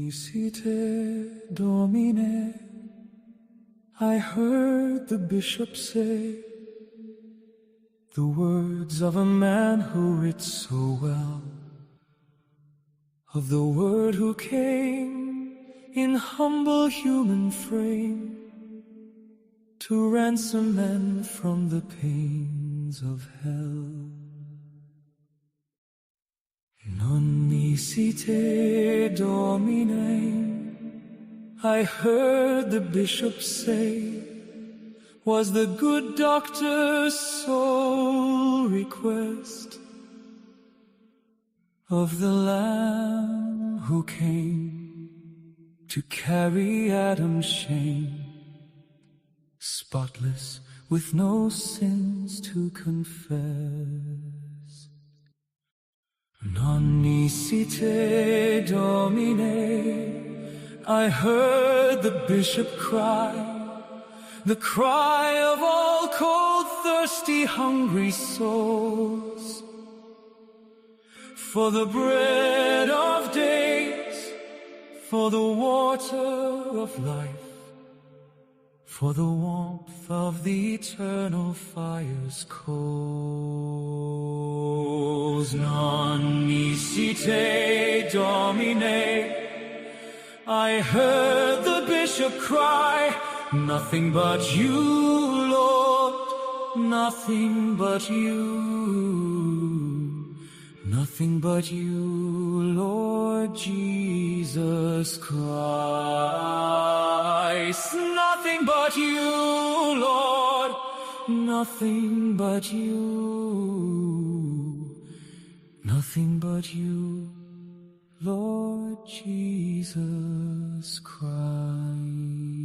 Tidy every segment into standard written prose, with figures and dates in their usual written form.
Nisite Domine, I heard the bishop say the words of a man who writ so well, of the Word who came in humble human frame to ransom men from the pains of hell. Non nisite Domine, I heard the bishop say, was the good doctor's sole request of the Lamb who came to carry Adam's shame, spotless with no sins to confess. Non nisite Domine, I heard the bishop cry, the cry of all cold, thirsty, hungry souls, for the bread of days, for the water of life, for the warmth of the eternal fire's coals. Non nisite Domine, I heard the bishop cry, nothing but you, Lord, nothing but you, nothing but you, Lord Jesus Christ. Nothing but you, Lord, nothing but you, nothing but you, Lord Jesus Christ.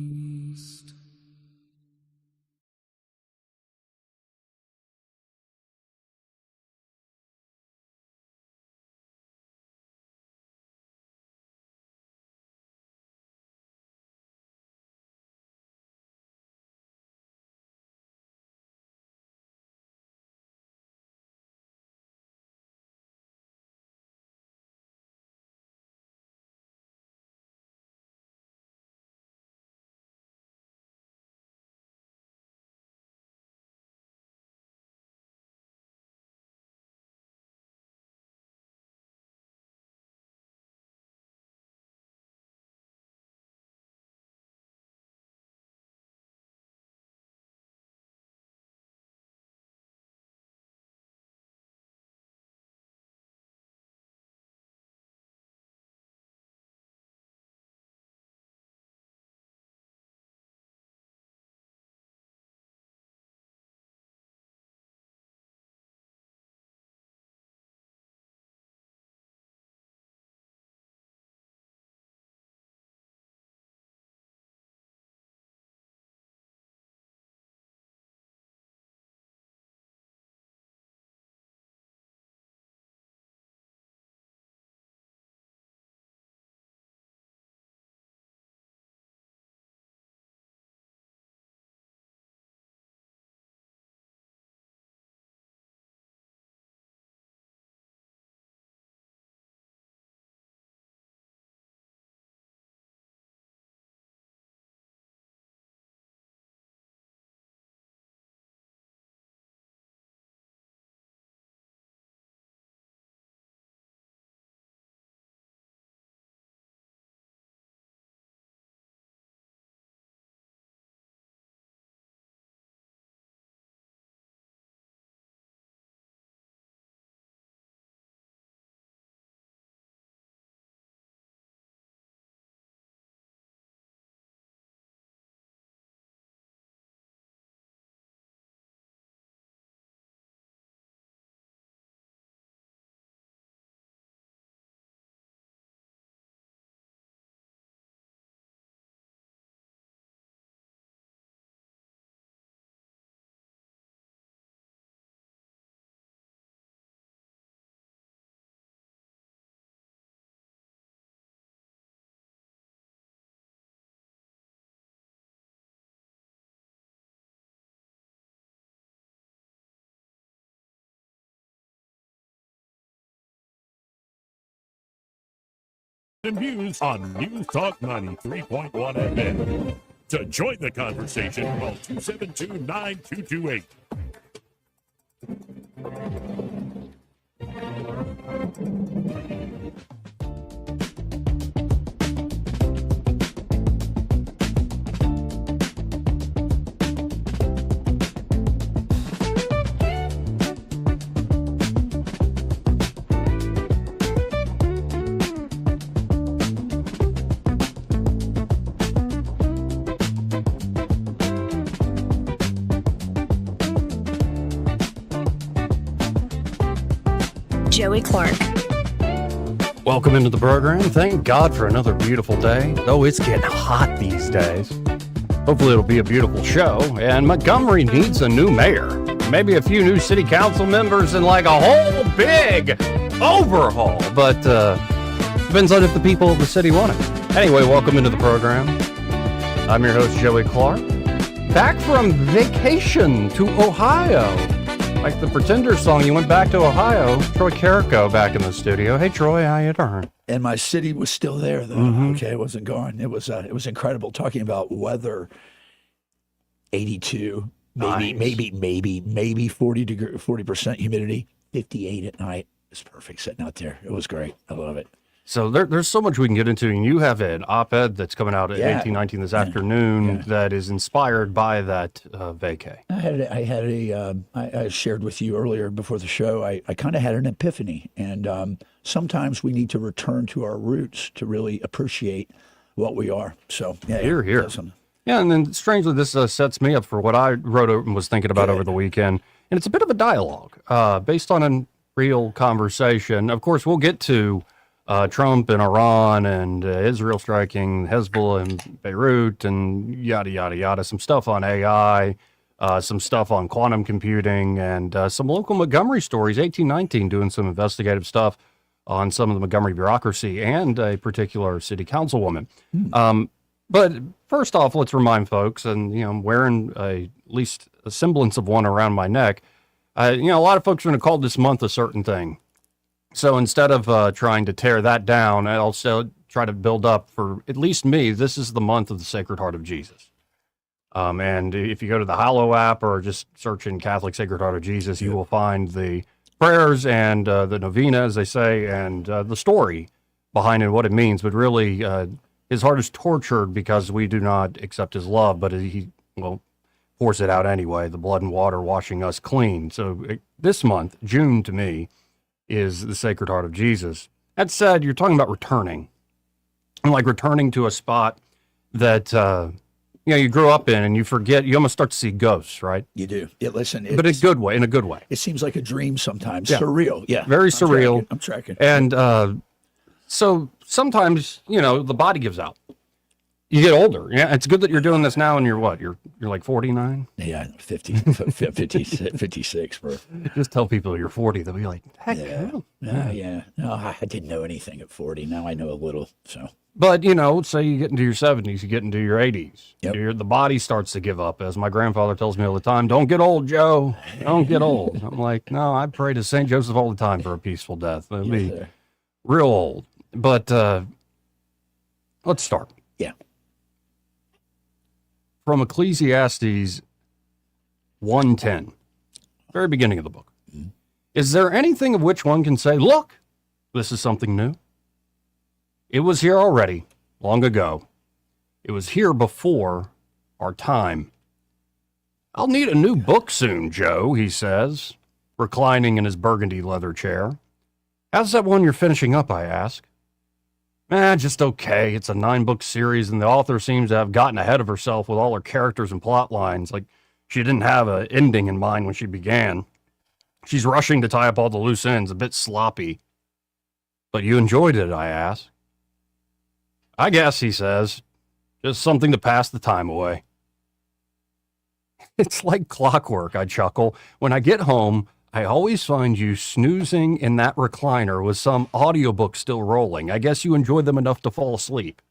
and views on News Talk 93.1 FM. To join the conversation, call 272-9228. Joey Clark. Welcome into the program. Thank God for another beautiful day. Oh, it's getting hot these days. Hopefully it'll be a beautiful show. And Montgomery needs a new mayor. Maybe a few new city council members and like a whole big overhaul. But depends on if the people of the city want it. Anyway, welcome into the program. I'm your host, Joey Clark. Back from vacation to Ohio. Like the Pretender song, you went back to Ohio. Troy Carrico back in the studio. Hey, Troy, how you doing? And my city was still there, though. Mm-hmm. Okay, it wasn't gone. It was incredible. Talking about weather, 82, maybe 40% humidity, 58 at night. It's perfect sitting out there. It was great. I love it. So there's so much we can get into, and you have an op-ed that's coming out at 1819 this afternoon that is inspired by that vacay. I shared with you earlier before the show, I kind of had an epiphany, and sometimes we need to return to our roots to really appreciate what we are. So, Here. Yeah, and then strangely, this sets me up for what I wrote and was thinking about over the weekend, and it's a bit of a dialogue based on a real conversation. Of course, we'll get to Trump and Iran and Israel striking Hezbollah and Beirut and yada, yada, yada. Some stuff on AI, some stuff on quantum computing, and some local Montgomery stories, 1819, doing some investigative stuff on some of the Montgomery bureaucracy and a particular city councilwoman. But first off, let's remind folks, and I'm wearing at least a semblance of one around my neck. A lot of folks are going to call this month a certain thing. So instead of trying to tear that down, I also try to build up for, at least me, this is the month of the Sacred Heart of Jesus. And if you go to the Hallow app or just search in Catholic Sacred Heart of Jesus, you will find the prayers and the novena, as they say, and the story behind it, what it means. But really, his heart is tortured because we do not accept his love, but he pours it out anyway, the blood and water washing us clean. So this month, June to me, is the Sacred Heart of Jesus. That said, you're talking about returning. And like returning to a spot that, you grew up in and you forget, you almost start to see ghosts, right? You do. Yeah, listen. But in a good way. It seems like a dream sometimes. Yeah. Surreal. Yeah. Very surreal. I'm tracking. And so sometimes, the body gives out. You get older. Yeah, it's good that you're doing this now and you're what? You're like 49? Yeah, 56, bro. Just tell people you're 40. They'll be like, heck yeah. No, I didn't know anything at 40. Now I know a little, so. But, say you get into your 70s, you get into your 80s. Yep. The body starts to give up. As my grandfather tells me all the time, don't get old, Joe. Don't get old. I'm like, no, I pray to St. Joseph all the time for a peaceful death. It'll be real old. But let's start. Yeah. From Ecclesiastes 1:10, very beginning of the book. Mm-hmm. Is there anything of which one can say, look, this is something new? It was here already, long ago. It was here before our time. I'll need a new book soon, Joe, he says, reclining in his burgundy leather chair. How's that one you're finishing up, I ask. Just okay. It's a 9-book series, and the author seems to have gotten ahead of herself with all her characters and plot lines. Like, she didn't have an ending in mind when she began. She's rushing to tie up all the loose ends, a bit sloppy. But you enjoyed it, I ask. I guess, he says. Just something to pass the time away. It's like clockwork, I chuckle. When I get home, I always find you snoozing in that recliner with some audiobook still rolling. I guess you enjoy them enough to fall asleep.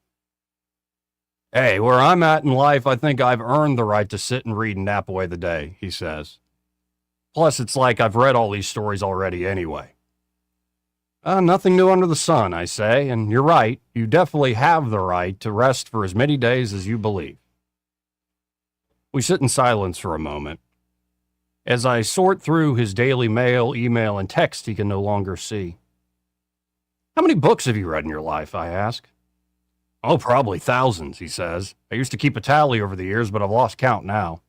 Hey, where I'm at in life, I think I've earned the right to sit and read and nap away the day, he says. Plus, it's like I've read all these stories already anyway. Nothing new under the sun, I say, and you're right. You definitely have the right to rest for as many days as you believe. We sit in silence for a moment. As I sort through his daily mail, email, and text he can no longer see. How many books have you read in your life, I ask. Oh, probably thousands, he says. I used to keep a tally over the years, but I've lost count now.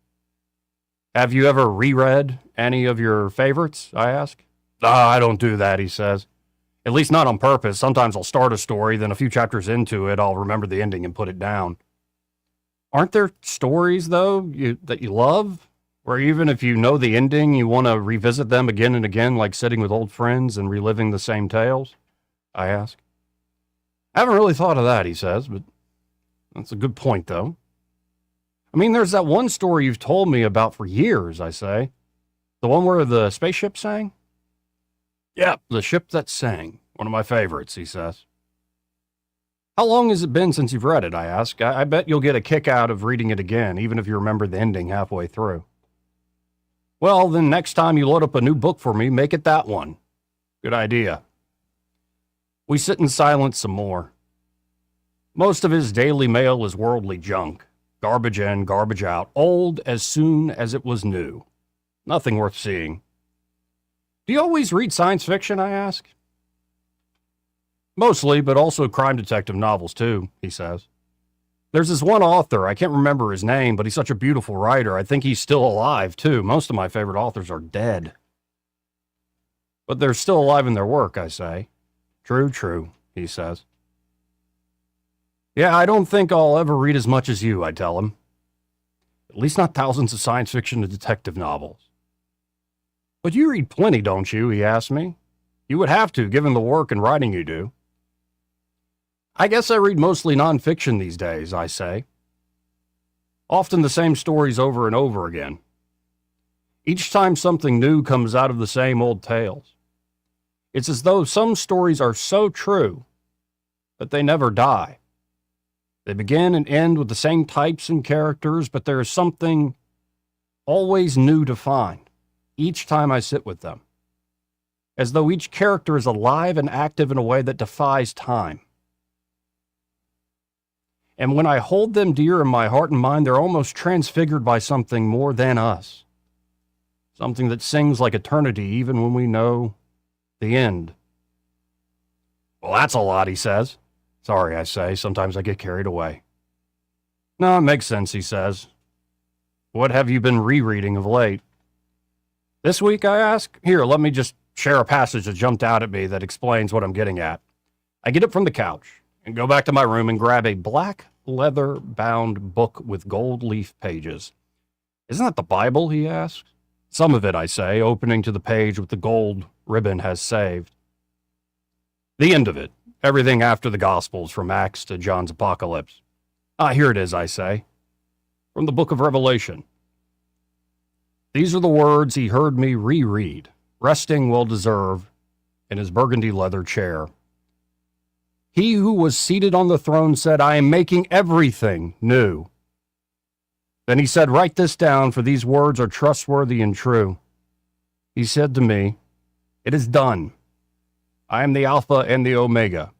Have you ever reread any of your favorites, I ask. I don't do that, he says. At least not on purpose. Sometimes I'll start a story, then a few chapters into it, I'll remember the ending and put it down. Aren't there stories, though, that you love? Or even if you know the ending, you want to revisit them again and again, like sitting with old friends and reliving the same tales? I ask. I haven't really thought of that, he says, but that's a good point, though. I mean, there's that one story you've told me about for years, I say. The one where the spaceship sang? Yeah, The Ship That Sang. One of my favorites, he says. How long has it been since you've read it, I ask. I bet you'll get a kick out of reading it again, even if you remember the ending halfway through. Well, then next time you load up a new book for me, make it that one. Good idea. We sit in silence some more. Most of his daily mail is worldly junk. Garbage in, garbage out. Old as soon as it was new. Nothing worth seeing. Do you always read science fiction, I ask? Mostly, but also crime detective novels too, he says. There's this one author, I can't remember his name, but he's such a beautiful writer. I think he's still alive too. Most of my favorite authors are dead. But they're still alive in their work, I say. True, he says. Yeah, I don't think I'll ever read as much as you, I tell him. At least not thousands of science fiction and detective novels. But you read plenty, don't you? He asks me. You would have to, given the work and writing you do. I guess I read mostly nonfiction these days, I say. Often the same stories over and over again. Each time something new comes out of the same old tales. It's as though some stories are so true that they never die. They begin and end with the same types and characters, but there is something always new to find each time I sit with them, as though each character is alive and active in a way that defies time. And when I hold them dear in my heart and mind, they're almost transfigured by something more than us, something that sings like eternity even when we know the end. Well, that's a lot, he says. Sorry, I say. Sometimes I get carried away. No, it makes sense, he says. What have you been rereading of late? This week, I ask? Here, let me just share a passage that jumped out at me that explains what I'm getting at. I get up from the couch and go back to my room and grab a black leather-bound book with gold leaf pages. Isn't that the Bible, he asks? Some of it, I say, opening to the page with the gold ribbon has saved. The end of it. Everything after the Gospels, from Acts to John's Apocalypse. Here it is, I say. From the book of Revelation. These are the words he heard me reread, resting well-deserved in his burgundy leather chair. He who was seated on the throne said, I am making everything new. Then he said, write this down, for these words are trustworthy and true. He said to me, it is done. I am the Alpha and the Omega,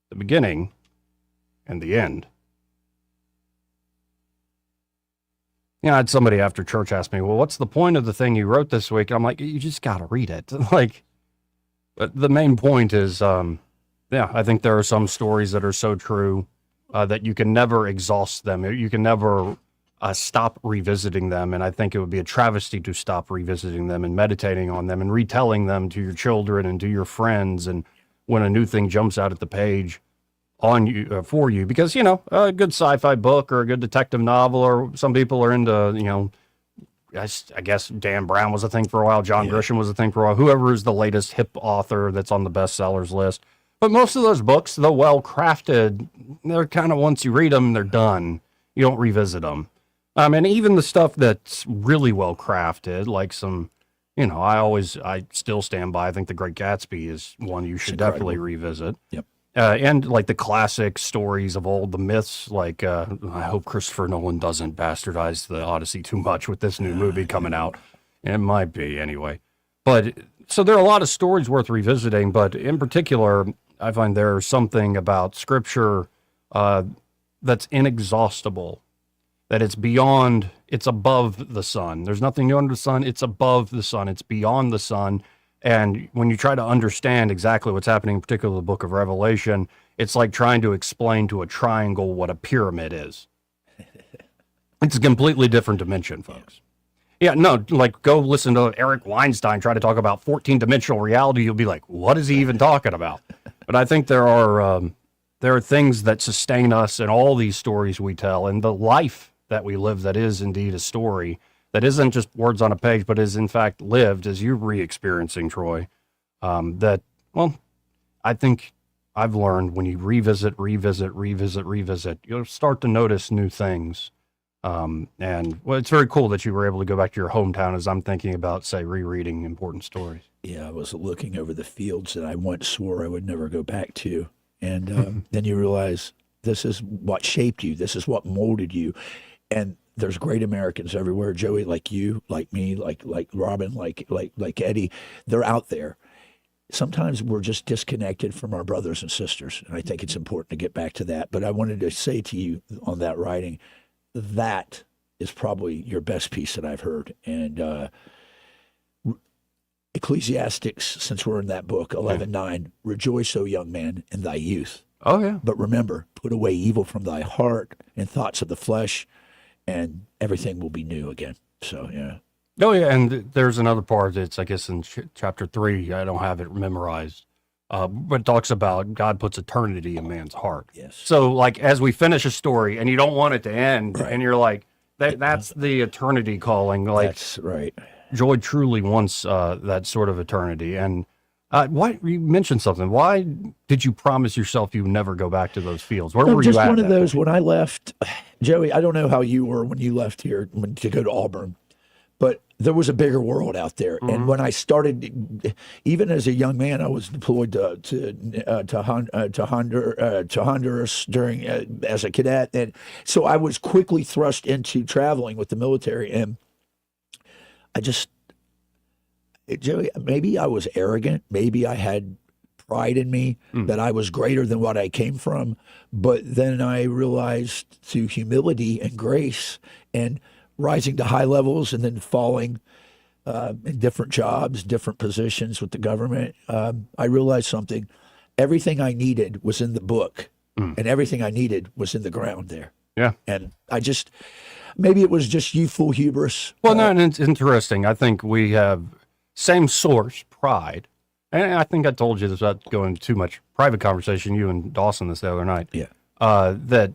the beginning and the end. I had somebody after church ask me, well, what's the point of the thing you wrote this week? And I'm like, you just got to read it. But the main point is, I think there are some stories that are so true that you can never exhaust them. You can never stop revisiting them. And I think it would be a travesty to stop revisiting them and meditating on them and retelling them to your children and to your friends. And when a new thing jumps out at the page on you, for you, because, a good sci-fi book or a good detective novel, or some people are into, I guess Dan Brown was a thing for a while. John Grisham was a thing for a while. Whoever is the latest hip author that's on the bestsellers list. But most of those books, though well-crafted, they're kind of, once you read them, they're done. You don't revisit them. And even the stuff that's really well-crafted, like some, I still stand by, I think The Great Gatsby is one you should definitely revisit. Yep. And like the classic stories of old, the myths, like I hope Christopher Nolan doesn't bastardize the Odyssey too much with this new movie coming out. It might be, anyway. But So there are a lot of stories worth revisiting, but in particular, I find there's something about Scripture that's inexhaustible, that it's beyond, it's above the sun. There's nothing new under the sun. It's above the sun. It's beyond the sun. And when you try to understand exactly what's happening, in particular the book of Revelation, it's like trying to explain to a triangle what a pyramid is. It's a completely different dimension, folks. Yeah, no, like go listen to Eric Weinstein try to talk about 14-dimensional reality. You'll be like, what is he even talking about? But I think there are things that sustain us in all these stories we tell, and the life that we live that is indeed a story, that isn't just words on a page, but is in fact lived, as you're re-experiencing, Troy. I think I've learned when you revisit, you'll start to notice new things. It's very cool that you were able to go back to your hometown as I'm thinking about, say, rereading important stories. Yeah, I was looking over the fields that I once swore I would never go back to. And then you realize this is what shaped you. This is what molded you. And there's great Americans everywhere, Joey, like you, like me, like Robin, like Eddie. They're out there. Sometimes we're just disconnected from our brothers and sisters. And I think it's important to get back to that. But I wanted to say to you on that writing, that is probably your best piece that I've heard. And Ecclesiastics, since we're in that book, 11:9, rejoice, O young man, in thy youth. Oh, yeah. But remember, put away evil from thy heart and thoughts of the flesh, and everything will be new again. So, yeah. Oh, yeah, and there's another part that's, I guess, in chapter 3. I don't have it memorized. But it talks about God puts eternity in man's heart. Yes. So, like, as we finish a story and you don't want it to end, Right. and you're like, that's the eternity calling. Like, That's right. Joy truly wants that sort of eternity. And why you mentioned something? Why did you promise yourself you would never go back to those fields? Where were you at? Just one of that those. point? When I left, Joey, I don't know how you were when you left here to go to Auburn, but there was a bigger world out there. Mm-hmm. And when I started, even as a young man, I was deployed to Honduras during as a cadet, and so I was quickly thrust into traveling with the military. And I just, Joey, maybe I was arrogant. Maybe I had pride in me that I was greater than what I came from. But then I realized through humility and grace and rising to high levels and then falling in different jobs, different positions with the government, I realized something. Everything I needed was in the book, and everything I needed was in the ground there. Yeah. And I just, maybe it was just youthful hubris. Well, no, and it's interesting. I think we have same source, pride. And I think I told you this without going too much private conversation, you and Dawson this the other night. Yeah. That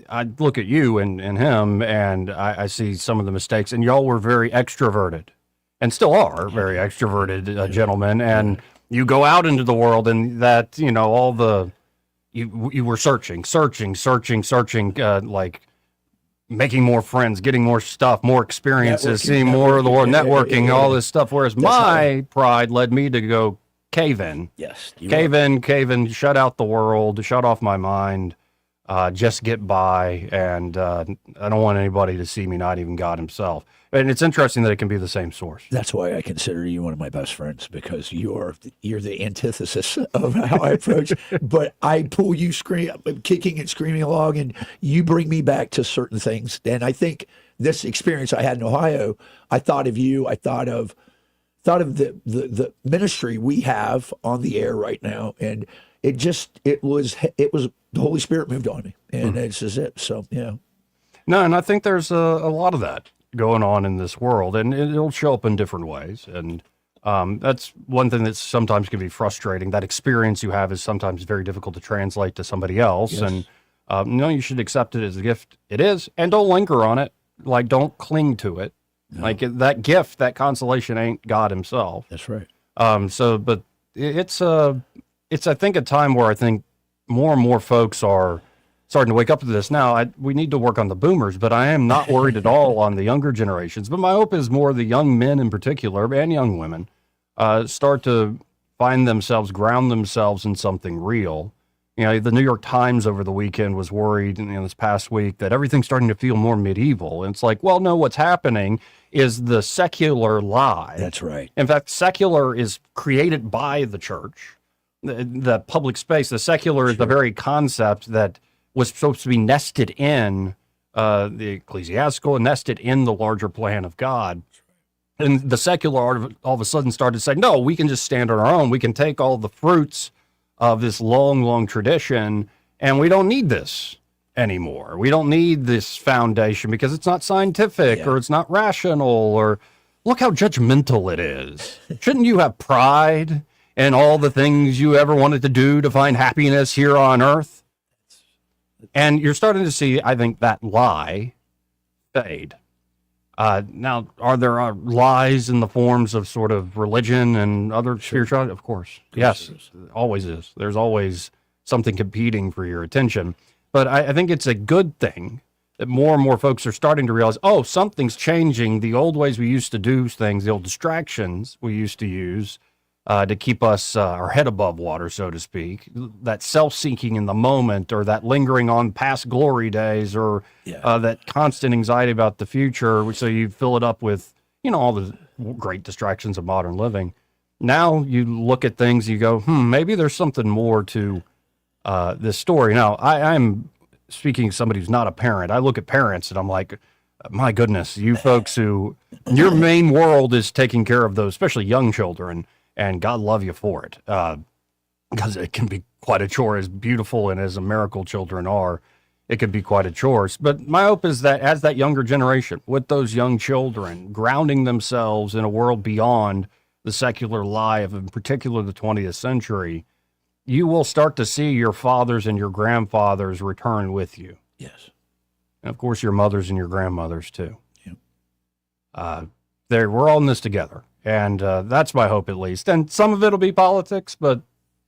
I look at you and him, and I see some of the mistakes, and y'all were very extroverted and still are very extroverted gentlemen. And you go out into the world, and that, all the, you were searching, like making more friends, getting more stuff, more experiences, seeing more of the world, networking, all this stuff. Whereas my pride led me to go cave in. Yes. Cave in, shut out the world, shut off my mind, just get by. And I don't want anybody to see me, not even God himself. And it's interesting that it can be the same source. That's why I consider you one of my best friends, because you're the antithesis of how I approach. But I pull you kicking and screaming along, and you bring me back to certain things. And I think this experience I had in Ohio, I thought of you. I thought of the ministry we have on the air right now, and it was the Holy Spirit moved on me, and it's just it. So yeah. No, and I think there's a lot of that going on in this world, and it'll show up in different ways. And that's one thing that sometimes can be frustrating. That experience you have is sometimes very difficult to translate to somebody else. Yes. And you should accept it as a gift. It is, and don't linger on it. Like, don't cling to it. No. Like that gift, that consolation ain't God himself. That's right. But it's I think a time where I think more and more folks are starting to wake up to this now. We need to work on the boomers, but I am not worried at all on the younger generations. But my hope is more the young men in particular, and young women, start to find themselves, ground themselves in something real. The New York Times over the weekend was worried, this past week, that everything's starting to feel more medieval. And it's like, well, no, what's happening is the secular lie. That's right. In fact, secular is created by the church, the public space. The secular is the very concept that was supposed to be nested in the ecclesiastical and nested in the larger plan of God. And the secular all of a sudden started to say, no, we can just stand on our own. We can take all the fruits of this long, long tradition, and we don't need this anymore. We don't need this foundation because it's not scientific or it's not rational, or look how judgmental it is. Shouldn't you have pride in all the things you ever wanted to do to find happiness here on earth? And you're starting to see, I think, that lie fade. Now, are there lies in the forms of sort of religion and other spirituality? Of course. Yes, always is. There's always something competing for your attention. But I think it's a good thing that more and more folks are starting to realize, oh, something's changing. The old ways we used to do things, the old distractions we used to use to keep us our head above water, so to speak, that self-seeking in the moment, or that lingering on past glory days, or that constant anxiety about the future. So you fill it up with, all the great distractions of modern living. Now you look at things, you go, maybe there's something more to this story. Now, I'm speaking as somebody who's not a parent. I look at parents and I'm like, my goodness, you folks who, your main world is taking care of those, especially young children. And God love you for it, because it can be quite a chore. As beautiful and as a miracle children are, it can be quite a chore. But my hope is that as that younger generation, with those young children, grounding themselves in a world beyond the secular lie of, in particular, the 20th century, you will start to see your fathers and your grandfathers return with you. Yes. And, of course, your mothers and your grandmothers, too. Yep. We're all in this together. And that's my hope, at least. And some of it will be politics, but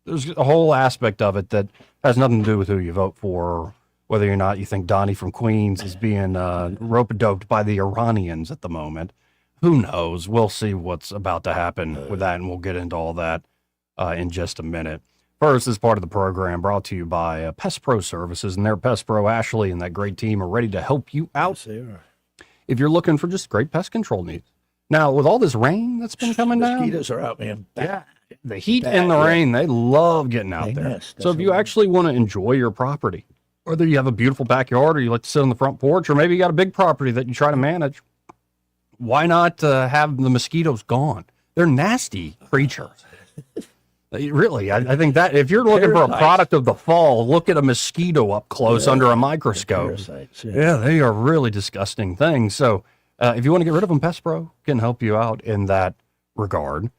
there's a whole aspect of it that has nothing to do with who you vote for, or whether or not you think Donnie from Queens is being rope-a-doped by the Iranians at the moment. Who knows? We'll see what's about to happen with that, and we'll get into all that in just a minute. First, this part of the program brought to you by Pest Pro Services, and their Pest Pro Ashley and that great team are ready to help you out. Yes, they are. If you're looking for just great pest control needs. Now, with all this rain that's been coming down, mosquitoes are out, man. the heat and the rain, they love getting out there. So if you actually want to enjoy your property, whether you have a beautiful backyard or you like to sit on the front porch, or maybe you got a big property that you try to manage, why not have the mosquitoes gone? They're nasty creatures. Really, I think that if you're looking for a product of the fall, look at a mosquito up close under a microscope. Yeah, they are really disgusting things. So if you want to get rid of them, Pest Pro can help you out in that regard.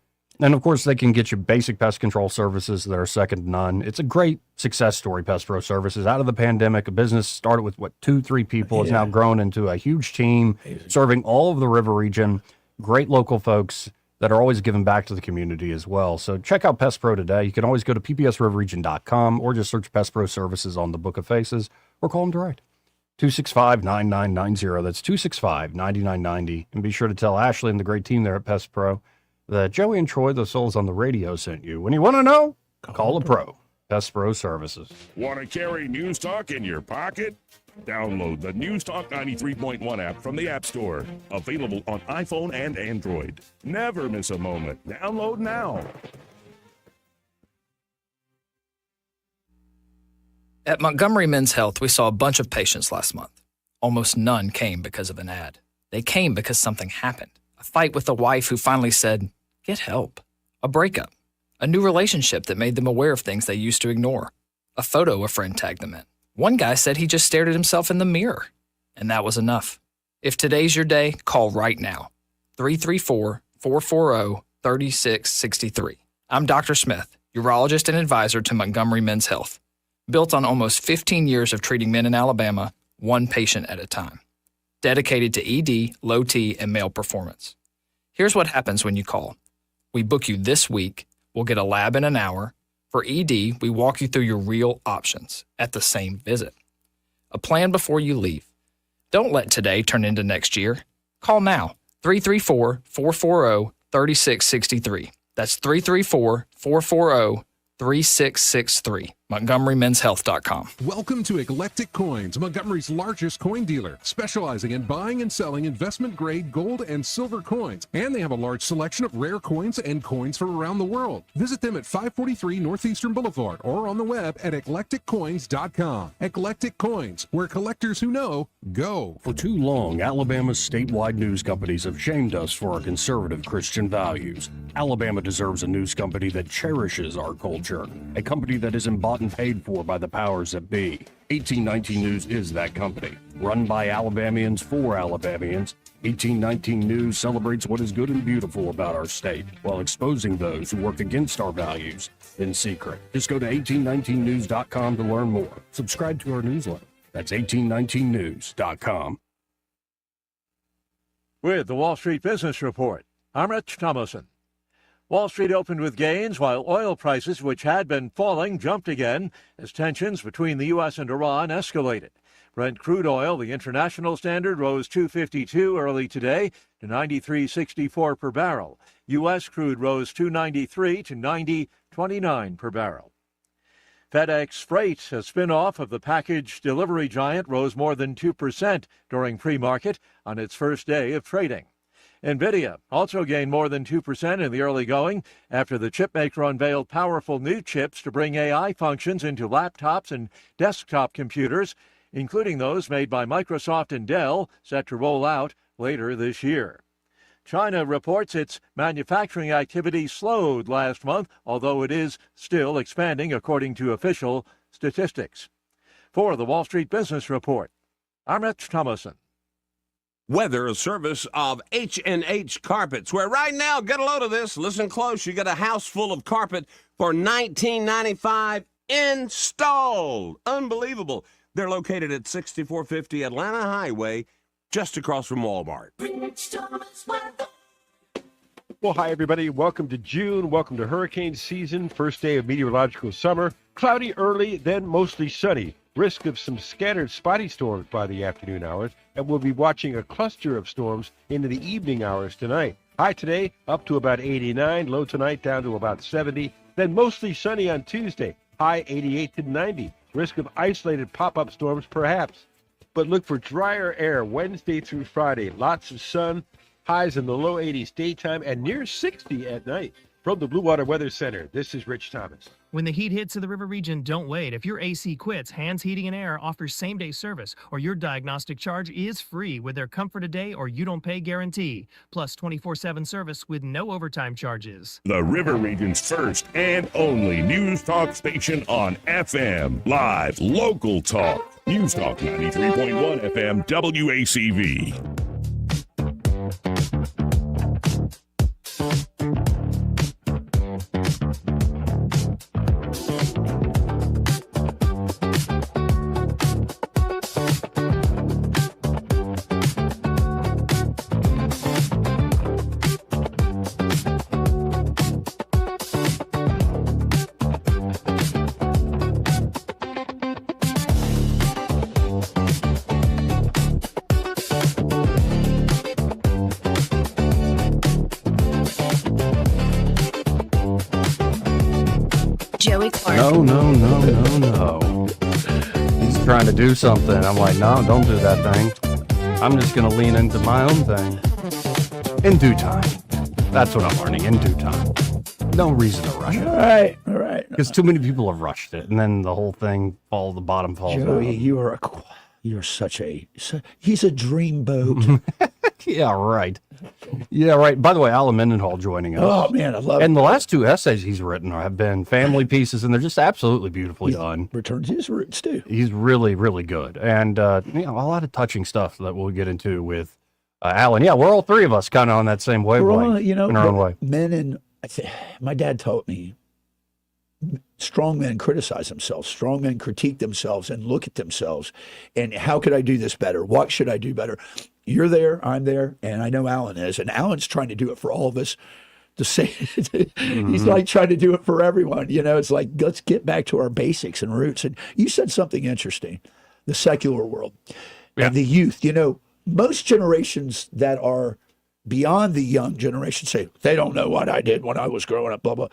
And of course, they can get you basic pest control services that are second to none. It's a great success story, Pest Pro Services. Out of the pandemic, a business started with 2-3 people. It's now grown into a huge team serving all of the river region. Great local folks that are always giving back to the community as well. So check out Pest Pro today. You can always go to ppsriverregion.com or just search Pest Pro Services on the Book of Faces, or call them direct. 265-9990. That's 265-9990. And be sure to tell Ashley and the great team there at Pest Pro that Joey and Troy, the souls on the radio, sent you. When you want to know, call a pro. Pest Pro Services. Want to carry News Talk in your pocket? Download the News Talk 93.1 app from the App Store. Available on iPhone and Android. Never miss a moment. Download now. At Montgomery Men's Health, we saw a bunch of patients last month. Almost none came because of an ad. They came because something happened. A fight with a wife who finally said, "Get help." A breakup. A new relationship that made them aware of things they used to ignore. A photo a friend tagged them in. One guy said he just stared at himself in the mirror. And that was enough. If today's your day, call right now. 334-440-3663. I'm Dr. Smith, urologist and advisor to Montgomery Men's Health. Built on almost 15 years of treating men in Alabama, one patient at a time. Dedicated to ED, low T, and male performance. Here's what happens when you call. We book you this week. We'll get a lab in an hour. For ED, we walk you through your real options at the same visit. A plan before you leave. Don't let today turn into next year. Call now. 334-440-3663. That's 334-440-3663. MontgomeryMen'sHealth.com. Welcome to Eclectic Coins, Montgomery's largest coin dealer, specializing in buying and selling investment-grade gold and silver coins. And they have a large selection of rare coins and coins from around the world. Visit them at 543 Northeastern Boulevard or on the web at eclecticcoins.com. Eclectic Coins, where collectors who know go. For too long, Alabama's statewide news companies have shamed us for our conservative Christian values. Alabama deserves a news company that cherishes our culture, a company that is embodied and paid for by the powers that be. 1819 News is that company. Run by Alabamians for Alabamians, 1819 News celebrates what is good and beautiful about our state while exposing those who work against our values in secret. Just go to 1819news.com to learn more. Subscribe to our newsletter. That's 1819news.com. With the Wall Street Business Report, I'm Rich Thomason. Wall Street opened with gains while oil prices, which had been falling, jumped again as tensions between the U.S. and Iran escalated. Brent crude oil, the international standard, rose $2.52 early today to $93.64 per barrel. U.S. crude rose $2.93 to $90.29 per barrel. FedEx Freight, a spin-off of the package delivery giant, rose more than 2% during pre-market on its first day of trading. NVIDIA also gained more than 2% in the early going after the chipmaker unveiled powerful new chips to bring AI functions into laptops and desktop computers, including those made by Microsoft and Dell, set to roll out later this year. China reports its manufacturing activity slowed last month, although it is still expanding according to official statistics. For the Wall Street Business Report, I'm Rich Thomason. Weather, a service of H&H Carpets, where right now, get a load of this, listen close, you get a house full of carpet for $19.95 installed. Unbelievable. They're located at 6450 Atlanta Highway, just across from Walmart. Well, hi, everybody. Welcome to June. Welcome to hurricane season. First day of meteorological summer. Cloudy early, then mostly sunny. Risk of some scattered spotty storms by the afternoon hours, and we'll be watching a cluster of storms into the evening hours tonight. High today up to about 89, low tonight down to about 70, then mostly sunny on Tuesday, high 88 to 90. Risk of isolated pop-up storms perhaps. But look for drier air Wednesday through Friday. Lots of sun, highs in the low 80s daytime and near 60 at night. From the Blue Water Weather Center, this is Rich Thomas. When the heat hits to the river region, don't wait. If your AC quits, Hands Heating and Air offers same-day service, or your diagnostic charge is free with their Comfort a Day or You Don't Pay guarantee, plus 24/7 service with no overtime charges. The River Region's first and only news talk station on FM. Live, local talk. News Talk 93.1 FM WACV. No. He's trying to do something. I'm like, no, don't do that thing. I'm just going to lean into my own thing. In due time. That's what I'm learning, in due time. No reason to rush it. All right. Because too many people have rushed it, and then the whole thing, the bottom falls Joey, out. you're he's a dreamboat. Yeah, right. Yeah, right. By the way, Alan Mendenhall joining us. Oh, man, I love it. And the last two essays he's written have been family pieces, and they're just absolutely beautifully done. Returns his roots, too. He's really, really good. And, a lot of touching stuff that we'll get into with Alan. Yeah, we're all three of us kind of on that same wavelength in our own way. Men and my dad taught me, strong men criticize themselves. Strong men critique themselves and look at themselves. And how could I do this better? What should I do better? You're there, I'm there, and I know Alan is. And Alan's trying to do it for all of us. He's like trying to do it for everyone. It's like, let's get back to our basics and roots. And you said something interesting, the secular world and the youth. Most generations that are beyond the young generation say, they don't know what I did when I was growing up, blah, blah.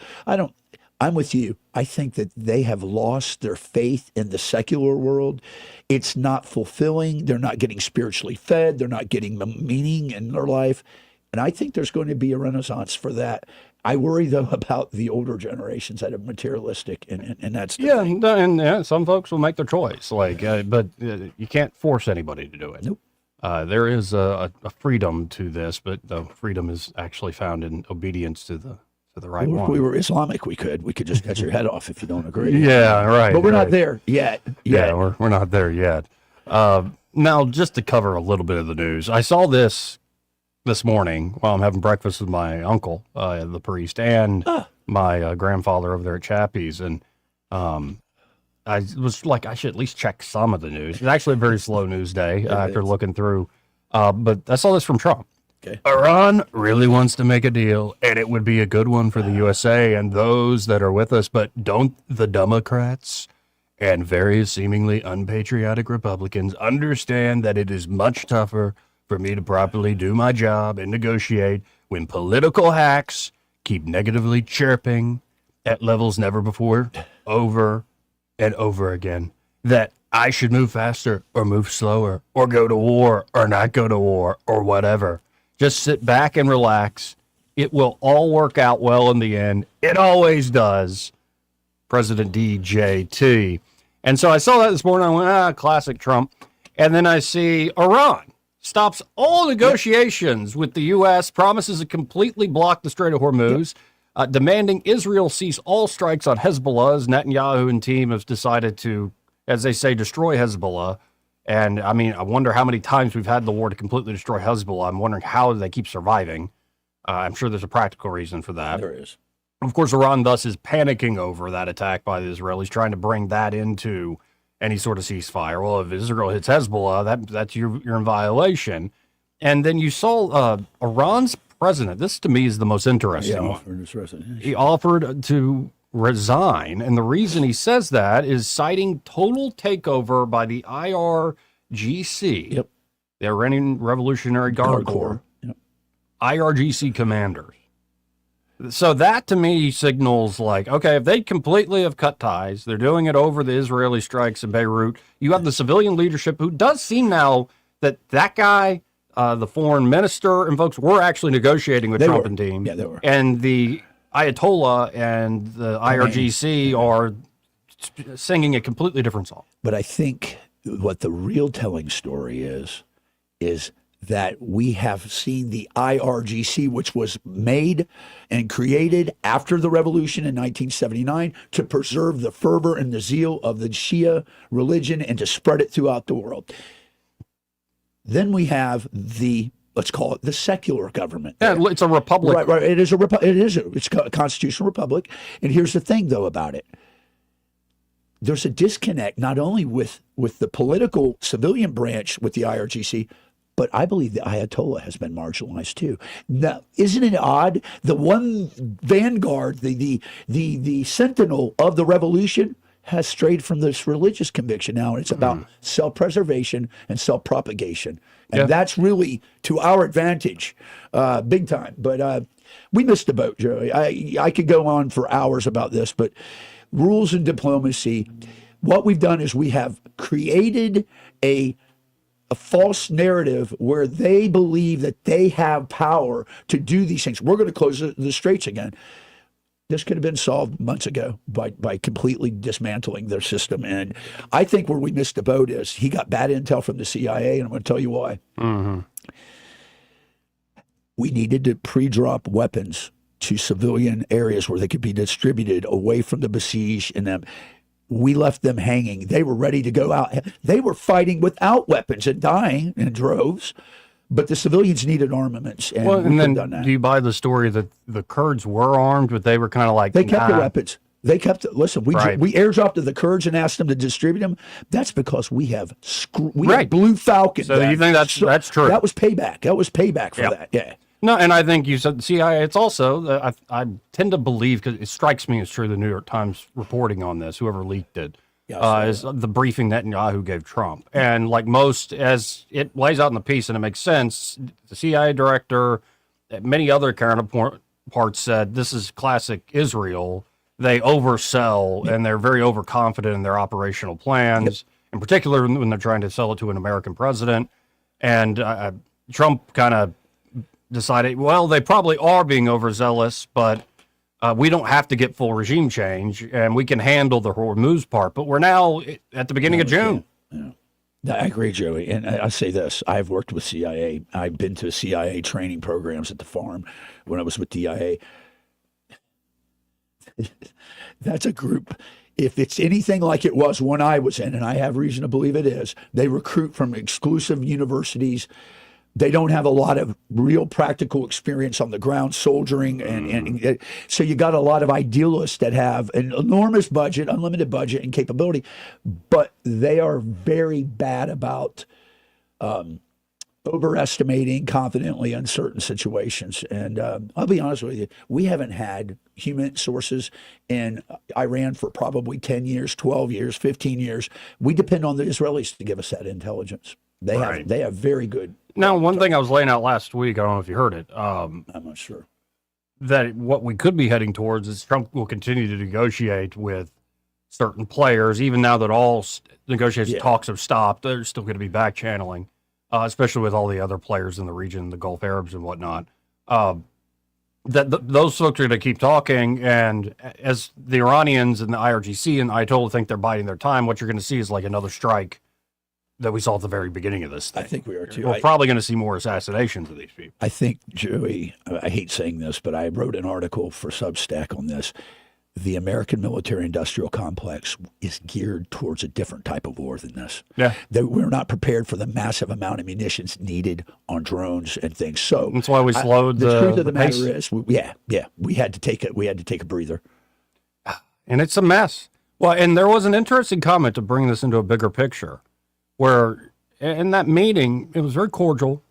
I'm with you. I think that they have lost their faith in the secular world. It's not fulfilling. They're not getting spiritually fed. They're not getting meaning in their life. And I think there's going to be a renaissance for that. I worry, though, about the older generations that are materialistic, and that's the thing. And some folks will make their choice, but you can't force anybody to do it. Nope. There is a freedom to this, but the freedom is actually found in obedience to the right Well, one. if we were Islamic, we could just cut your head off if you don't agree. Yeah, right. But we're right. not there yet. Yeah, we're not there yet. Now, just to cover a little bit of the news, I saw this morning while I'm having breakfast with my uncle, the priest, and my grandfather over there at Chappie's, and I was like, I should at least check some of the news. It's actually a very slow news day after looking through, but I saw this from Trump. Okay. Iran really wants to make a deal, and it would be a good one for the USA and those that are with us, but don't the Democrats and various seemingly unpatriotic Republicans understand that it is much tougher for me to properly do my job and negotiate when political hacks keep negatively chirping at levels never before, over and over again, that I should move faster or move slower or go to war or not go to war or whatever. Just sit back and relax. It will all work out well in the end. It always does. President DJT. And so I saw that this morning. I went, classic Trump. And then I see Iran stops all negotiations with the U.S., promises to completely block the Strait of Hormuz, demanding Israel cease all strikes on Hezbollah, as Netanyahu and team have decided to, as they say, destroy Hezbollah. And I mean, I wonder how many times we've had the war to completely destroy Hezbollah. I'm wondering how they keep surviving. I'm sure there's a practical reason for that. There is. Of course, Iran thus is panicking over that attack by the Israelis, trying to bring that into any sort of ceasefire. Well, if Israel hits Hezbollah, that's you're in violation. And then you saw Iran's president. This to me is the most interesting one. He offered to resign, and the reason he says that is citing total takeover by the IRGC, the Iranian Revolutionary Guard Corps, IRGC commanders. So that to me signals like, okay, if they completely have cut ties, they're doing it over the Israeli strikes in Beirut. You have the civilian leadership who does seem now that guy, the foreign minister and folks were actually negotiating with Trump and team. Yeah, they were. And the Ayatollah and the IRGC are singing a completely different song. But I think what the real telling story is that we have seen the IRGC, which was made and created after the revolution in 1979 to preserve the fervor and the zeal of the Shia religion and to spread it throughout the world. Then we have let's call it the secular government. Yeah, it's a republic. Right. It's a constitutional republic. And here's the thing, though, about it. There's a disconnect not only with the political civilian branch with the IRGC, but I believe the Ayatollah has been marginalized too. Now, isn't it odd? The one vanguard, the sentinel of the revolution, has strayed from this religious conviction now, and it's about self-preservation and self-propagation. And that's really to our advantage, big time. But we missed the boat, Joey. I could go on for hours about this, but rules and diplomacy, what we've done is we have created a false narrative where they believe that they have power to do these things. We're going to close the straits again. This could have been solved months ago by completely dismantling their system. And I think where we missed the boat is he got bad intel from the CIA, and I'm going to tell you why. Mm-hmm. We needed to pre-drop weapons to civilian areas where they could be distributed away from the besieged and them. We left them hanging. They were ready to go out. They were fighting without weapons and dying in droves. But the civilians needed armaments, and we couldn't done that. Do you buy the story that the Kurds were armed, but they were kind of like... They kept the weapons. They kept... Listen, we airdropped to the Kurds and asked them to distribute them. That's because we have have Blue Falcon. So you think that's true? That was payback. That was payback for that, yeah. No, and I think you said CIA. It's also, I tend to believe, because it strikes me as true, the New York Times reporting on this, whoever leaked it, is the briefing Netanyahu gave Trump. And like most, as it lays out in the piece, and it makes sense, the CIA director, many other counterparts said, this is classic Israel, they oversell and they're very overconfident in their operational plans, in particular when they're trying to sell it to an American president. And Trump kind of decided, well, they probably are being overzealous, but we don't have to get full regime change, and we can handle the Hormuz part. But we're now at the beginning of June. I agree, Joey. And I say this. I've worked with CIA. I've been to CIA training programs at the farm when I was with DIA. That's a group. If it's anything like it was when I was in, and I have reason to believe it is, they recruit from exclusive universities. They don't have a lot of real practical experience on the ground soldiering. And so you got a lot of idealists that have an enormous budget, unlimited budget and capability, but they are very bad about overestimating confidently in certain situations. And I'll be honest with you, we haven't had human sources in Iran for probably 10 years, 12 years, 15 years. We depend on the Israelis to give us that intelligence. They have very good. Now, one thing I was laying out last week, I don't know if you heard it. I'm not sure. That what we could be heading towards is Trump will continue to negotiate with certain players, even now that all negotiation talks have stopped. There's still going to be back channeling, especially with all the other players in the region, the Gulf Arabs and whatnot. Those folks are going to keep talking, and as the Iranians and the IRGC and Ayatollah think they're biding their time, what you're going to see is like another strike that we saw at the very beginning of this thing. I think we are too. We're probably going to see more assassinations of these people. I think, Joey, I hate saying this, but I wrote an article for Substack on this. The American military-industrial complex is geared towards a different type of war than this. Yeah, we're not prepared for the massive amount of munitions needed on drones and things. So that's why we slowed the truth of the pace. matter is, we had to take it. We had to take a breather, and it's a mess. Well, and there was an interesting comment to bring this into a bigger picture, where in that meeting it was very cordial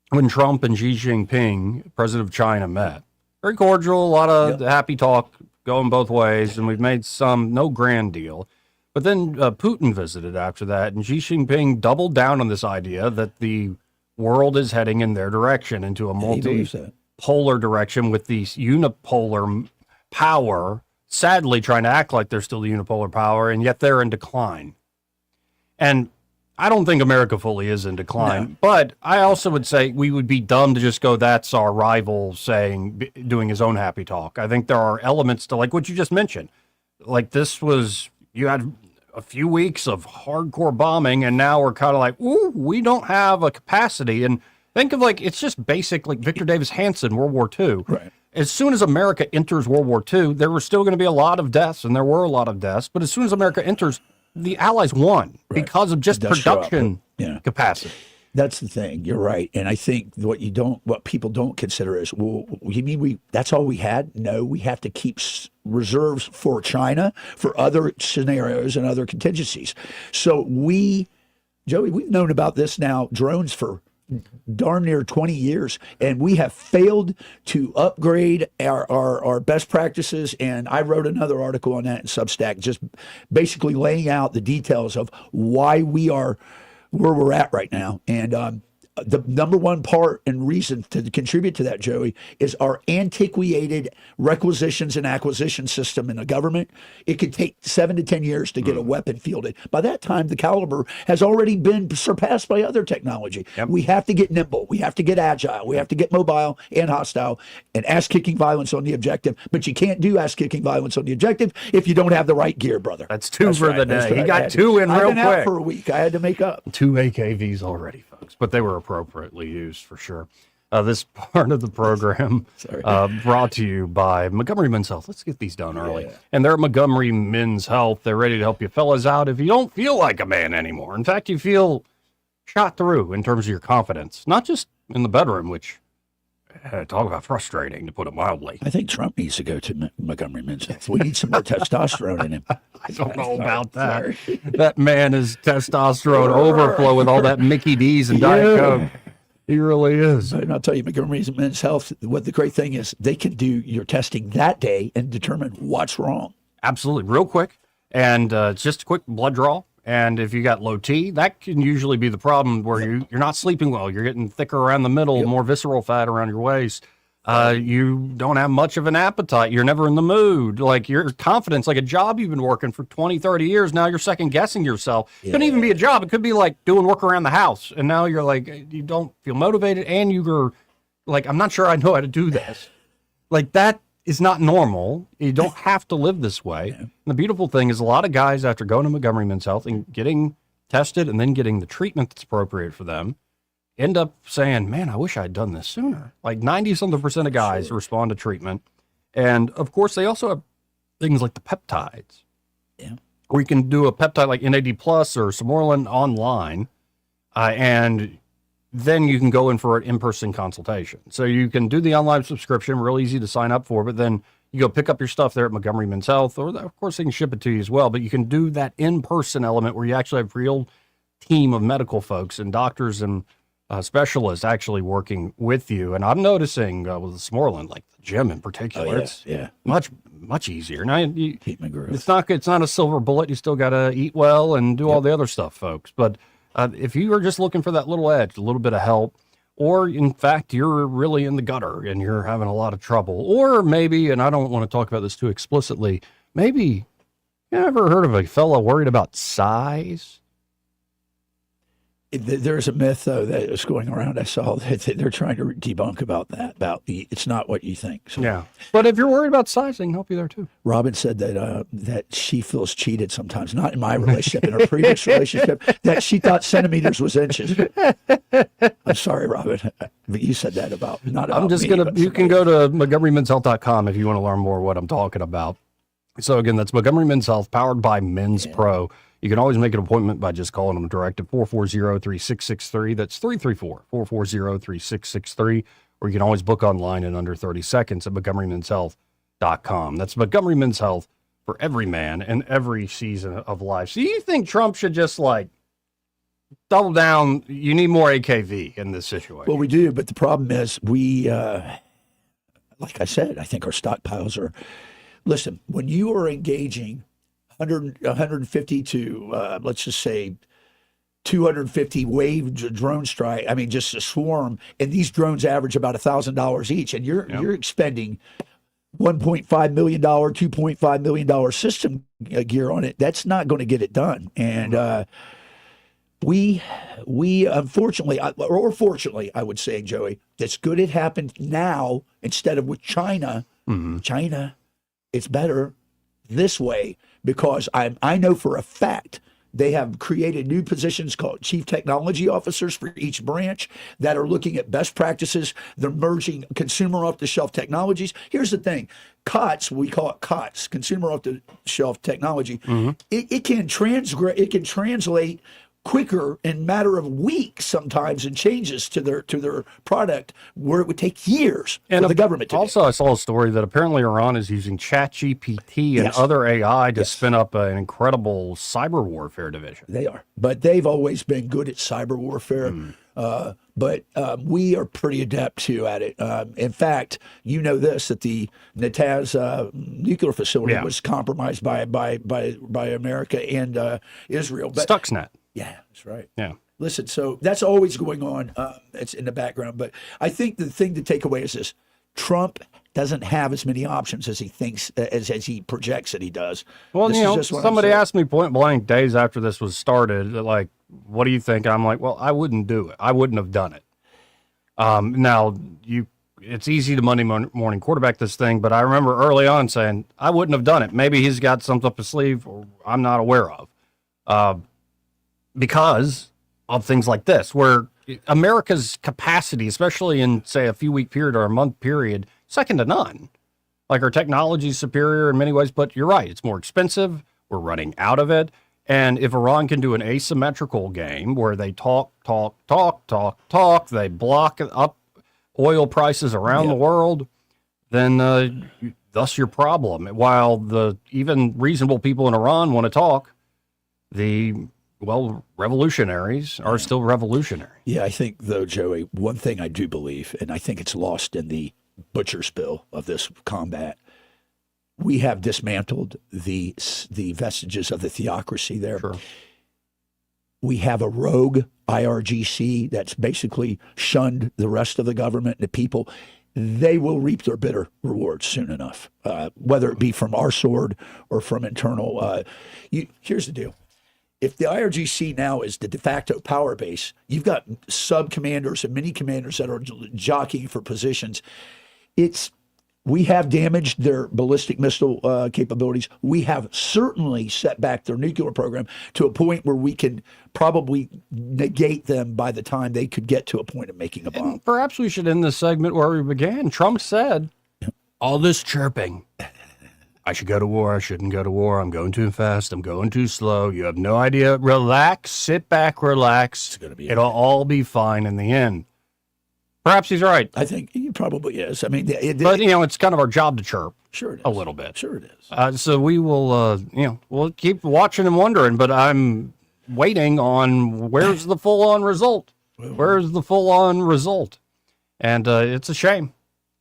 when Trump and Xi Jinping, president of China, met. Very cordial, a lot of happy talk going both ways, and we've made no grand deal. But then Putin visited after that, and Xi Jinping doubled down on this idea that the world is heading in their direction, into a multipolar direction with these unipolar power, sadly trying to act like they're still the unipolar power, and yet they're in decline. And I don't think America fully is in decline, but I also would say we would be dumb to just go, that's our rival doing his own happy talk. I think there are elements to, like what you just mentioned. Like you had a few weeks of hardcore bombing, and now we're kind of like, ooh, we don't have a capacity. And think of it's just basic, like Victor Davis Hanson, World War II. Right. As soon as America enters World War II, there were still going to be a lot of deaths, and there were a lot of deaths. But as soon as America enters, the Allies won because of just production capacity. That's the thing. You're right. And I think what people don't consider is, well, you mean that's all we had? No, we have to keep reserves for China, for other scenarios and other contingencies. So Joey, we've known about this now, drones, for darn near 20 years, and we have failed to upgrade our best practices. And I wrote another article on that in Substack, just basically laying out the details of why we are where we're at right now. And the number one part and reason to contribute to that, Joey, is our antiquated requisitions and acquisition system in the government. It could take 7 to 10 years to get a weapon fielded. By that time, the caliber has already been surpassed by other technology. Yep. We have to get nimble. We have to get agile. We have to get mobile and hostile, and ass-kicking violence on the objective. But you can't do ass-kicking violence on the objective if you don't have the right gear, brother. That's two for the day. He got two in real quick. I've been out for a week. I had to make up. 2 AKVs already, folks, but they were appropriately used for sure. This part of the program brought to you by Montgomery Men's Health. Let's get these done early. And they're Montgomery Men's Health. They're ready to help you fellas out if you don't feel like a man anymore. In fact, you feel shot through in terms of your confidence, not just in the bedroom, which talk about frustrating, to put it mildly. I think Trump needs to go to Montgomery Men's Health. We need some more testosterone in him. I don't know about that. That man is testosterone overflow with all that Mickey D's and Diet Coke. He really is. And I'll tell you, Montgomery Men's Health, what the great thing is, they can do your testing that day and determine what's wrong. Absolutely. Real quick. And it's just a quick blood draw. And if you got low T, that can usually be the problem, where you're not sleeping well. You're getting thicker around the middle, more visceral fat around your waist. You don't have much of an appetite. You're never in the mood. Like your confidence, like a job you've been working for 20, 30 years. Now you're second guessing yourself. It couldn't even be a job. It could be like doing work around the house. And now you're like, you don't feel motivated. And you're like, I'm not sure I know how to do this. Like that is not normal. You don't have to live this way. And the beautiful thing is a lot of guys, after going to Montgomery Men's Health and getting tested and then getting the treatment that's appropriate for them, end up saying, man, I wish I'd done this sooner. Like 90-something% of guys respond to treatment. And of course, they also have things like the peptides. Yeah. Where you can do a peptide like NAD plus or Somorelin online. And then you can go in for an in-person consultation. So you can do the online subscription, real easy to sign up for, but then you go pick up your stuff there at Montgomery Men's Health, or of course they can ship it to you as well, but you can do that in-person element where you actually have a real team of medical folks and doctors and specialists actually working with you. And I'm noticing with the Somorelin, like the gym in particular, it's much easier. Now, Keep my growth. it's not a silver bullet. You still got to eat well and do all the other stuff, folks. But if you are just looking for that little edge, a little bit of help, or in fact, you're really in the gutter and you're having a lot of trouble, or maybe, and I don't want to talk about this too explicitly, maybe you ever heard of a fellow worried about size? There's a myth, though, that is going around. I saw that they're trying to debunk about that, it's not what you think. So, yeah. But if you're worried about size, they can help you there, too. Robin said that she feels cheated sometimes, not in my relationship, in her previous relationship, that she thought centimeters was inches. I'm sorry, Robin, but you said that about, not about I'm just me, going to, you can go to MontgomeryMen'sHealth.com if you want to learn more what I'm talking about. So again, that's Montgomery Men's Health, powered by Men's Pro. You can always make an appointment by just calling them direct at 440-3663. That's 334-440-3663. Or you can always book online in under 30 seconds at MontgomeryMen'sHealth.com. That's Montgomery Men's Health for every man and every season of life. So you think Trump should just like double down? You need more AKV in this situation. Well, we do, but the problem is we, like I said, I think our stockpiles are, listen, when you are engaging 150 to, let's just say, 250 wave drone strike. I mean, just a swarm. And these drones average about $1,000 each. And you're expending $1.5 million, $2.5 million system gear on it. That's not going to get it done. And we unfortunately, or fortunately, I would say, Joey, that's good it happened now instead of with China. China, it's better this way, because I know for a fact they have created new positions called chief technology officers for each branch that are looking at best practices. They're merging consumer off-the-shelf technologies. Here's the thing. COTS, we call it COTS, consumer off-the-shelf technology. It can translate quicker in a matter of weeks sometimes, and changes to their product where it would take years for the government to also do. I saw a story that apparently Iran is using ChatGPT and other AI to spin up an incredible cyber warfare division. They are, but they've always been good at cyber warfare. But we are pretty adept too at it. In fact, you know this, that the Natanz nuclear facility was compromised by America and Israel. But Stuxnet. yeah, that's right. Yeah. Listen, so that's always going on. It's in the background. But I think the thing to take away is this. Trump doesn't have as many options as he thinks, as he projects that he does. Well, somebody asked me point blank days after this was started, like, what do you think? I'm like, well, I wouldn't do it. I wouldn't have done it. Now, it's easy to Monday morning quarterback this thing, but I remember early on saying, I wouldn't have done it. Maybe he's got something up his sleeve or I'm not aware of. Because of things like this, where America's capacity, especially in, say, a few-week period or a month period, second to none. Like, our technology is superior in many ways, but you're right. It's more expensive. We're running out of it. And if Iran can do an asymmetrical game where they talk, they block up oil prices around the world, then thus your problem. While the even reasonable people in Iran want to talk, revolutionaries are still revolutionary. Yeah, I think, though, Joey, one thing I do believe, and I think it's lost in the butcher's bill of this combat, we have dismantled the vestiges of the theocracy there. Sure. We have a rogue IRGC that's basically shunned the rest of the government and the people. they will reap their bitter rewards soon enough, whether it be from our sword or from internal. Here's the deal. If the IRGC now is the de facto power base, you've got sub-commanders and mini-commanders that are jockeying for positions. We have damaged their ballistic missile capabilities. We have certainly set back their nuclear program to a point where we can probably negate them by the time they could get to a point of making a bomb. And perhaps we should end this segment where we began. Trump said, all this chirping. I should go to war. I shouldn't go to war. I'm going too fast. I'm going too slow. You have no idea. Relax. Sit back. Relax. It'll all be fine in the end. Perhaps he's right. I think he probably is. I mean, but it's kind of our job to chirp. Sure it is. A little bit. Sure it is. So we will, we'll keep watching and wondering, but I'm waiting on where's the full-on result. Where's the full-on result? And it's a shame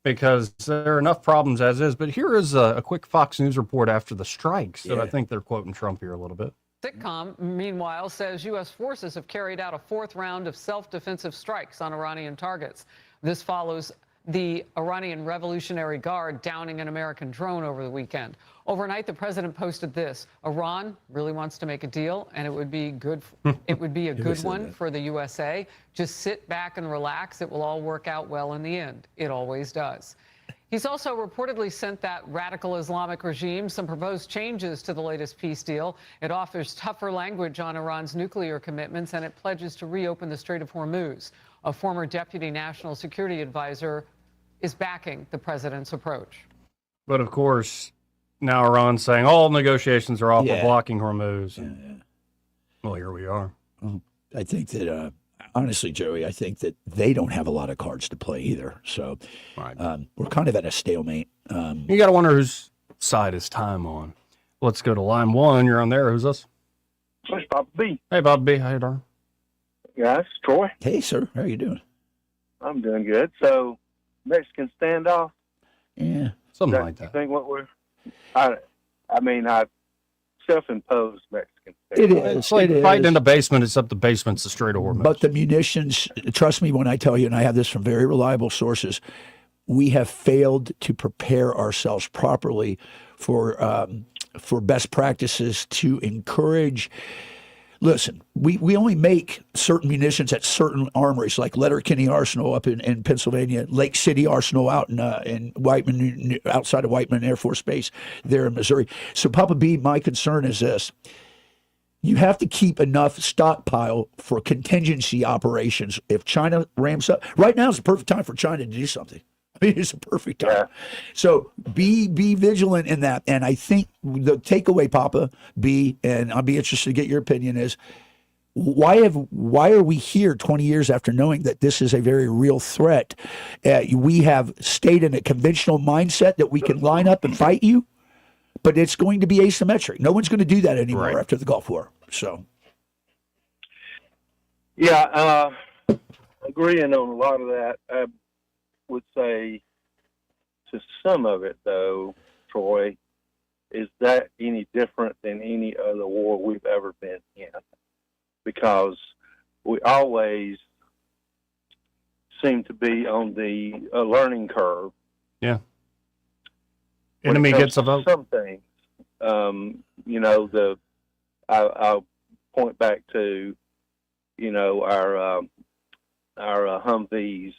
because there are enough problems as is. But here is a quick Fox News report after the strikes that I think they're quoting Trump here a little bit. SITCOM, meanwhile, says U.S. forces have carried out a fourth round of self-defensive strikes on Iranian targets. This follows the Iranian Revolutionary Guard downing an American drone over the weekend. Overnight, the president posted this: Iran really wants to make a deal, and it would be good. It would be a good one for the USA. Just sit back and relax. It will all work out well in the end. It always does. He's also reportedly sent that radical Islamic regime some proposed changes to the latest peace deal. It offers tougher language on Iran's nuclear commitments, and it pledges to reopen the Strait of Hormuz. A former deputy national security advisor is backing the president's approach. But of course, now Iran's saying all negotiations are off. We're blocking Hormuz. Well, here we are. Well, I think that, honestly, Joey, I think that they don't have a lot of cards to play either. So we're kind of at a stalemate. You got to wonder whose side is time on. Let's go to line one. You're on there. Who's this? It's Bob B. Hey, Bob B. How you doing? Yeah, it's Troy. Hey, sir. How are you doing? I'm doing good. So, Mexican standoff? Yeah. Something like that. I think what we're... I self-imposed Mexican standoff. It is. It's like fighting in the basement, except the basement's the Strait of Hormuz. But the munitions, trust me when I tell you, and I have this from very reliable sources, we have failed to prepare ourselves properly for best practices to encourage. Listen, we only make certain munitions at certain armories, like Letterkenny Arsenal up in Pennsylvania, Lake City Arsenal out in Whiteman, outside of Whiteman Air Force Base there in Missouri. So, Papa B, my concern is this. You have to keep enough stockpile for contingency operations. If China ramps up, right now is the perfect time for China to do something. I mean, it's a perfect time. Yeah. So be vigilant in that. And I think the takeaway, Papa B, and I'll be interested to get your opinion, is why are we here 20 years after knowing that this is a very real threat? We have stayed in a conventional mindset that we can line up and fight you, but it's going to be asymmetric. No one's going to do that anymore after the Gulf War. So, yeah, agreeing on a lot of that. I would say to some of it, though, Troy, is that any different than any other war we've ever been in? Because we always seem to be on the learning curve. Yeah. Enemy gets a vote. Some things, I'll point back to, our Humvees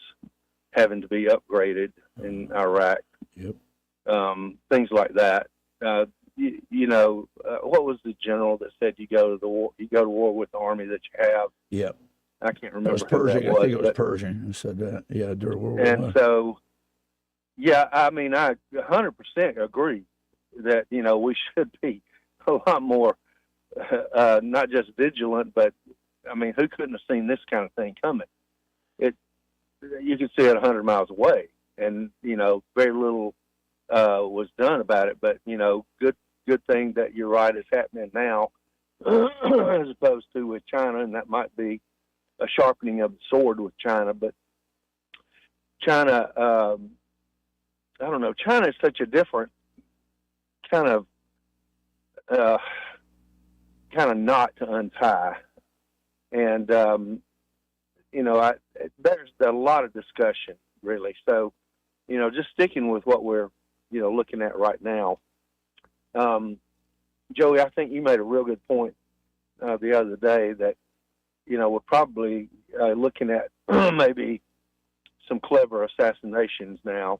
having to be upgraded in Iraq. Yep. Things like that. What was the general that said you go to war with the army that you have? Yep. I can't remember. It was Pershing. I think it was Pershing who said that. Yeah, during World War I. And so, yeah, I mean, I 100% agree that, we should be a lot more, not just vigilant, but, I mean, who couldn't have seen this kind of thing coming? You could see it 100 miles away, and, very little was done about it. But, good thing that you're right is happening now as opposed to with China, and that might be a sharpening of the sword with China. But China, I don't know, China is such a different kind of knot to untie. And, there's a lot of discussion, really. So just sticking with what we're, looking at right now. Joey, I think you made a real good point the other day that, we're probably looking at maybe some clever assassinations now.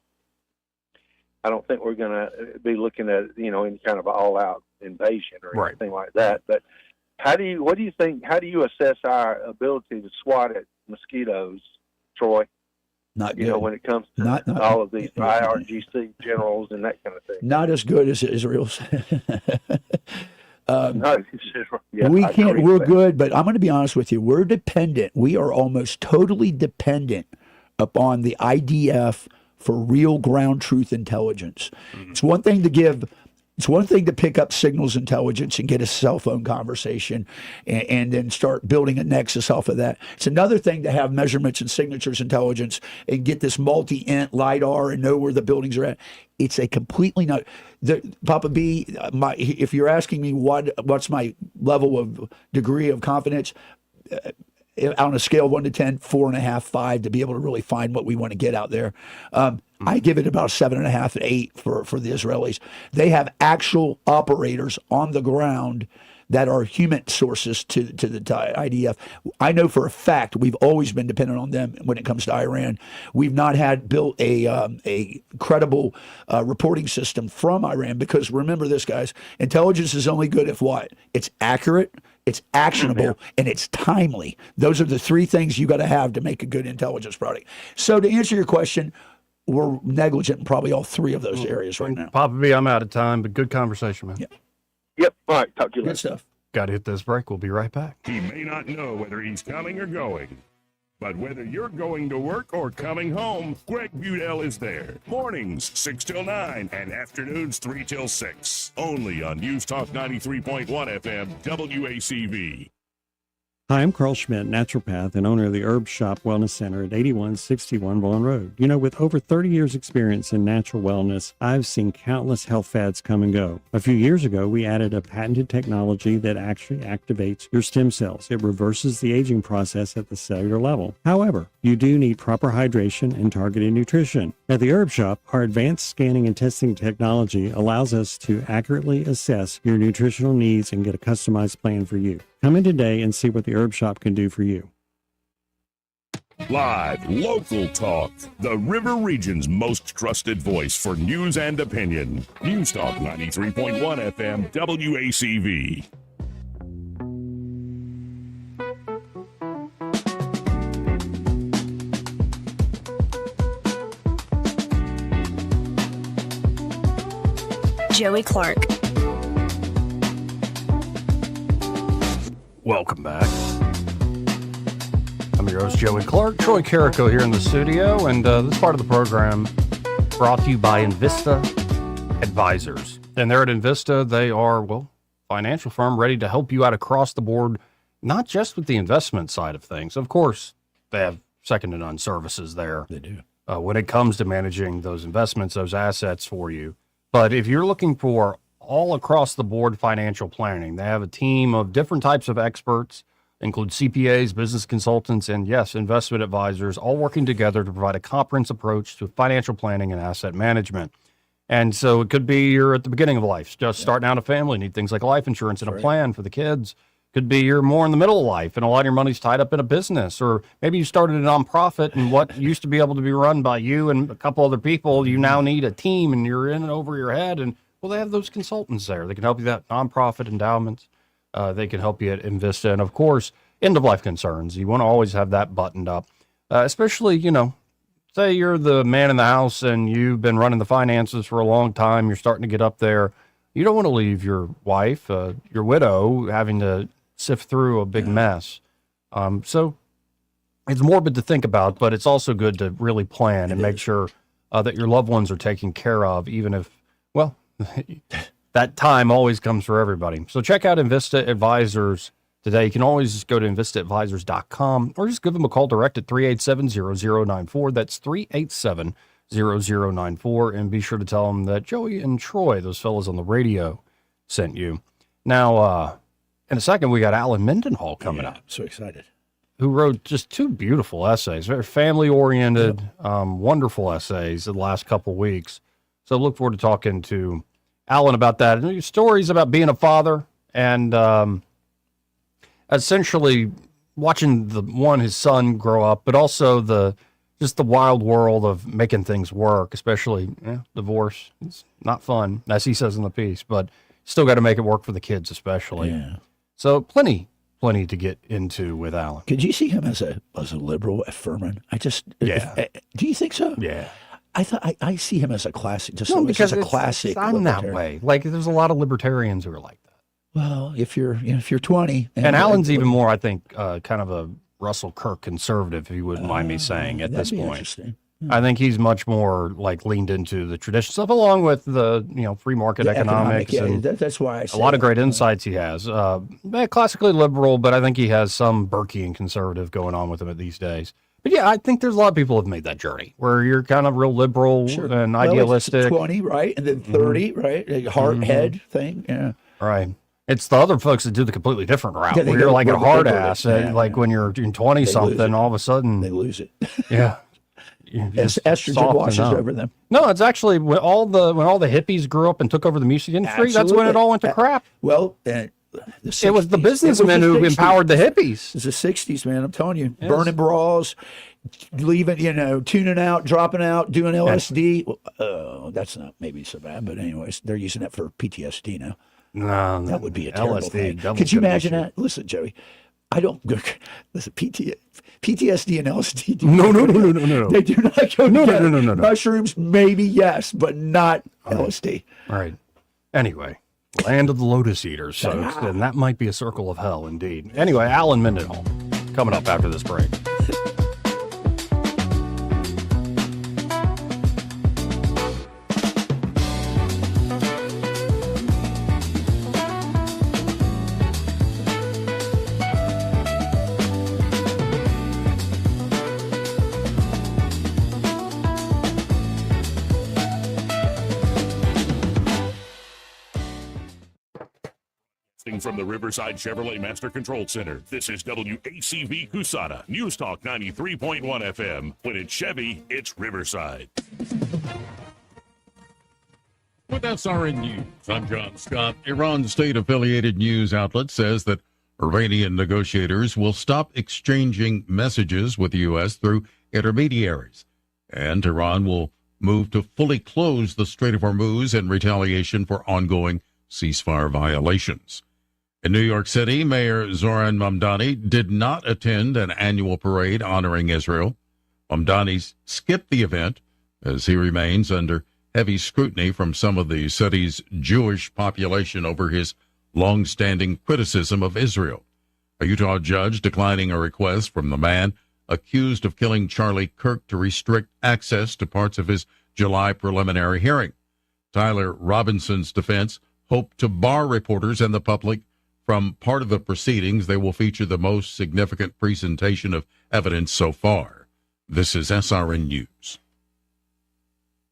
I don't think we're going to be looking at, any kind of all-out invasion or anything like that. But how do you assess our ability to swat at mosquitoes, Troy? Not good. When it comes to all of these IRGC generals and that kind of thing. Not as good as Israel's. No, we can't. We're good, but I'm going to be honest with you. We're dependent. We are almost totally dependent upon the IDF for real ground truth intelligence. It's one thing to give. It's one thing to pick up signals intelligence and get a cell phone conversation and then start building a nexus off of that. It's another thing to have measurements and signatures intelligence and get this multi-int LiDAR and know where the buildings are at. It's a completely not. Papa B, if you're asking me what's my level of degree of confidence, on a scale of 1 to 10, 4.5, 5 to be able to really find what we want to get out there. I give it about 7.5 to 8 for the Israelis. They have actual operators on the ground that are human sources to the IDF. I know for a fact we've always been dependent on them when it comes to Iran. We've not had built a credible reporting system from Iran because remember this, guys, intelligence is only good if what? It's accurate, it's actionable, and it's timely. Those are the three things you got to have to make a good intelligence product. So to answer your question, we're negligent in probably all three of those areas right now. Papa B, I'm out of time, but good conversation, man. Yeah. Yep. All right. Talk to you later. Good stuff. Got to hit this break. We'll be right back. He may not know whether he's coming or going, but whether you're going to work or coming home, Greg Budell is there. Mornings 6 till 9 and afternoons 3 till 6. Only on News Talk 93.1 FM WACV. Hi, I'm Carl Schmidt, naturopath and owner of the Herb Shop Wellness Center at 8161 Vaughan Road. You know, with over 30 years experience in natural wellness, I've seen countless health fads come and go. A few years ago, we added a patented technology that actually activates your stem cells. It reverses the aging process at the cellular level. However, you do need proper hydration and targeted nutrition. At the Herb Shop, our advanced scanning and testing technology allows us to accurately assess your nutritional needs and get a customized plan for you. Come in today and see what the Herb Shop can do for you. Live, local talk. The River Region's most trusted voice for news and opinion. News Talk 93.1 FM WACV. Joey Clark. Welcome back. I'm your host, Joey Clark. Troy Carrico here in the studio, and this part of the program brought to you by Invista Advisors. And they're at Invista. They are, well, financial firm ready to help you out across the board, not just with the investment side of things. Of course, they have second to none services there. They do. When it comes to managing those investments, those assets for you. But if you're looking for all across the board financial planning, they have a team of different types of experts, include CPAs, business consultants, and yes, investment advisors, all working together to provide a comprehensive approach to financial planning and asset management. And so it could be you're at the beginning of life, just starting out a family, need things like life insurance and a plan for the kids. Could be you're more in the middle of life and a lot of your money's tied up in a business, or maybe you started a nonprofit and what used to be able to be run by you and a couple other people, you now need a team and you're in and over your head. And well, they have those consultants there. They can help you with that nonprofit endowments. They can help you at Invista. And of course, end of life concerns. You want to always have that buttoned up, especially, say you're the man in the house and you've been running the finances for a long time. You're starting to get up there. You don't want to leave your wife, your widow, having to sift through a big mess. So it's morbid to think about, but it's also good to really plan and make sure that your loved ones are taken care of, even if, well, that time always comes for everybody. So check out Invista Advisors today. You can always just go to InvistaAdvisors.com or just give them a call direct at 387-0094. That's 387-0094. And be sure to tell them that Joey and Troy, those fellas on the radio, sent you. Now, in a second, we got Alan Mendenhall coming up. I'm so excited. who wrote just two beautiful essays, very family-oriented, wonderful essays the last couple weeks. So I look forward to talking to Alan about that. And stories about being a father and essentially watching his son grow up, but also the wild world of making things work, especially divorce. It's not fun, as he says in the piece, but still got to make it work for the kids, especially. Yeah. So plenty to get into with Alan. Could you see him as a liberal at Furman? Do you think so? Yeah. I see him as a classic. Because a classic. I'm that way. Like there's a lot of libertarians who are like that. Well, if you're 20, and Alan's even more, I think, kind of a Russell Kirk conservative, if you wouldn't mind me saying at this point. Interesting. I think he's much more like leaned into the tradition stuff, along with the free market economics. And that's why I say a lot of great insights he has. Classically liberal, but I think he has some Burkean conservative going on with him these days. But yeah, I think there's a lot of people who have made that journey where you're kind of real liberal and idealistic. It's 20, right, and then 30, right, a heart head thing, yeah, right. It's the other folks that do the completely different route, where you're like a hard ass. When you're in 20 something, all of a sudden they lose it. Yeah. Estrogen washes over them. No, it's actually when all the hippies grew up and took over the music industry. That's when it all went to crap. Well, it was the businessmen who empowered the hippies. It's the 60s, man. I'm telling you, burning bras, leaving, tuning out, dropping out, doing LSD. That's not maybe so bad, but anyways, they're using that for PTSD now. No, that would be a terrible LSD, thing. Could you imagine that? Listen, Joey, I don't listen. PTSD and LSD. No. They do not go together. No. Mushrooms, maybe yes, but not LSD. All right. Anyway, land of the lotus eaters, folks, and that might be a circle of hell, indeed. Anyway, Alan Mendenhall coming up after this break. From the Riverside Chevrolet Master Control Center, this is WACV Cusana, News Talk 93.1 FM. When it's Chevy, it's Riverside. With SRN News, I'm John Scott. Iran's state-affiliated news outlet says that Iranian negotiators will stop exchanging messages with the U.S. through intermediaries, and Iran will move to fully close the Strait of Hormuz in retaliation for ongoing ceasefire violations. In New York City, Mayor Zoran Mamdani did not attend an annual parade honoring Israel. Mamdani skipped the event as he remains under heavy scrutiny from some of the city's Jewish population over his long-standing criticism of Israel. A Utah judge declining a request from the man accused of killing Charlie Kirk to restrict access to parts of his July preliminary hearing. Tyler Robinson's defense hoped to bar reporters and the public from part of the proceedings. They will feature the most significant presentation of evidence so far. This is SRN News.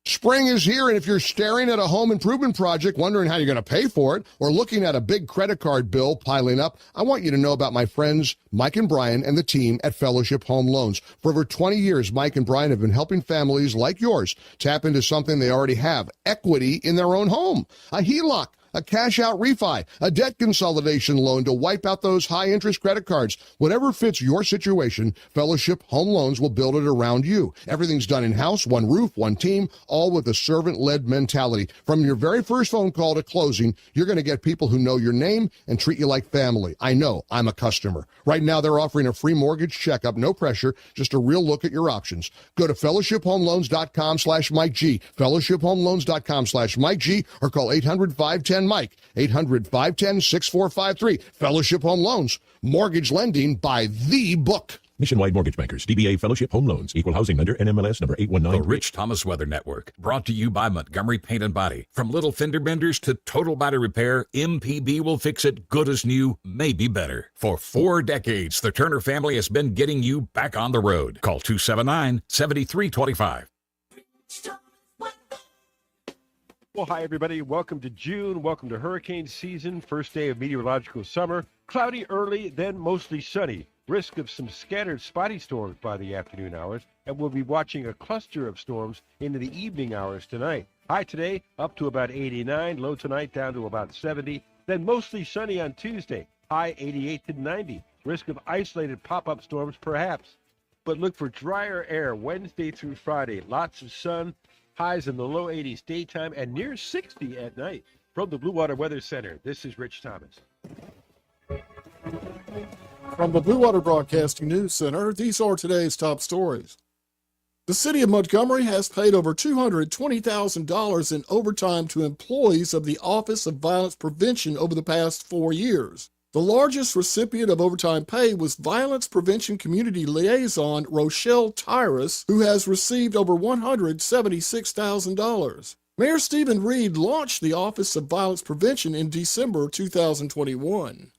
Spring is here, and if you're staring at a home improvement project, wondering how you're going to pay for it, or looking at a big credit card bill piling up, I want you to know about my friends Mike and Brian and the team at Fellowship Home Loans. For over 20 years, Mike and Brian have been helping families like yours tap into something they already have, equity in their own home, a HELOC, a cash-out refi, a debt consolidation loan to wipe out those high-interest credit cards. Whatever fits your situation, Fellowship Home Loans will build it around you. Everything's done in-house, one roof, one team, all with a servant-led mentality. From your very first phone call to closing, you're going to get people who know your name and treat you like family. I know, I'm a customer. Right now, they're offering a free mortgage checkup, no pressure, just a real look at your options. Go to fellowshiphomeloans.com/Mike G, fellowshiphomeloans.com/Mike G, or call 800-510 Mike, 800-510-6453. Fellowship Home Loans, mortgage lending by the book. Nationwide Mortgage Bankers, DBA Fellowship Home Loans, Equal Housing Lender, NMLS number 819. The Rich Thomas Weather Network, brought to you by Montgomery Paint and Body. From little fender benders to total body repair, MPB will fix it good as new, maybe better. For 4 decades, the Turner family has been getting you back on the road. Call 279-7325. Well, hi, everybody. Welcome to June. Welcome to hurricane season. First day of meteorological summer. Cloudy early, then mostly sunny. Risk of some scattered spotty storms by the afternoon hours, and we'll be watching a cluster of storms into the evening hours tonight. High today up to about 89, low tonight down to about 70, then mostly sunny on Tuesday, high 88 to 90. Risk of isolated pop-up storms perhaps, but look for drier air Wednesday through Friday. Lots of sun, highs in the low 80s daytime and near 60 at night. From the Blue Water Weather Center, this is Rich Thomas. From the Blue Water Broadcasting News Center, these are today's top stories. The city of Montgomery has paid over $220,000 in overtime to employees of the Office of Violence Prevention over the past 4 years. The largest recipient of overtime pay was Violence Prevention Community Liaison Rochelle Tyrus, who has received over $176,000. Mayor Stephen Reed launched the Office of Violence Prevention in December 2021.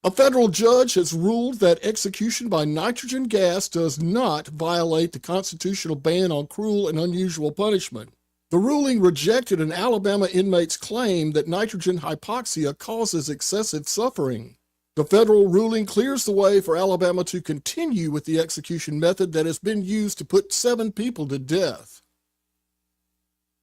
A federal judge has ruled that execution by nitrogen gas does not violate the constitutional ban on cruel and unusual punishment. The ruling rejected an Alabama inmate's claim that nitrogen hypoxia causes excessive suffering. The federal ruling clears the way for Alabama to continue with the execution method that has been used to put 7 people to death.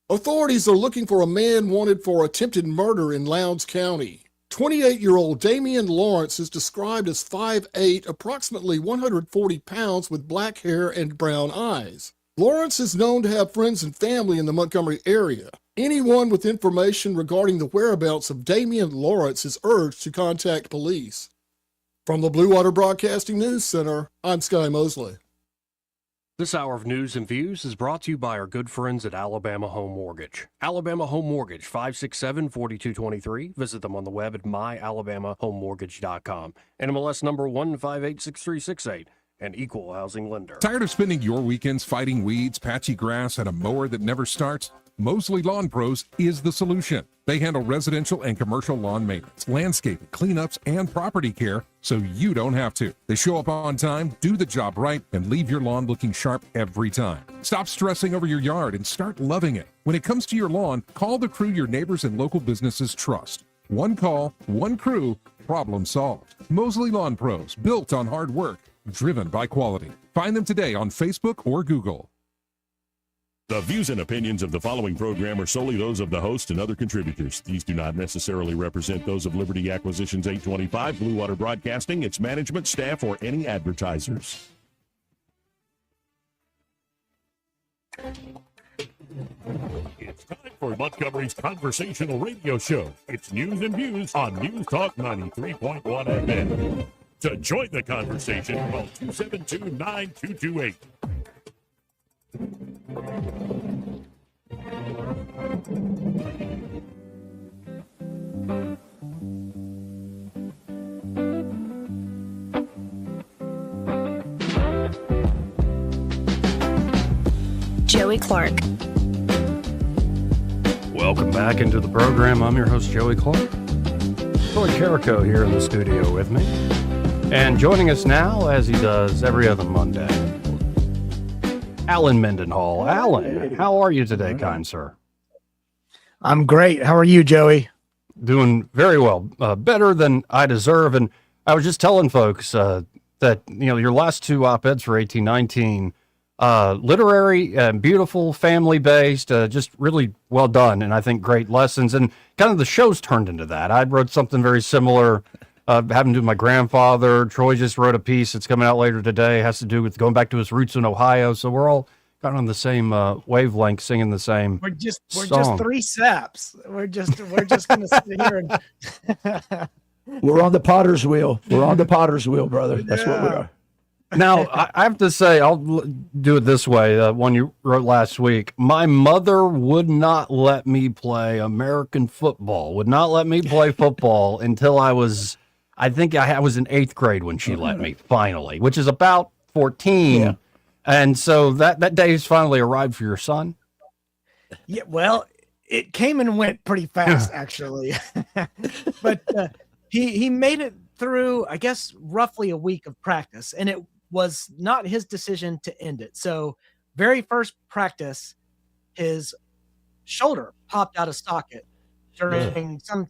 Authorities are looking for a man wanted for attempted murder in Lowndes County. 28-year-old Damian Lawrence is described as 5'8", approximately 140 pounds with black hair and brown eyes. Lawrence is known to have friends and family in the Montgomery area. Anyone with information regarding the whereabouts of Damian Lawrence is urged to contact police. From the Blue Water Broadcasting News Center, I'm Sky Mosley. This hour of news and views is brought to you by our good friends at Alabama Home Mortgage. Alabama Home Mortgage, 567-4223. Visit them on the web at myalabamahomemortgage.com. NMLS number 1586368, an equal housing lender. Tired of spending your weekends fighting weeds, patchy grass, and a mower that never starts? Mosley Lawn Pros is the solution. They handle residential and commercial lawn maintenance, landscaping, cleanups, and property care so you don't have to. They show up on time, do the job right, and leave your lawn looking sharp every time. Stop stressing over your yard and start loving it. When it comes to your lawn, call the crew your neighbors and local businesses trust. One call, one crew, problem solved. Mosley Lawn Pros, built on hard work, driven by quality. Find them today on Facebook or Google. The views and opinions of the following program are solely those of the host and other contributors. These do not necessarily represent those of Liberty Acquisitions 825, Blue Water Broadcasting, its management, staff, or any advertisers. It's time for Montgomery's conversational radio show. It's news and views on News Talk 93.1 FM. To join the conversation, call 272-9228. Joey Clark. Welcome back into the program. I'm your host, Joey Clark. Troy Carrico here in the studio with me. And joining us now, as he does every other Monday, Alan Mendenhall. Alan, how are you today, kind sir? I'm great. How are you, Joey? Doing very well, better than I deserve. And I was just telling folks that, your last 2 op-eds for 1819, literary and beautiful, family-based, just really well done. And I think great lessons. And kind of the show's turned into that. I wrote something very similar, having to do with my grandfather. Troy just wrote a piece that's coming out later today. It has to do with going back to his roots in Ohio. So we're all kind of on the same wavelength, singing the same We're just song. 3 saps. We're just gonna sit here and We're on the potter's wheel. We're on the potter's wheel, brother. That's what we are. Now, I have to say, I'll do it this way. One you wrote last week. My mother would not let me play American football, would not let me play football until I was in 8th grade when she let me, finally, which is about 14. Yeah. And so that day has finally arrived for your son? yeah, well, it came and went pretty fast, actually. But he made it through, I guess, roughly a week of practice, and it was not his decision to end it. So very first practice, his shoulder popped out of socket during some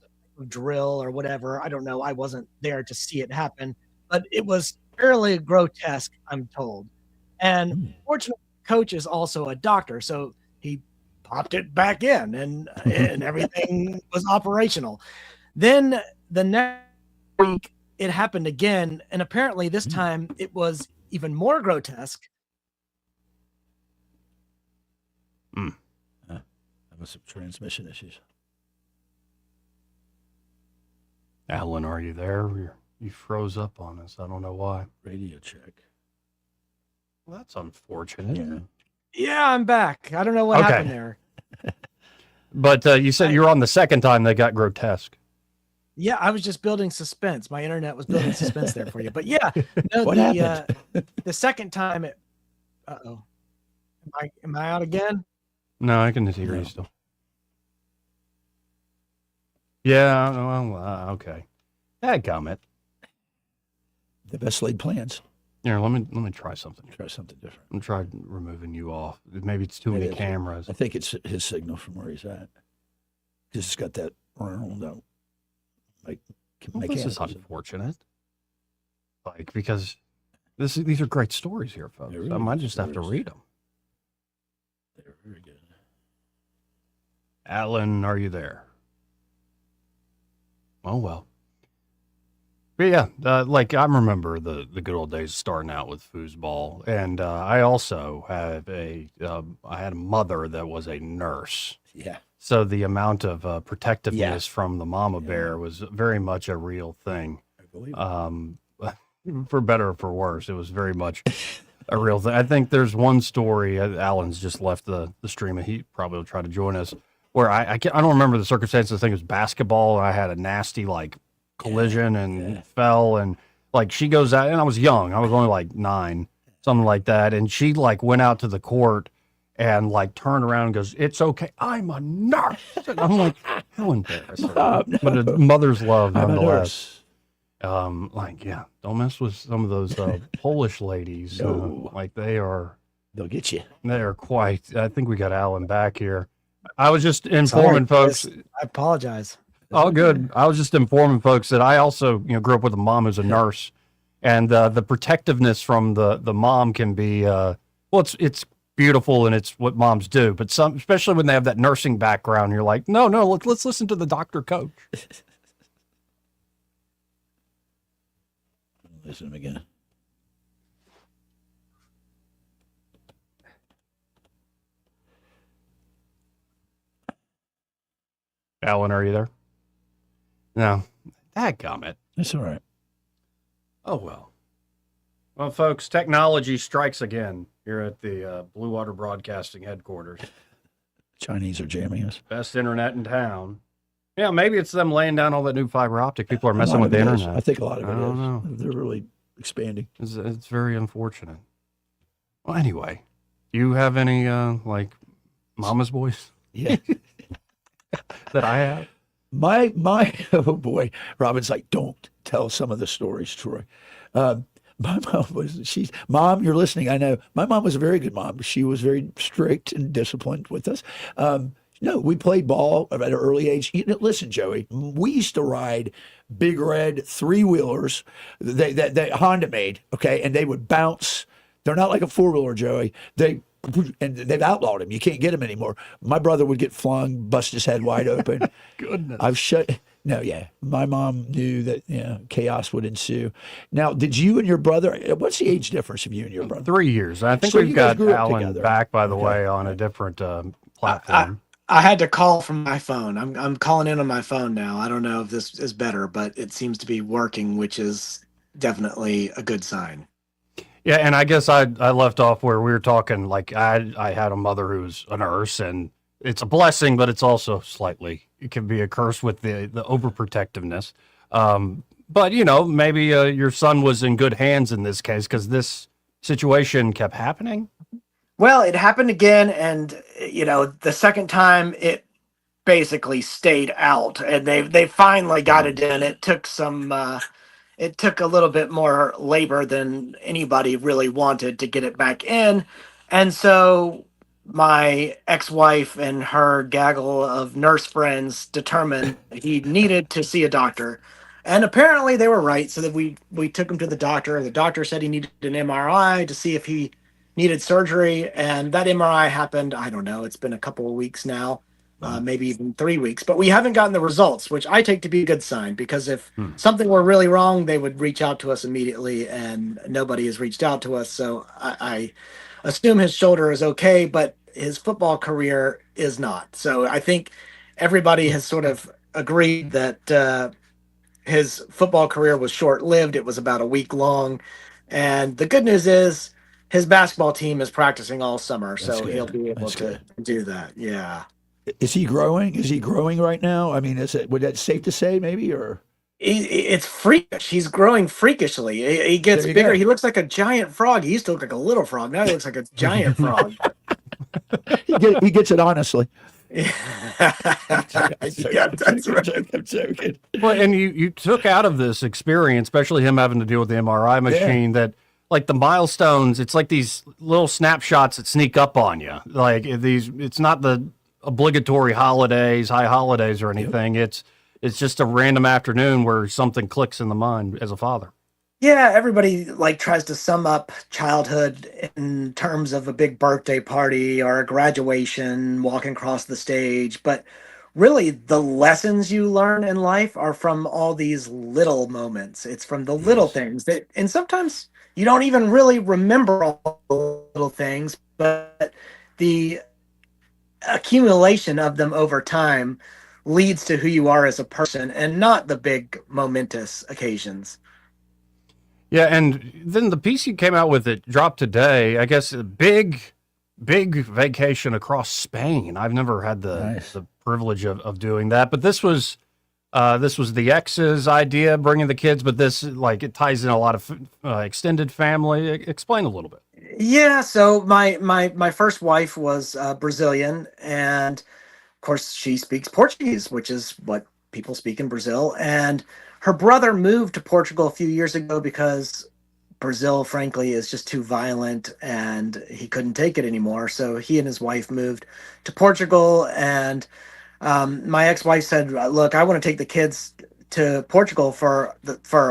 drill or whatever. I don't know. I wasn't there to see it happen. but it was fairly grotesque, I'm told. And fortunately, coach is also a doctor, so he popped it back in, and everything was operational. Then the next week, it happened again, and apparently this time it was even more grotesque. That was some transmission issues. Alan, are you there? You froze up on us. I don't know why. Radio check. Well, that's unfortunate. Yeah, I'm back. I don't know what happened there. But you said you're on the second time they got grotesque. Yeah, I was just building suspense. My internet was building suspense there for you. But yeah, no, What happened? The second time it. Uh-oh. Am I out again? No, I can hear you still. Yeah, well, okay. Dadgummit. The best laid plans. Here, let me try something. Try something different. I'm trying removing you off. Maybe it's too many cameras. I think it's his signal from where he's at. Because it's got that round like This is unfortunate. Like, because these are great stories here, folks. I might just have to read them. They're very good. Alan, are you there? Oh, well. But yeah, like I remember the good old days starting out with foosball. And I also have I had a mother that was a nurse. Yeah. So the amount of protectiveness from the mama bear was very much a real thing. I believe For better or for worse, it was very much a real thing. I think there's one story. Alan's just left the stream, and he probably will try to join us. Where I don't remember the circumstances. I think it was basketball, and I had a nasty collision and fell, and she goes out, and I was young. I was only 9, something like that, and she went out to the court and turned around and goes, "It's okay, I'm a nurse." And I'm like, how embarrassing. But a mother's love nonetheless. Don't mess with some of those Polish ladies. No. They'll get you. They are quite. I think we got Alan back here. I was just informing folks. I apologize. Oh, good. I was just informing folks that I also, grew up with a mom who's a nurse, and the protectiveness from the mom can be, it's beautiful and it's what moms do, but especially when they have that nursing background, you're like, no, let's listen to the doctor coach. Listen to him again. Alan, are you there? No. Dadgummit. That's all right. Oh, well. Well, folks, technology strikes again here at the Blue Water Broadcasting headquarters. Chinese are jamming us. Best internet in town. Yeah, maybe it's them laying down all that new fiber optic. People are messing with the internet. I think a lot of it I don't know. They're really expanding. It's very unfortunate. Well, anyway, do you have any, mama's boys? Yeah. That I have? My, oh boy, Robin's like, don't tell some of the stories, Troy. My mom Mom, you're listening. I know my mom was a very good mom. She was very strict and disciplined with us. No, we played ball at an early age. Listen, Joey, we used to ride big red 3-wheelers that Honda made. Okay. And they would bounce. They're not like a 4-wheeler, Joey. And they've outlawed him. You can't get him anymore. My brother would get flung, bust his head wide open. Goodness. My mom knew that chaos would ensue. Now, did you and your brother, what's the age difference of you and your brother? 3 years. I think So we've you guys got grew up Alan together. back, by the way, on a different platform. I had to call from my phone. I'm calling in on my phone now. I don't know if this is better, but it seems to be working, which is definitely a good sign. Yeah, and I guess I left off where we were talking, I had a mother who's a nurse, and it's a blessing, but it's also it can be a curse with the overprotectiveness. But, maybe your son was in good hands in this case because this situation kept happening. Well, it happened again, and the second time it basically stayed out, and they finally got it in. It took it took a little bit more labor than anybody really wanted to get it back in, and so my ex-wife and her gaggle of nurse friends determined he needed to see a doctor, And apparently they were right. So that we took him to the doctor. The doctor said he needed an MRI to see if he needed surgery. And that MRI happened, I don't know, it's been a couple of weeks now, maybe even 3 weeks. But we haven't gotten the results, which I take to be a good sign, because if something were really wrong, they would reach out to us immediately, and nobody has reached out to us. So I assume his shoulder is okay, but his football career is not. So I think everybody has sort of agreed that his football career was short-lived. It was about a week long. And the good news is his basketball team is practicing all summer, so he'll be able to do that. Yeah. Is he growing? Is he growing right now? I mean, would that safe to say maybe, or? It's freakish. He's growing freakishly. He gets bigger. He looks like a giant frog. He used to look like a little frog. Now he looks like a giant frog. He gets it honestly. Yeah, that's right. I'm joking. Well, and you took out of this experience, especially him having to deal with the MRI machine, that like the milestones, it's like these little snapshots that sneak up on you. Like these, it's not the obligatory holidays, high holidays or anything. It's just a random afternoon where something clicks in the mind as a father. Yeah, everybody like tries to sum up childhood in terms of a big birthday party or a graduation, walking across the stage, but really the lessons you learn in life are from all these little moments. It's from the little things that, and sometimes you don't even really remember all the little things, but the accumulation of them over time leads to who you are as a person, and not the big momentous occasions. Yeah, and then the piece you came out with, it dropped today. I guess a big vacation across Spain. I've never had the privilege of doing that, but this was the ex's idea, bringing the kids. But this, like, it ties in a lot of extended family. Explain a little bit. Yeah, so my first wife was Brazilian, and of course she speaks Portuguese, which is what people speak in Brazil. And her brother moved to Portugal a few years ago because Brazil, frankly, is just too violent and he couldn't take it anymore. So he and his wife moved to Portugal. And my ex-wife said, look, I want to take the kids to Portugal for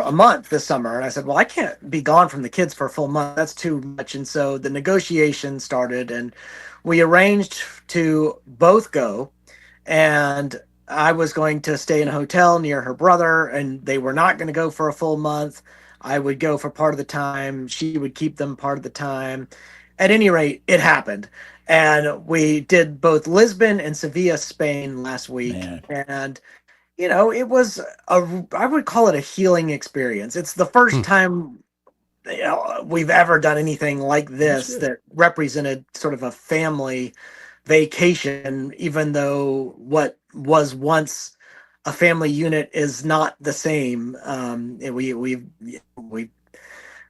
a month this summer. And I said, well, I can't be gone from the kids for a full month. That's too much. And so the negotiation started, and we arranged to both go. And I was going to stay in a hotel near her brother, and they were not going to go for a full month. I would go for part of the time. She would keep them part of the time. At any rate, it happened. And we did both Lisbon and Sevilla, Spain last week. Man. And, you know, it was I would call it a healing experience. It's the first time, you know, we've ever done anything like this that represented sort of a family vacation, even though what was once a family unit is not the same. We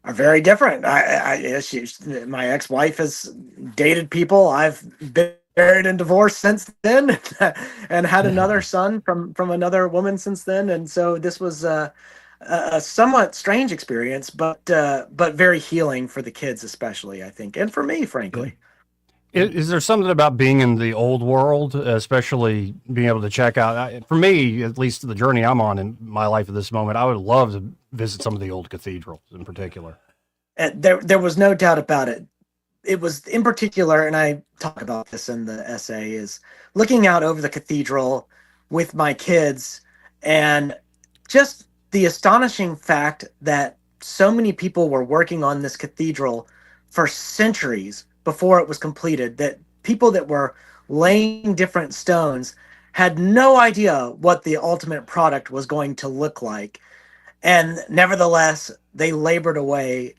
are very different. My ex-wife has dated people. I've been married and divorced since then, and had another son from another woman since then. And so this was a somewhat strange experience, but very healing for the kids, especially, I think, and for me, frankly. Is there something about being in the old world, especially being able to check out? For me, at least the journey I'm on in my life at this moment, I would love to visit some of the old cathedrals in particular. There was no doubt about it. It was in particular, and I talk about this in the essay, is looking out over the cathedral with my kids, and just the astonishing fact that so many people were working on this cathedral for centuries before it was completed, that people that were laying different stones had no idea what the ultimate product was going to look like. And nevertheless, they labored away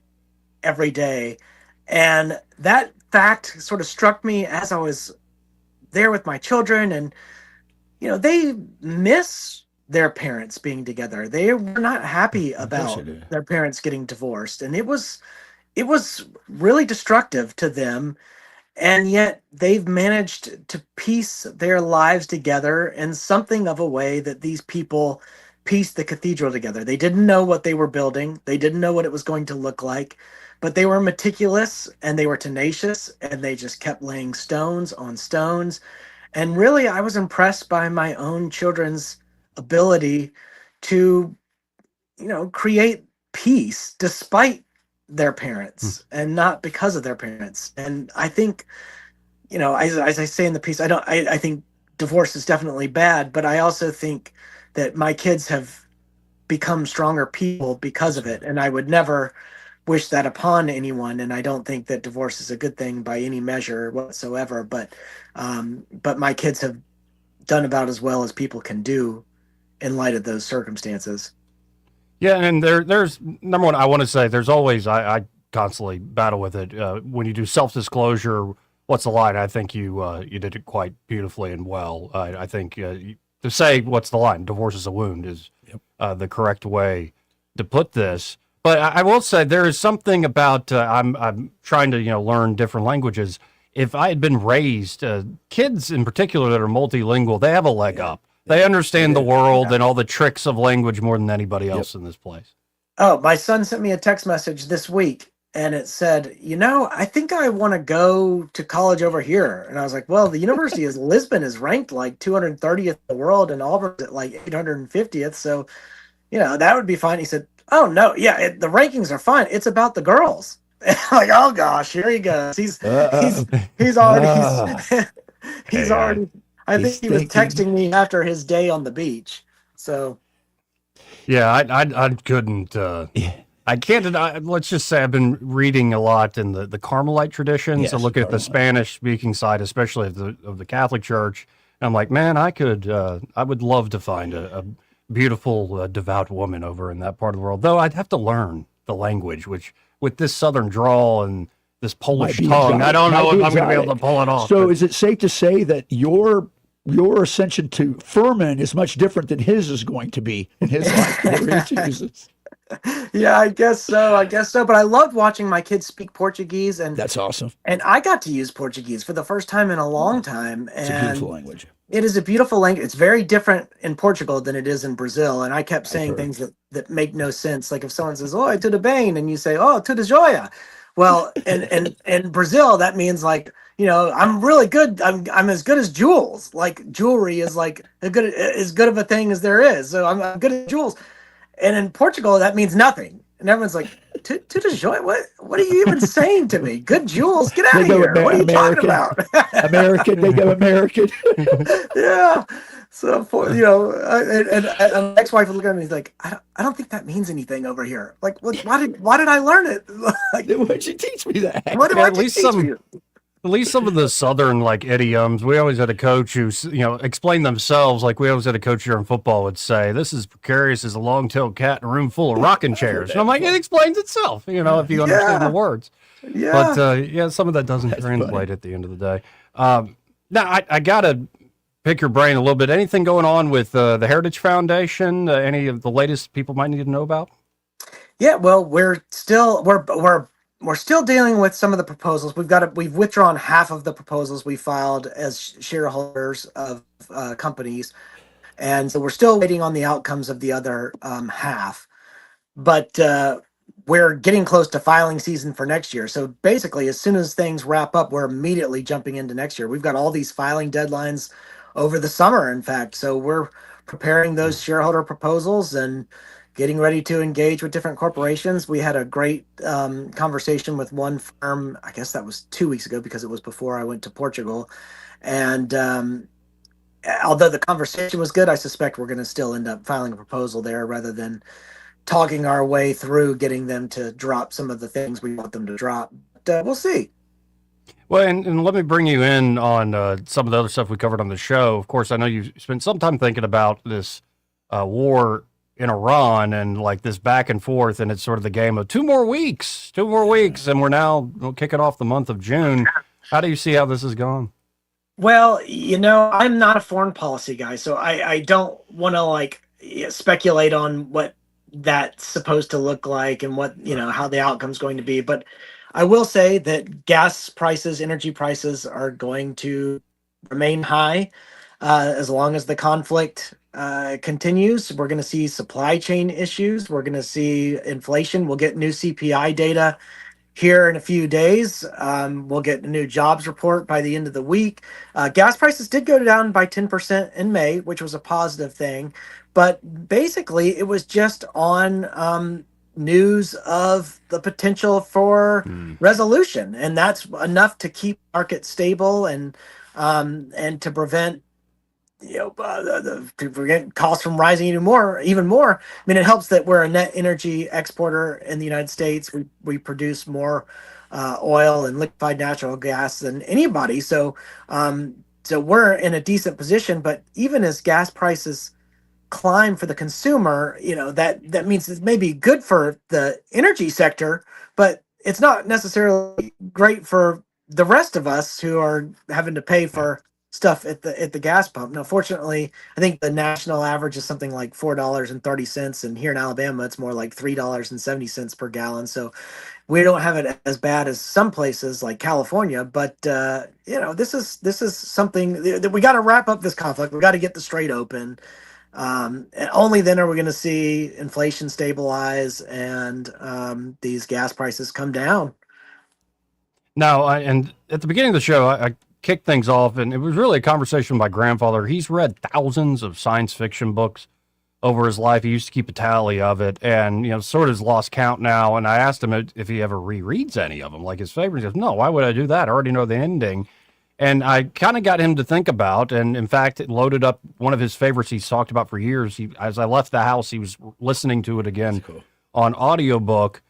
every day. And that fact sort of struck me as I was there with my children. And, you know, they miss their parents being together. They were not happy about their parents getting divorced. And it was really destructive to them, and yet they've managed to piece their lives together in something of a way that these people pieced the cathedral together. They didn't know what they were building. They didn't know what it was going to look like, but they were meticulous and they were tenacious, and they just kept laying stones on stones. And really, I was impressed by my own children's ability to create peace despite their parents and not because of their parents. And I think, as I say in the piece, I think divorce is definitely bad, but I also think that my kids have become stronger people because of it. And I would never wish that upon anyone. And I don't think that divorce is a good thing by any measure whatsoever. But my kids have done about as well as people can do in light of those circumstances. Yeah, and there's number one. I want to say there's always I constantly battle with it when you do self-disclosure. What's the line? I think you did it quite beautifully and well. I think to say what's the line, divorce is a wound, is the correct way to put this. But I will say there is something about I'm trying to learn different languages. If I had been raised, kids in particular that are multilingual, they have a leg up. They understand the world and all the tricks of language more than anybody else in this place. Oh, my son sent me a text message this week, and it said, I think I want to go to college over here. And I was like, well, the University of Lisbon is ranked like 230th in the world, and Auburn's at like 850th. So, that would be fine. He said, oh, no, yeah, the rankings are fine. It's about the girls. I'm like, oh, gosh, here he goes. He's already, he's already. I think he was texting me after his day on the beach. So, yeah, I couldn't. I can't deny. Let's just say I've been reading a lot in the Carmelite traditions. Yes, I look at the Spanish-speaking side, especially of the Catholic Church. And I'm like, man, I would love to find a beautiful, devout woman over in that part of the world. Though I'd have to learn the language, which with this Southern drawl and this Polish tongue, I don't know if I'm going to be able to pull it off. So, is it safe to say that your ascension to Furman is much different than his is going to be in his life? Yeah, I guess so. But I loved watching my kids speak Portuguese, and that's awesome. And I got to use Portuguese for the first time in a long time. It's a beautiful language. It is a beautiful language. It's very different in Portugal than it is in Brazil. And I kept saying things that make no sense. Like if someone says, "Oi, tudo bem," and you say, "Oh, tudo jóia." Well, in Brazil, that means like, I'm really good. I'm as good as jewels. Like jewelry is like as good of a thing as there is. So I'm good at jewels. And in Portugal, that means nothing. And everyone's like, tudo jóia? What are you even saying to me? Good jewels? Get out of here. What are you talking about? They go American. Yeah. So and my ex-wife would look at me and he's like, I don't think that means anything over here. Like, why did I learn it? Like, why'd you teach me that? At least some of the Southern idioms. We always had a coach who explained themselves. Like we always had a coach here in football would say, "This is precarious as a long-tailed cat in a room full of rocking chairs." And I'm like, it explains itself. If you understand the words. Yeah. But some of that doesn't translate at the end of the day. Now I gotta pick your brain a little bit. Anything going on with the Heritage Foundation? Any of the latest people might need to know about? Yeah, well, we're still dealing with some of the proposals. We've withdrawn half of the proposals we filed as shareholders of companies, and so we're still waiting on the outcomes of the other half. But we're getting close to filing season for next year. So basically, as soon as things wrap up, we're immediately jumping into next year. We've got all these filing deadlines over the summer, in fact. So we're preparing those shareholder proposals and getting ready to engage with different corporations. We had a great conversation with one firm, I guess that was 2 weeks ago because it was before I went to Portugal. And although the conversation was good, I suspect we're going to still end up filing a proposal there rather than talking our way through getting them to drop some of the things we want them to drop. But we'll see. Well, and let me bring you in on some of the other stuff we covered on the show. Of course, I know you spent some time thinking about this war in Iran and this back and forth, and it's sort of the game of 2 more weeks, and we're now kicking off the month of June. How do you see how this is going? Well, I'm not a foreign policy guy, so I don't want to speculate on what that's supposed to look like and what, how the outcome's going to be. But I will say that gas prices, energy prices are going to remain high as long as the conflict continues. We're going to see supply chain issues. We're going to see inflation. We'll get new CPI data here in a few days. We'll get a new jobs report by the end of the week. Gas prices did go down by 10% in May, which was a positive thing. but basically it was just on news of the potential for resolution, and that's enough to keep market stable and to prevent to prevent costs from rising even more. I mean, it helps that we're a net energy exporter in the United States. We produce more oil and liquefied natural gas than anybody, so we're in a decent position. But even as gas prices climb for the consumer, that means it may be good for the energy sector, but it's not necessarily great for the rest of us who are having to pay for stuff at the gas pump. Now, fortunately, I think the national average is something like $4.30, and here in Alabama, it's more like $3.70 per gallon. So we don't have it as bad as some places like California. But this is something that we got to wrap up this conflict. We got to get the strait open. And only then are we going to see inflation stabilize and these gas prices come down. Now, and at the beginning of the show, I kicked things off, and it was really a conversation with my grandfather. He's read thousands of science fiction books over his life. He used to keep a tally of it, and sort of has lost count now. And I asked him if he ever rereads any of them, like his favorites. He goes, "No, why would I do that? I already know the ending." And I kind of got him to think about, and in fact, it loaded up one of his favorites he's talked about for years. As I left the house, he was listening to it again on audiobook.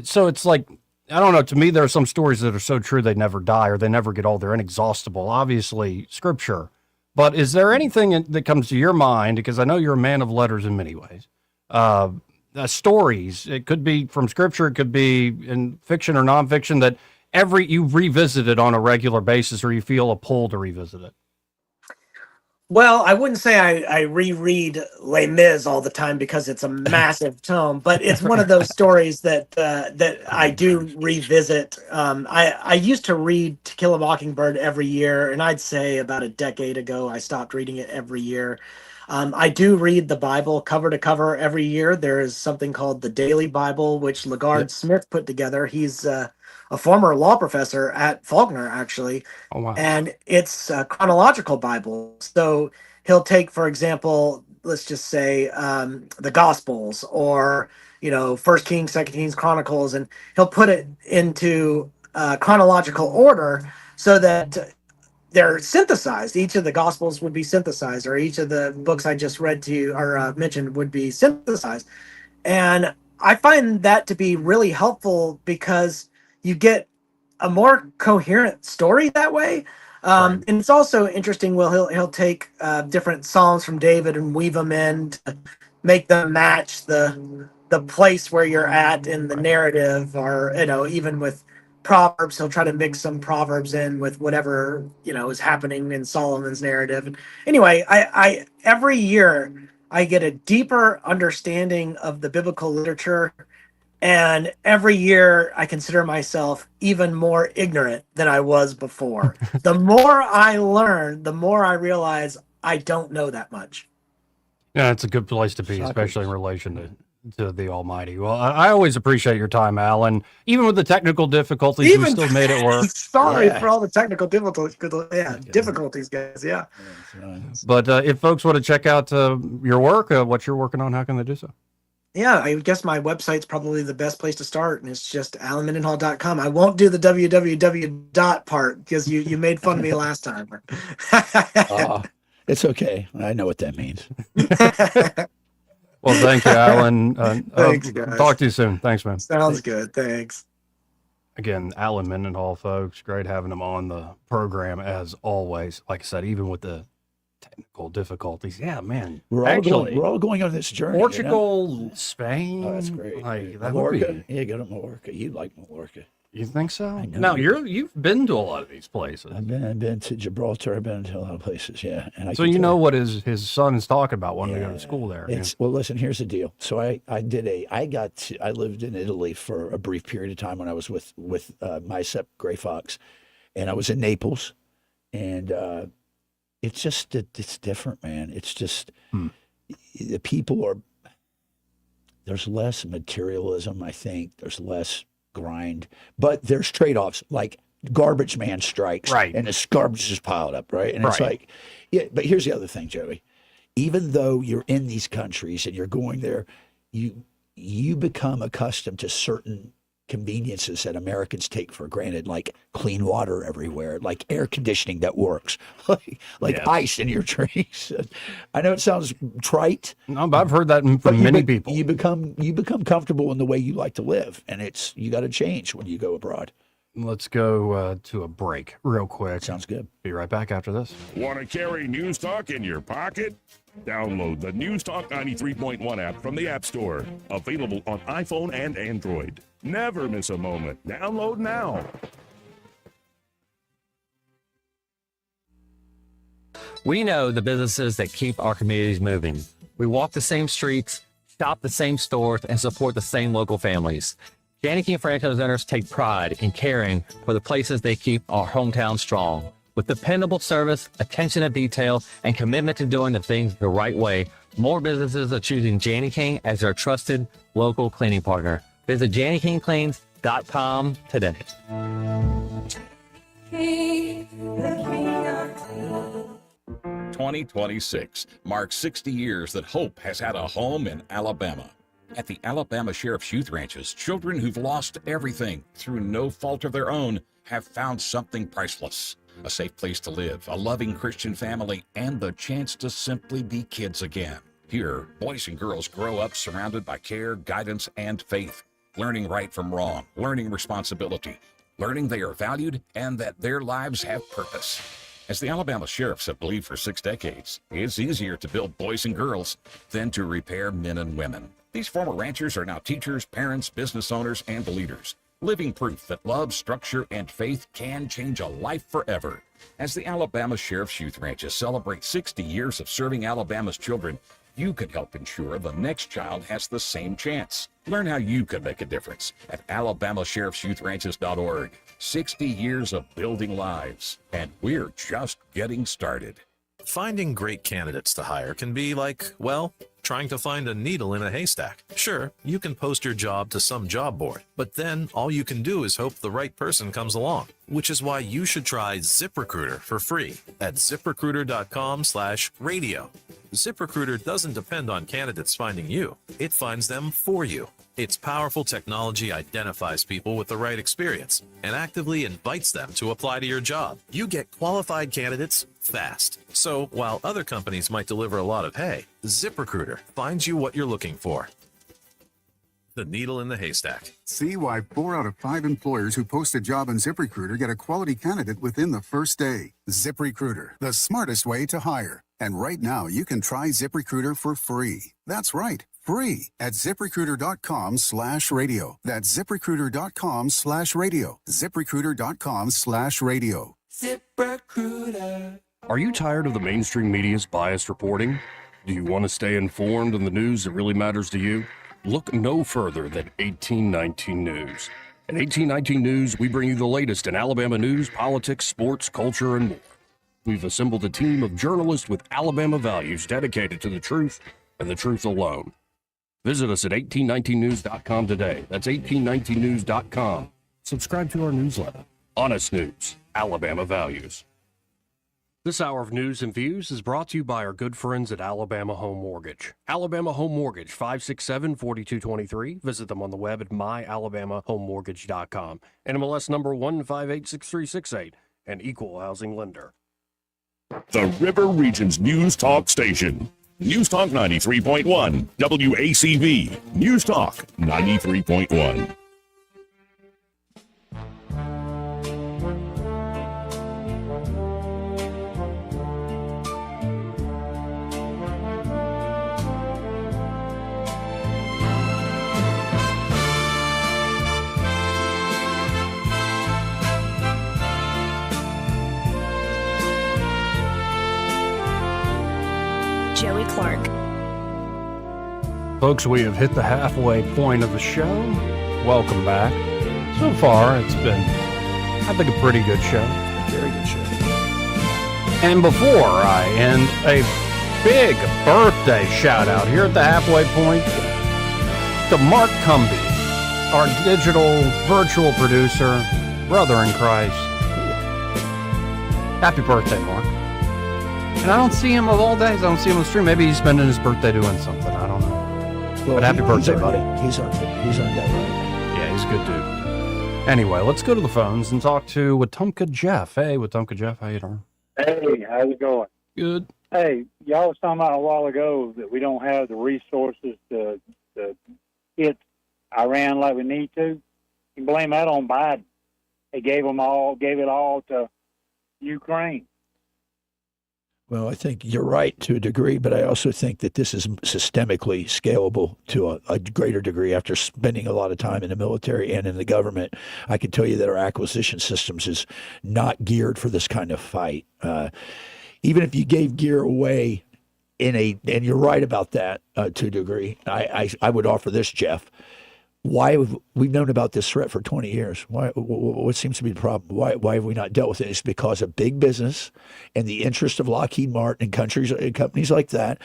So it's like, I don't know, to me, there are some stories that are so true they never die or they never get old. They're inexhaustible. Obviously, scripture. But is there anything that comes to your mind, because I know you're a man of letters in many ways, stories, it could be from scripture, it could be in fiction or nonfiction, that you revisit it on a regular basis, or you feel a pull to revisit it? Well, I wouldn't say I reread Les Mis all the time because it's a massive tome, but it's one of those stories that I do revisit. I used to read To Kill a Mockingbird every year, and I'd say about a decade ago I stopped reading it every year. I do read the Bible cover to cover every year. There is something called the Daily Bible, which LaGard Smith put together. He's a former law professor at Faulkner, actually. Oh, wow. And it's a chronological Bible. So he'll take, for example, let's just say the Gospels or, 1 Kings, 2 Kings, Chronicles, and he'll put it into chronological order so that they're synthesized. Each of the Gospels would be synthesized, or each of the books I just read to you or mentioned would be synthesized. And I find that to be really helpful because you get a more coherent story that way. And it's also interesting. Well, he'll take different Psalms from David and weave them in to make them match the place where you're at in the narrative, or even with Proverbs, he'll try to mix some Proverbs in with whatever is happening in Solomon's narrative. And anyway, I every year I get a deeper understanding of the biblical literature. And every year I consider myself even more ignorant than I was before. The more I learn, the more I realize I don't know that much. Yeah, it's a good place to be, especially in relation to the Almighty. Well, I always appreciate your time, Alan. Even with the technical difficulties, we still made it work. Sorry for all the technical difficulties. Difficulties, guys. Yeah. But if folks want to check out your work, what you're working on, how can they do so? Yeah, I guess my website's probably the best place to start, and it's just alanmendenhall.com. I won't do the www. part because you made fun of me last time. It's okay. I know what that means. Well, thank you, Alan. Thanks, guys. Talk to you soon. Thanks, man. Sounds good. Thanks. Again, Alan Mendenhall, folks. Great having him on the program as always. Like I said, even with the technical difficulties. Yeah, man. We're all going on this journey. Portugal, Spain. Oh, that's great. Like, that Mallorca. Yeah, go to Mallorca. You like Mallorca. You think so? No, you've been to a lot of these places. I've been to Gibraltar. I've been to a lot of places. Yeah, and so what his son's talking about wanting to go to school there. Well, listen. Here's the deal. So I lived in Italy for a brief period of time when I was with Mycep Gray Fox, and I was in Naples, and it's just it's different, man. It's just the people are. There's less materialism. I think there's less grind, but there's trade-offs, like garbage man strikes, right? And this garbage is piled up, right? And it's like, yeah. But here's the other thing, Joey. even though you're in these countries and you're going there, you become accustomed to certain conveniences that Americans take for granted, like clean water everywhere, like air conditioning that works, like ice in your drinks. I know it sounds trite. No, but I've heard that from many people. You become comfortable in the way you like to live, and you got to change when you go abroad. Let's go to a break real quick. Sounds good. Be right back after this. Want to carry News Talk in your pocket? Download the News Talk 93.1 app from the App Store. Available on iPhone and Android. Never miss a moment. Download now. We know the businesses that keep our communities moving. We walk the same streets, shop the same stores, and support the same local families. Janney King franchise owners take pride in caring for the places they keep our hometown strong. With dependable service, attention to detail, and commitment to doing the things the right way, more businesses are choosing Janney King as their trusted local cleaning partner. Visit JanneyKingCleans.com today. 2026 marks 60 years that hope has had a home in Alabama. At the Alabama Sheriff's Youth Ranches, children who've lost everything through no fault of their own have found something priceless. A safe place to live, a loving Christian family, and the chance to simply be kids again. Here, boys and girls grow up surrounded by care, guidance, and faith, learning right from wrong, learning responsibility, learning they are valued and that their lives have purpose. As the Alabama sheriffs have believed for 6 decades, it's easier to build boys and girls than to repair men and women. These former ranchers are now teachers, parents, business owners, and leaders, living proof that love, structure, and faith can change a life forever. As the Alabama Sheriff's Youth Ranches celebrate 60 years of serving Alabama's children, you can help ensure the next child has the same chance. Learn how you can make a difference at alabamasheriffsyouthranches.org. 60 years of building lives, and we're just getting started. Finding great candidates to hire can be like, well, trying to find a needle in a haystack. Sure, you can post your job to some job board, but then all you can do is hope the right person comes along, which is why you should try ZipRecruiter for free at ZipRecruiter.com/radio. ZipRecruiter doesn't depend on candidates finding you. It finds them for you. Its powerful technology identifies people with the right experience and actively invites them to apply to your job. You get qualified candidates fast. So while other companies might deliver a lot of hay, ZipRecruiter finds you what you're looking for. The needle in the haystack. See why 4 out of 5 employers who post a job on ZipRecruiter get a quality candidate within the first day. ZipRecruiter, the smartest way to hire. And right now, you can try ZipRecruiter for free. That's right, free at ZipRecruiter.com/radio. That's ZipRecruiter.com/radio. ZipRecruiter.com/radio. ZipRecruiter. Are you tired of the mainstream media's biased reporting? Do you want to stay informed on the news that really matters to you? Look no further than 1819 News. At 1819 News, we bring you the latest in Alabama news, politics, sports, culture, and more. We've assembled a team of journalists with Alabama values dedicated to the truth and the truth alone. Visit us at 1819news.com today. That's 1819news.com. Subscribe to our newsletter. Honest News, Alabama Values. This hour of news and views is brought to you by our good friends at Alabama Home Mortgage. Alabama Home Mortgage, 567-4223. Visit them on the web at myalabamahomemortgage.com. NMLS number 1586368, an equal housing lender. The River Region's News Talk Station. News Talk 93.1, WACV. News Talk 93.1. Joey Clark. Folks, we have hit the halfway point of the show. Welcome back. So far, it's been, I think, a pretty good show. Very good show. And before I end, a big birthday shout out here at the halfway point to Marc Cumbie, our digital virtual producer, brother in Christ. Happy birthday, Marc. And I don't see him of all days. I don't see him on the stream. Maybe he's spending his birthday doing something. I don't know. Well, but happy birthday, buddy. He's earned that right. Yeah, he's a good dude. Anyway, let's go to the phones and talk to Wetumpka Jeff. Hey, Wetumpka Jeff, how you doing? Hey, how's it going? Good. Hey, y'all was talking about a while ago that we don't have the resources to hit Iran like we need to. You blame that on Biden. He gave it all to Ukraine. Well, I think you're right to a degree, but I also think that this is systemically scalable to a greater degree after spending a lot of time in the military and in the government. I can tell you that our acquisition systems is not geared for this kind of fight. Even if you gave gear away and you're right about that to a degree, I would offer this, Jeff. Why have we've known about this threat for 20 years? What seems to be the problem? Why have we not dealt with it? It's because of big business and the interest of Lockheed Martin and companies like that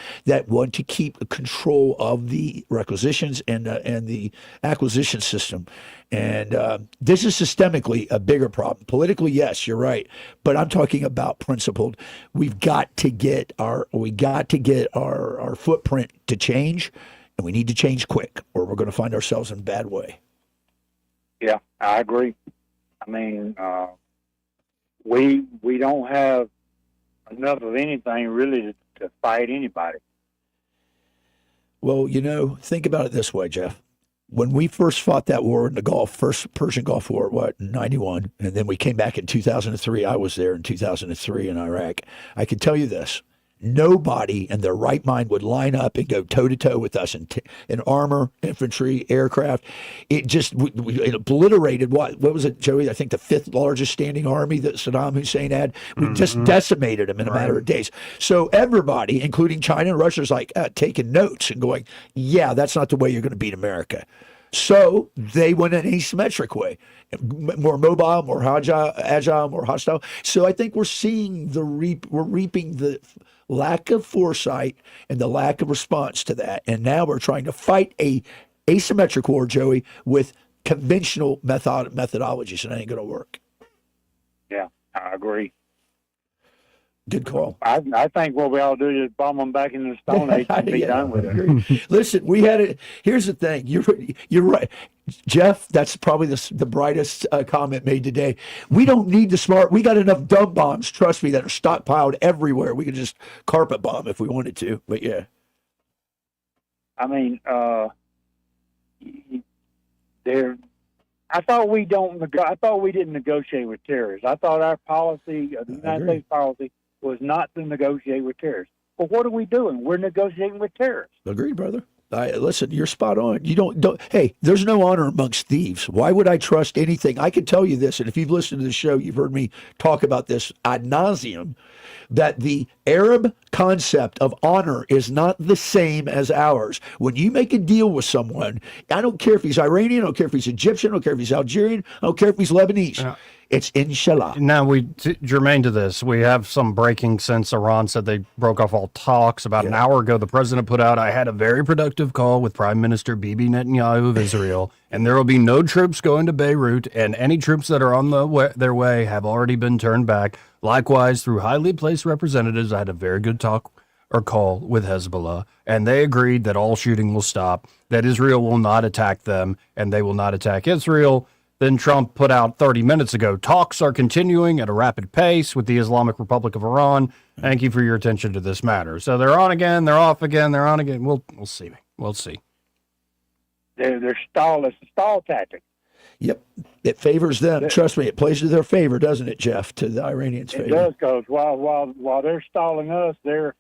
want to keep control of the requisitions and the acquisition system. And this is systemically a bigger problem. Politically, yes, you're right, but I'm talking about principled. We've got to get our footprint to change. And we need to change quick, or we're going to find ourselves in a bad way. Yeah, I agree. I mean, we don't have enough of anything really to fight anybody. Well, think about it this way, Jeff. When we first fought that war in the first Persian Gulf War, in 91, and then we came back in 2003. I was there in 2003 in Iraq. I can tell you this. Nobody in their right mind would line up and go toe-to-toe with us in armor, infantry, aircraft. It just it obliterated what was it, Joey? I think the 5th largest standing army that Saddam Hussein had. We just decimated them in a matter of days. So everybody, including China and Russia, is like taking notes and going, yeah, that's not the way you're going to beat America. So they went an asymmetric way, more mobile, more agile, more hostile. So I think we're seeing we're reaping the lack of foresight and the lack of response to that. And now we're trying to fight a asymmetric war, Joey, with conventional methodologies, and it ain't going to work. Yeah, I agree. Good call. I think what we all do is bomb them back into the Stone Age and be done with it. Listen, here's the thing. You're right. Jeff, that's probably the brightest comment made today. We don't need the smart. We got enough dumb bombs, trust me, that are stockpiled everywhere. We could just carpet bomb if we wanted to. But yeah. I mean, I thought we didn't negotiate with terrorists. I thought our policy, the United States policy, was not to negotiate with terrorists. But what are we doing? We're negotiating with terrorists. Agreed, brother. Listen, you're spot on. You don't. Hey, there's no honor amongst thieves. Why would I trust anything? I can tell you this, and if you've listened to the show, you've heard me talk about this ad nauseum, that the Arab concept of honor is not the same as ours. When you make a deal with someone, I don't care if he's Iranian, I don't care if he's Egyptian, I don't care if he's Algerian, I don't care if he's Lebanese. It's inshallah. Now, germane to this, we have some breaking since Iran said they broke off all talks. About an hour ago, the president put out, I had a very productive call with Prime Minister Bibi Netanyahu of Israel, and there will be no troops going to Beirut, and any troops that are on their way have already been turned back. Likewise, through highly placed representatives, I had a very good call with Hezbollah, and they agreed that all shooting will stop, that Israel will not attack them, and they will not attack Israel. Then Trump put out 30 minutes ago, talks are continuing at a rapid pace with the Islamic Republic of Iran. Thank you for your attention to this matter. So they're on again, they're off again, they're on again. We'll see. We'll see. They're stall. It's a stall tactic. Yep. It favors them. Trust me, it plays to their favor, doesn't it, Jeff? To the Iranians' favor. It does, because while they're stalling us, they're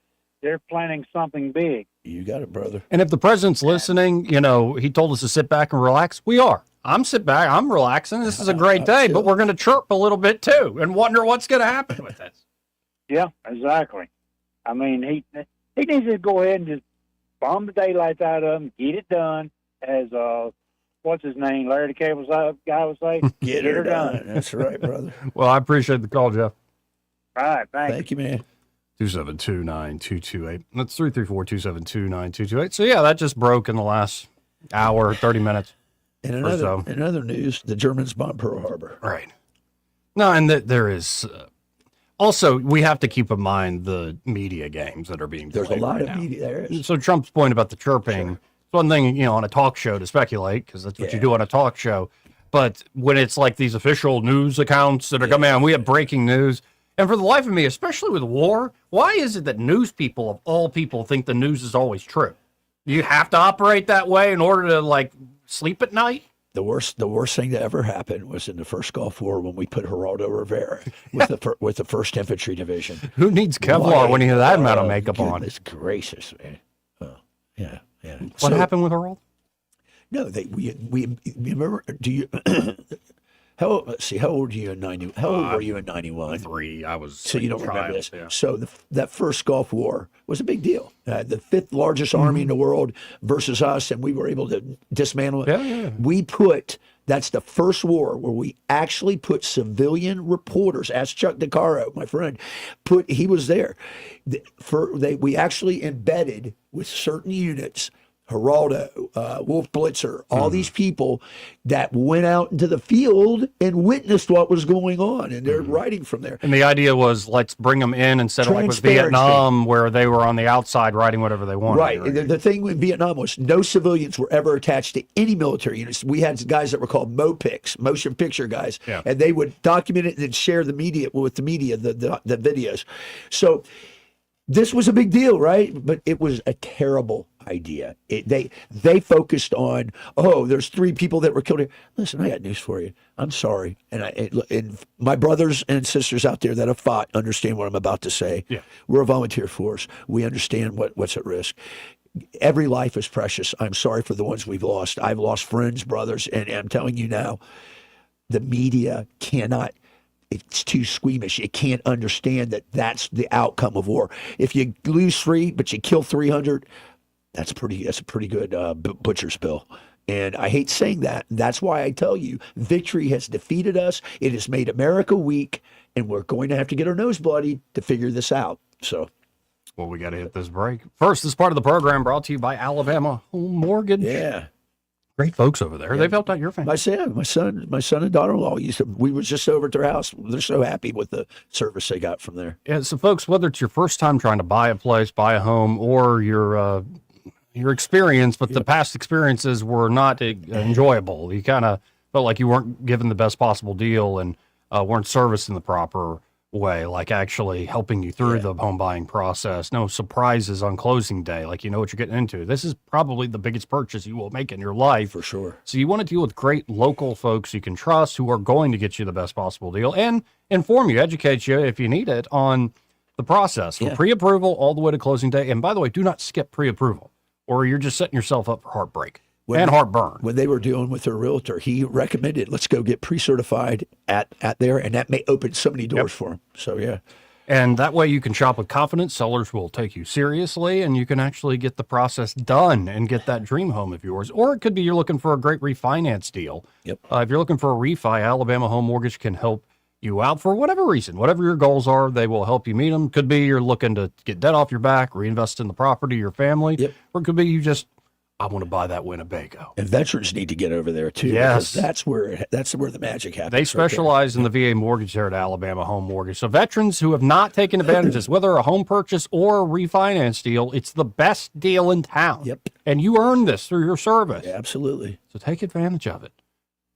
planning something big. You got it, brother. And if the president's listening, he told us to sit back and relax. We are. I'm sitting back. I'm relaxing. This is a great day, but we're going to chirp a little bit too and wonder what's going to happen with this. Yeah, exactly. I mean, he needs to go ahead and just bomb the daylights out of them, get it done, as what's his name, Larry the Cable Guy would say, get her done. That's right, brother. Well, I appreciate the call, Jeff. All right, thank you, man. 272-9228. That's 334-272-9228. So yeah, that just broke in the last hour, 30 minutes. And in other news, the Germans bombed Pearl Harbor. Right. No, and there is Also, we have to keep in mind the media games that are being played. There's a lot right of now. media. There is. So Trump's point about the chirping, it's one thing, on a talk show to speculate, because that's what you do on a talk show. But when it's like these official news accounts that are coming out, and we have breaking news. And for the life of me, especially with war, why is it that news people, of all people, think the news is always true? Do you have to operate that way in order to, sleep at night? The worst thing that ever happened was in the first Gulf War when we put Geraldo Rivera with the First Infantry Division. Who needs Kevlar when you have that amount of makeup on? Goodness gracious, man. Yeah. What happened with Geraldo? No, we remember. Do you? How old are you in 90? How old were you in 91? 3. I was. So you don't remember this. Yeah. So that first Gulf War was a big deal. The 5th largest army in the world versus us, and we were able to dismantle it. Yeah. That's the first war where we actually put civilian reporters. Ask Chuck DeCaro, my friend. He was there. We actually embedded with certain units. Geraldo, Wolf Blitzer, all these people that went out into the field and witnessed what was going on, and they're writing from there. And the idea was, let's bring them in instead of like with Vietnam, where they were on the outside writing whatever they wanted. Right. The thing with Vietnam was no civilians were ever attached to any military units. We had guys that were called MOPICs, motion picture guys, and they would document it and then share the media with the media, the videos. So this was a big deal, right? But it was a terrible idea. They focused on, there's 3 people that were killed here. Listen, I got news for you. I'm sorry, and my brothers and sisters out there that have fought understand what I'm about to say. Yeah. We're a volunteer force. We understand what's at risk. Every life is precious. I'm sorry for the ones we've lost. I've lost friends, brothers, and I'm telling you now, the media cannot. It's too squeamish. It can't understand that that's the outcome of war. If you lose 3, but you kill 300. That's a pretty good butcher's bill. And I hate saying that. That's why I tell you, victory has defeated us. It has made America weak, and we're going to have to get our nose bloody to figure this out. So, well, we got to hit this break. First, this part of the program brought to you by Alabama Home Mortgage. Yeah. Great folks over there. Yeah. They've helped out your family. My son and daughter-in-law we were just over at their house. They're so happy with the service they got from there. Yeah. So, folks, whether it's your first time trying to buy a place, buy a home, or your experience, but the past experiences were not enjoyable. You kind of felt like you weren't given the best possible deal and weren't serviced in the proper way, like actually helping you through the home buying process. No surprises on closing day, like you know what you're getting into. This is probably the biggest purchase you will make in your life. For sure. So you want to deal with great local folks you can trust who are going to get you the best possible deal and inform you, educate you if you need it on the process from pre-approval all the way to closing day. And by the way, do not skip pre-approval, or you're just setting yourself up for heartbreak and heartburn. When they were dealing with their realtor, he recommended, let's go get pre-certified at there, and that may open so many doors for them. So, yeah. And that way you can shop with confidence. Sellers will take you seriously, and you can actually get the process done and get that dream home of yours. Or it could be you're looking for a great refinance deal. Yep. If you're looking for a refi, Alabama Home Mortgage can help you out for whatever reason. Whatever your goals are, they will help you meet them. Could be you're looking to get debt off your back, reinvest in the property, your family. Yep. Or it could be you just, I want to buy that Winnebago. And veterans need to get over there too. Yes. That's where the magic happens. They specialize in the VA mortgage here at Alabama Home Mortgage. So veterans who have not taken advantage of this, whether a home purchase or a refinance deal, it's the best deal in town. Yep. And you earned this through your service. Yeah, absolutely. So take advantage of it.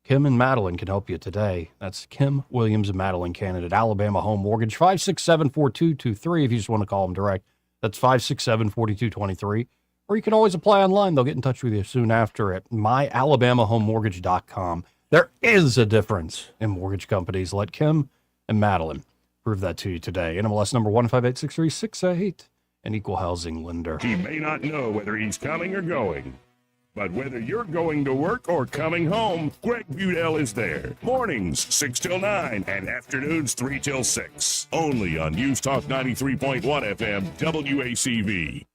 Kim and Madeline can help you today. That's Kim Williams and Madeline Cannon at Alabama Home Mortgage, 567-4223 if you just want to call them direct. That's 567-4223. Or you can always apply online. They'll get in touch with you soon after at myalabamahomemortgage.com. There is a difference in mortgage companies. Let Kim and Madeline prove that to you today. NMLS number 1586368, an equal housing lender. He may not know whether he's coming or going, but whether you're going to work or coming home, Greg Budell is there. Mornings, 6 till 9, and afternoons, 3 till 6. Only on News Talk 93.1 FM, WACV.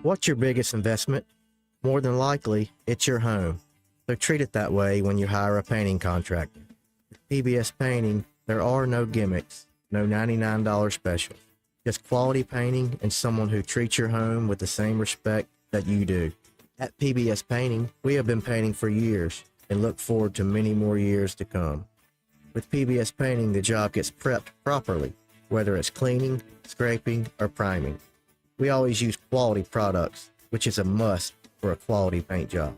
What's your biggest investment? More than likely, it's your home. So treat it that way when you hire a painting contractor. With PBS Painting, there are no gimmicks, no $99 specials. Just quality painting and someone who treats your home with the same respect that you do. At PBS Painting, we have been painting for years and look forward to many more years to come. With PBS Painting, the job gets prepped properly, whether it's cleaning, scraping, or priming. We always use quality products, which is a must for a quality paint job.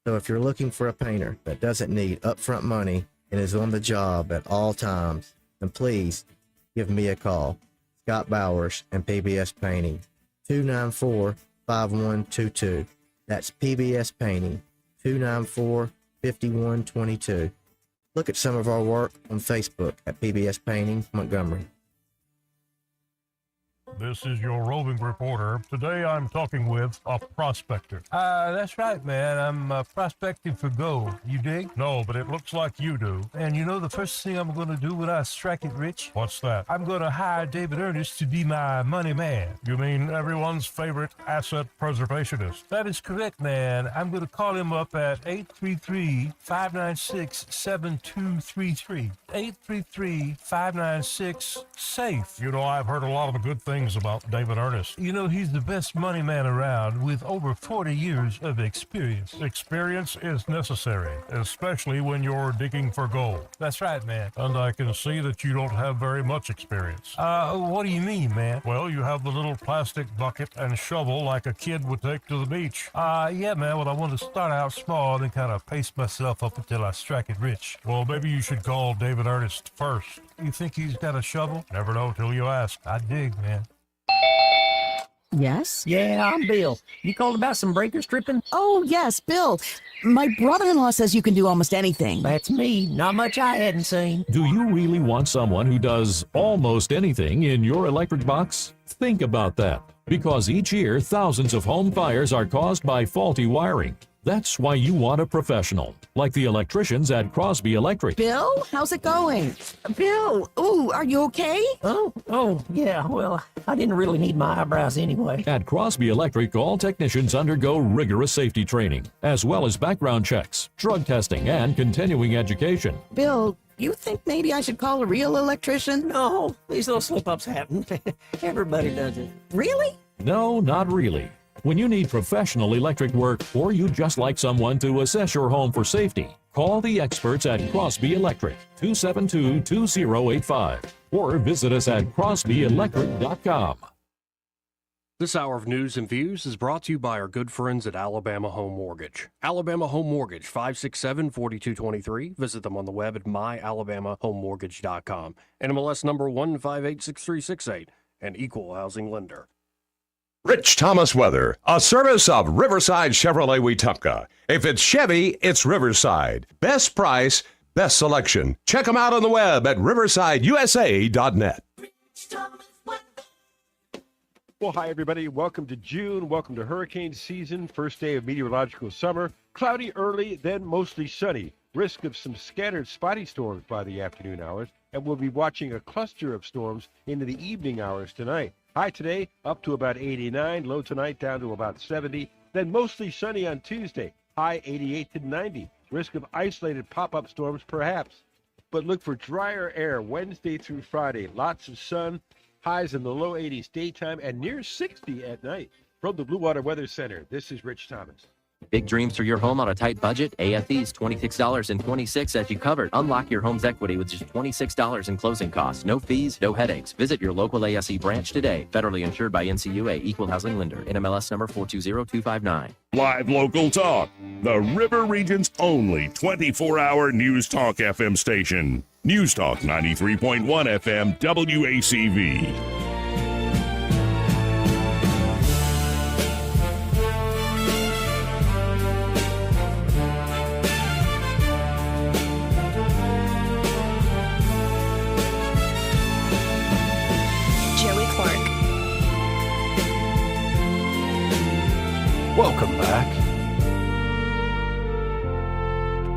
So if you're looking for a painter that doesn't need upfront money and is on the job at all times, then please give me a call. Scott Bowers and PBS Painting, 294-5122. That's PBS Painting, 294-5122. Look at some of our work on Facebook at PBS Painting Montgomery. This is your roving reporter. Today I'm talking with a prospector. That's right, man. I'm prospecting for gold. You dig? No, but it looks like you do. And you know the first thing I'm going to do when I strike it rich? What's that? I'm going to hire David Ernest to be my money man. You mean everyone's favorite asset preservationist? That is correct, man. I'm going to call him up at 833-596-7233. 833-596-SAFE. You know, I've heard a lot of good things about David Ernest. You know, he's the best money man around with over 40 years of experience. Experience is necessary, especially when you're digging for gold. That's right, man. And I can see that you don't have very much experience. What do you mean, man? Well, you have the little plastic bucket and shovel like a kid would take to the beach. Yeah, man. Well, I want to start out small and kind of pace myself up until I strike it rich. Well, maybe you should call David Ernest first. You think he's got a shovel? Never know till you ask. I dig, man. Yes? Yeah, I'm Bill. You called about some breaker stripping? Oh, yes, Bill. My brother-in-law says you can do almost anything. That's me. Not much I hadn't seen. Do you really want someone who does almost anything in your electric box? Think about that, because each year thousands of home fires are caused by faulty wiring. That's why you want a professional, like the electricians at Crosby Electric. Bill, how's it going? Bill, ooh, are you okay? Oh, yeah, well, I didn't really need my eyebrows anyway. At Crosby Electric, all technicians undergo rigorous safety training, as well as background checks, drug testing, and continuing education. Bill, you think maybe I should call a real electrician? No, these little slip-ups happen. Everybody does it. Really? No, not really. When you need professional electric work, or you just like someone to assess your home for safety, call the experts at Crosby Electric, 272-2085, or visit us at crosbyelectric.com. This hour of news and views is brought to you by our good friends at Alabama Home Mortgage. Alabama Home Mortgage, 567-4223. Visit them on the web at myalabamahomemortgage.com. NMLS number 1586368, an equal housing lender. Rich Thomas Weather, a service of Riverside Chevrolet Wetumpka. If it's Chevy, it's Riverside. Best price, best selection. Check them out on the web at riversideusa.net. Well, hi, everybody. Welcome to June. Welcome to hurricane season. First day of meteorological summer. Cloudy early, then mostly sunny. Risk of some scattered spotty storms by the afternoon hours. And we'll be watching a cluster of storms into the evening hours tonight. High today up to about 89, low tonight down to about 70, then mostly sunny on Tuesday, high 88 to 90. Risk of isolated pop-up storms perhaps. But look for drier air Wednesday through Friday. Lots of sun, highs in the low 80s daytime and near 60 at night. From the Blue Water Weather Center, this is Rich Thomas. Big dreams for your home on a tight budget? AFE's $26.26 as you covered. Unlock your home's equity with just $26 in closing costs. No fees, no headaches. Visit your local ASE branch today. Federally insured by NCUA, Equal Housing Lender. NMLS number 420259. Live local talk. The River Region's only 24-hour News Talk FM station. News Talk 93.1 FM WACV. Welcome back.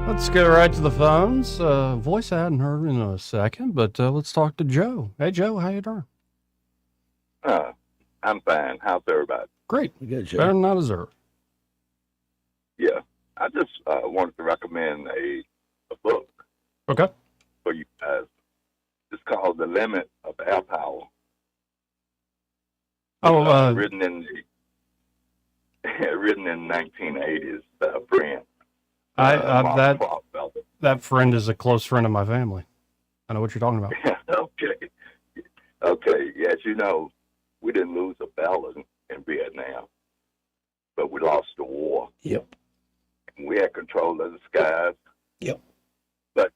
Let's get right to the phones. Voice I hadn't heard in a second, but let's talk to Joe. Hey, Joe, how you doing? I'm fine. How's everybody? Great. Good, Joe. Better than I deserve. Yeah. I just wanted to recommend a book Okay. for you guys. It's called The Limit of Air Power. Oh, written in the 1980s by a friend. that friend is a close friend of my family. I know what you're talking about. Okay. Okay. As you know, we didn't lose a battle in Vietnam, but we lost the war. Yep. We had control of the skies. Yep. But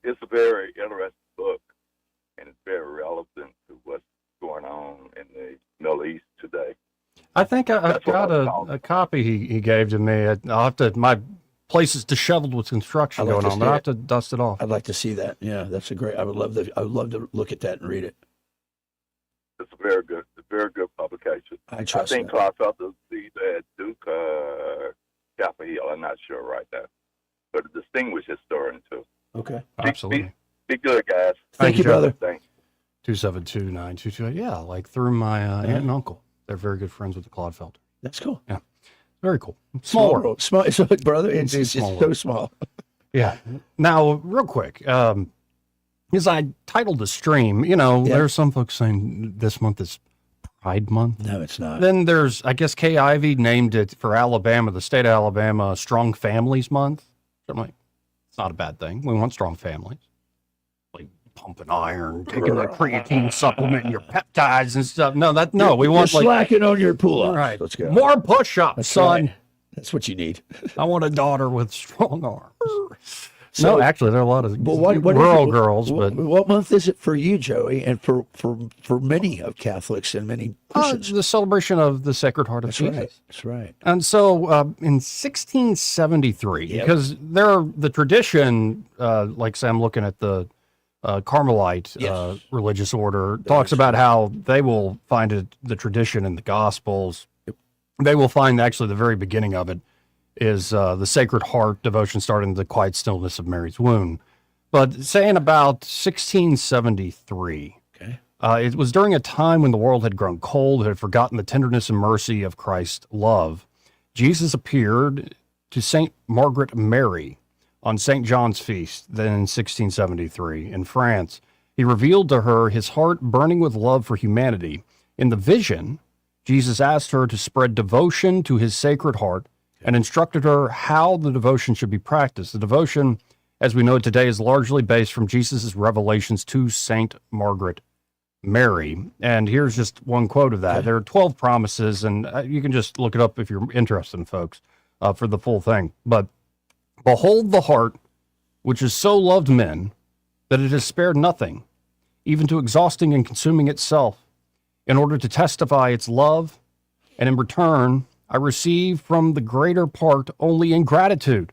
it's a very interesting book, and it's very relevant to what's going on in the Middle East today. I think I've got a copy he gave to me. I'll have to, my place is disheveled with construction going on, but I'll have to dust it off. I'd like to see that. Yeah, that's a great. I would love to look at that and read it. It's a very good publication. I trust think that. Klaus Arthur sees at Duke Chapel Hill. I'm not sure right now, but a distinguished historian too. Okay, absolutely. Be good, guys. Thank you, brother. Thanks. 272-9228. Yeah, like through my aunt and uncle. They're very good friends with the Clodfelter. That's cool. Yeah, very cool. Small world. Small, brother. It's small so small. Yeah. Now, real quick, because I titled the stream, there's some folks saying this month is Pride Month. No, it's not. Then there's, I guess, Kay Ivey named it for Alabama, the state of Alabama, Strong Families Month. So I'm like, it's not a bad thing. We want strong families. Like pumping iron, taking the creatine supplement, your peptides and stuff. No, we want You're slacking on your pull-ups. Right. Let's go. More push-ups, That's son. right. That's what you need. I want a daughter with strong arms. So- No, actually, there are a lot of But what rural is it- girls. But what month is it for you, Joey, and for many of Catholics and many Christians? the celebration of the Sacred Heart of That's Jesus. right. That's right. And so in 1673, because the tradition, like say I'm looking at the Carmelite religious order, talks about how they will find the tradition in the Gospels. They will find actually the very beginning of it is the Sacred Heart devotion starting in the quiet stillness of Mary's womb. But saying about 1673, it was during a time when the world had grown cold, had forgotten the tenderness and mercy of Christ's love. Jesus appeared to St. Margaret Mary on St. John's feast, then in 1673 in France. He revealed to her his heart burning with love for humanity. In the vision, Jesus asked her to spread devotion to his Sacred Heart and instructed her how the devotion should be practiced. The devotion, as we know it today, is largely based from Jesus' revelations to St. Margaret Mary. And here's just one quote of that. There are 12 promises, and you can just look it up if you're interested, folks, for the full thing. But behold the heart, which has so loved men that it has spared nothing, even to exhausting and consuming itself, in order to testify its love, and in return, I receive from the greater part only ingratitude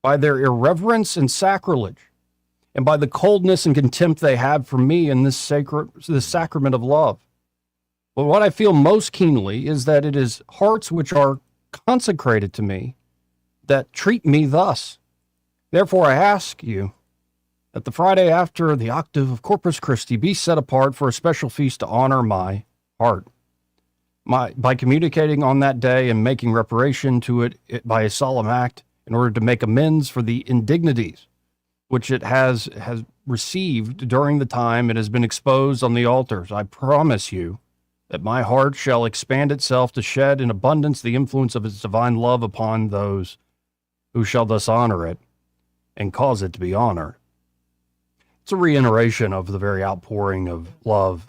by their irreverence and sacrilege, and by the coldness and contempt they have for me in this sacrament of love. But what I feel most keenly is that it is hearts which are consecrated to me that treat me thus. Therefore, I ask you that the Friday after the octave of Corpus Christi be set apart for a special feast to honor my heart. By communicating on that day and making reparation to it by a solemn act in order to make amends for the indignities which it has received during the time it has been exposed on the altars. I promise you that my heart shall expand itself to shed in abundance the influence of its divine love upon those who shall thus honor it and cause it to be honored. It's a reiteration of the very outpouring of love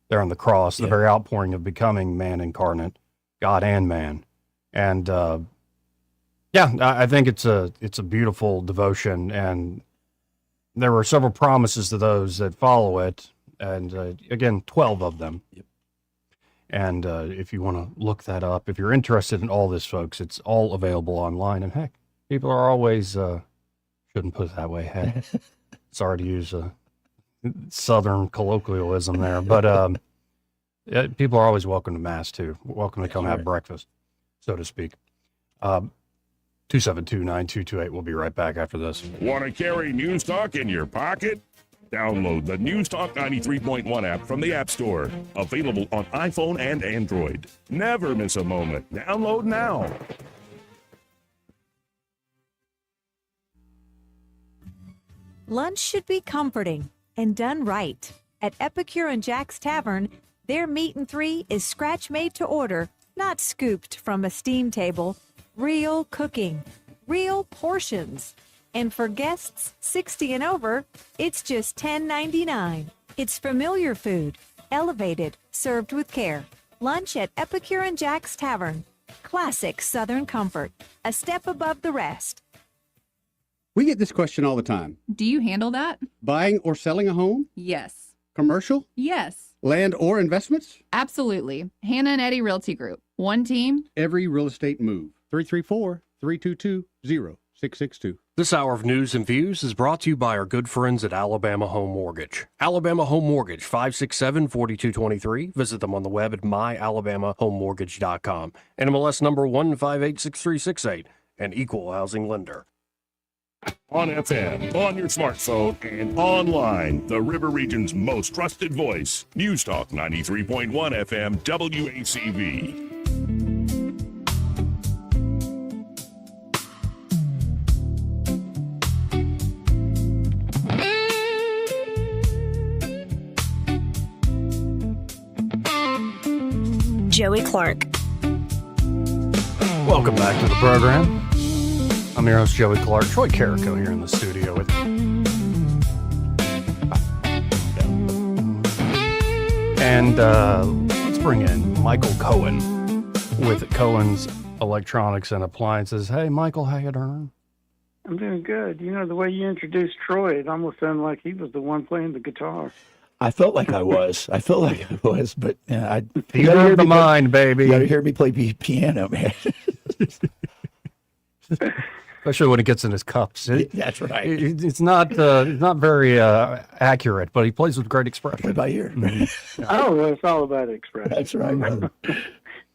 there on the cross, the very outpouring of becoming man incarnate, God and man. And I think it's a beautiful devotion, and there were several promises to those that follow it, and again, 12 of them. And if you want to look that up, if you're interested in all this, folks, it's all available online. And heck, people are always, shouldn't put it that way, heck, sorry to use a Southern colloquialism there, but people are always welcome to Mass too. Welcome to come have breakfast, so to speak. 272-9228. We'll be right back after this. Want to carry News Talk in your pocket? Download the News Talk 93.1 app from the App Store. Available on iPhone and Android. Never miss a moment. Download now. Lunch should be comforting and done right. At Epicure and Jack's Tavern, their meat and three is scratch made to order, not scooped from a steam table. Real cooking, real portions. And for guests 60 and over, it's just $10.99. It's familiar food, elevated, served with care. Lunch at Epicure and Jack's Tavern. Classic Southern comfort, a step above the rest. We get this question all the time. Do you handle that? Buying or selling a home? Yes. Commercial? Yes. Land or investments? Absolutely. Hannah and Eddie Realty Group. One team. Every real estate move. 334-322-0662. This hour of news and views is brought to you by our good friends at Alabama Home Mortgage. Alabama Home Mortgage, 567-4223. Visit them on the web at myalabamahomemortgage.com. NMLS number 1586368, an equal housing lender. On FM, on your smartphone, and online, the River Region's most trusted voice. News Talk 93.1 FM WACV. Joey Clark. Welcome back to the program. I'm your host, Joey Clark. Troy Carrico here in the studio with me. And let's bring in Michael Cohen with Cohen's Electronics and Appliances. Hey, Michael, how you doing? I'm doing good. You know, the way you introduced Troy, it almost sounded like he was the one playing the guitar. I felt like I was. But you heard the mind, baby. You got to hear me play piano, man. Especially when it gets in his cups. That's right. It's not very accurate, but he plays with great expression. Play by ear. Oh, well, it's all about expression. That's right, brother.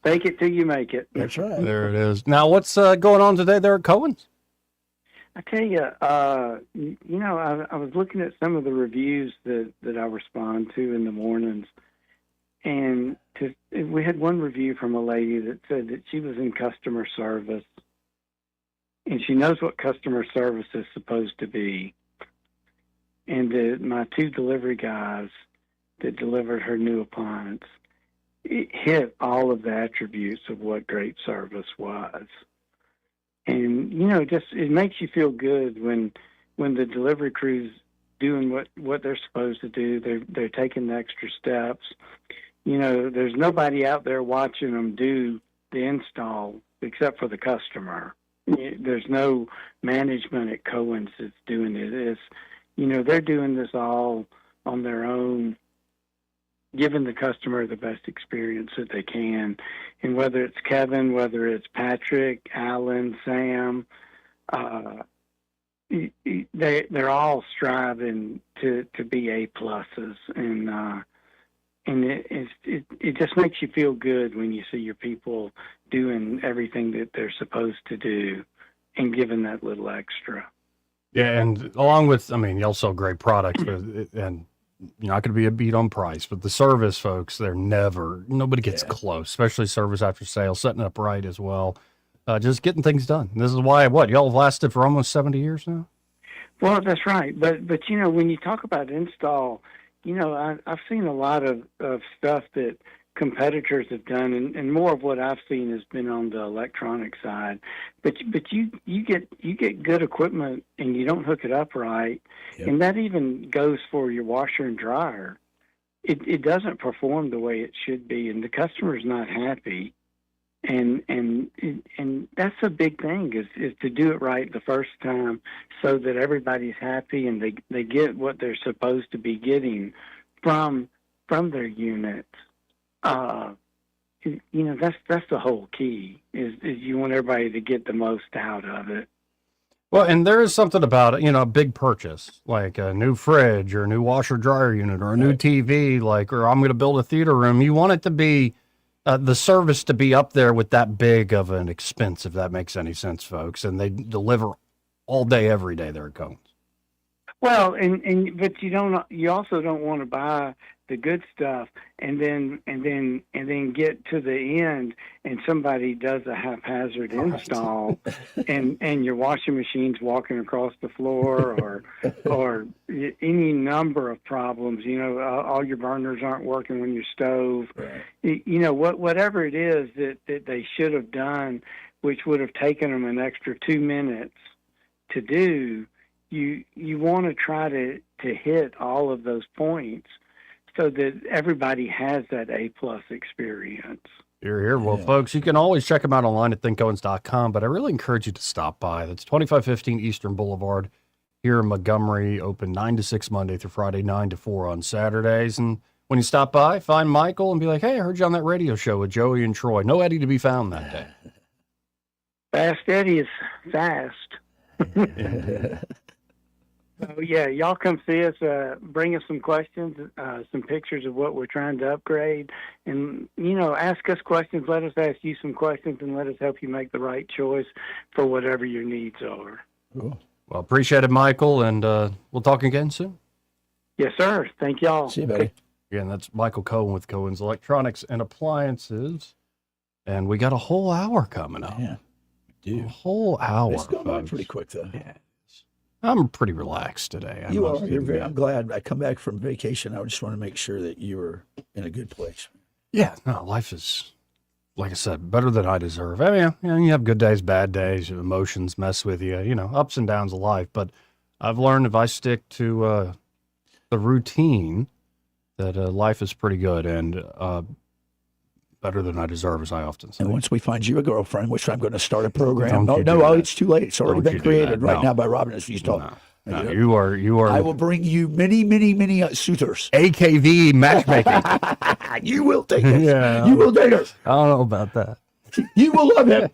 Fake it till you make it. That's right. There it is. Now, what's going on today there at Cohen's? I tell you, you know, I was looking at some of the reviews that I respond to in the mornings, and we had one review from a lady that said that she was in customer service, and she knows what customer service is supposed to be. And my two delivery guys that delivered her new appliance, it hit all of the attributes of what great service was. And, you know, just it makes you feel good when the delivery crew's doing what they're supposed to do. They're taking the extra steps. You know, there's nobody out there watching them do the install except for the customer. There's no management at Cohen's that's doing it. It's, you know, they're doing this all on their own, giving the customer the best experience that they can. And whether it's Kevin, whether it's Patrick, Alan, Sam, they're all striving to be A+s, and it just makes you feel good when you see your people doing everything that they're supposed to do and giving that little extra. Yeah, and along with, I mean, you also sell great products, and you're not going to be a beat on price, but the service folks, nobody gets close, especially service after sale, setting up right as well, just getting things done. And this is why, y'all have lasted for almost 70 years now? Well, that's right. But you know, when you talk about install, you know, I've seen a lot of stuff that competitors have done, and more of what I've seen has been on the electronic side. But you get good equipment and you don't hook it up right, and that even goes for your washer and dryer. It doesn't perform the way it should be, and the customer's not happy. And that's a big thing is to do it right the first time so that everybody's happy and they get what they're supposed to be getting from their units. You know, that's the whole key is you want everybody to get the most out of it. Well, and there is something about it, you know, a big purchase, like a new fridge or a new washer dryer unit or a new TV, or I'm going to build a theater room. You want it to be the service to be up there with that big of an expense, if that makes any sense, folks. And they deliver all day, every day there at Cohen's. Well, but you also don't want to buy the good stuff and then get to the end and somebody does a haphazard install and your washing machine's walking across the floor or any number of problems. You know, all your burners aren't working on your stove. Right. You know, whatever it is that they should have done, which would have taken them an extra 2 minutes to do, you want to try to hit all of those points so that everybody has that A-plus experience. Here. Well, folks, you can always check them out online at thinkowens.com, but I really encourage you to stop by. That's 2515 Eastern Boulevard here in Montgomery, open 9 to 6 Monday through Friday, 9 to 4 on Saturdays. And when you stop by, find Michael and be like, hey, I heard you on that radio show with Joey and Troy. No Eddie to be found that day. Fast Eddie is fast. So, yeah, y'all come see us, bring us some questions, some pictures of what we're trying to upgrade, and, ask us questions, let us ask you some questions, and let us help you make the right choice for whatever your needs are. Cool. Well, appreciate it, Michael, and we'll talk again soon. Yes, sir. Thank y'all. See you, buddy. Again, that's Michael Cohen with Cohen's Electronics and Appliances, and we got a whole hour coming up. Yeah, we do. A whole hour. It's going by pretty quick, though. Yeah. I'm pretty relaxed today. I'm glad. I come back from vacation. I just want to make sure that you were in a good place. Yeah, no, life is, like I said, better than I deserve. I mean, you have good days, bad days, emotions mess with you, ups and downs of life. But I've learned if I stick to the routine, that life is pretty good and better than I deserve, as I often say. And once we find you a girlfriend, which I'm going to start a program. Don't No, it's too late. It's already been created No. now by Robin, as he's talking. No, you are. I will bring you many, many, many suitors. AKV matchmaking. You will take it. Yeah. You will date her. I don't know about that. You will love him.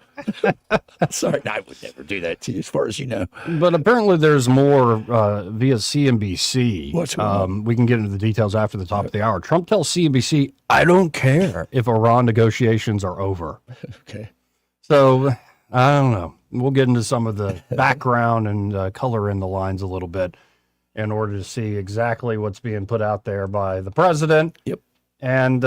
Sorry, I would never do that to you, as far as you know. But apparently there's more via CNBC. What's going on? We can get into the details after the top of the hour. Trump tells CNBC, I don't care if Iran negotiations are over. Okay. So, I don't know. We'll get into some of the background and color in the lines a little bit in order to see exactly what's being put out there by the president. Yep. And,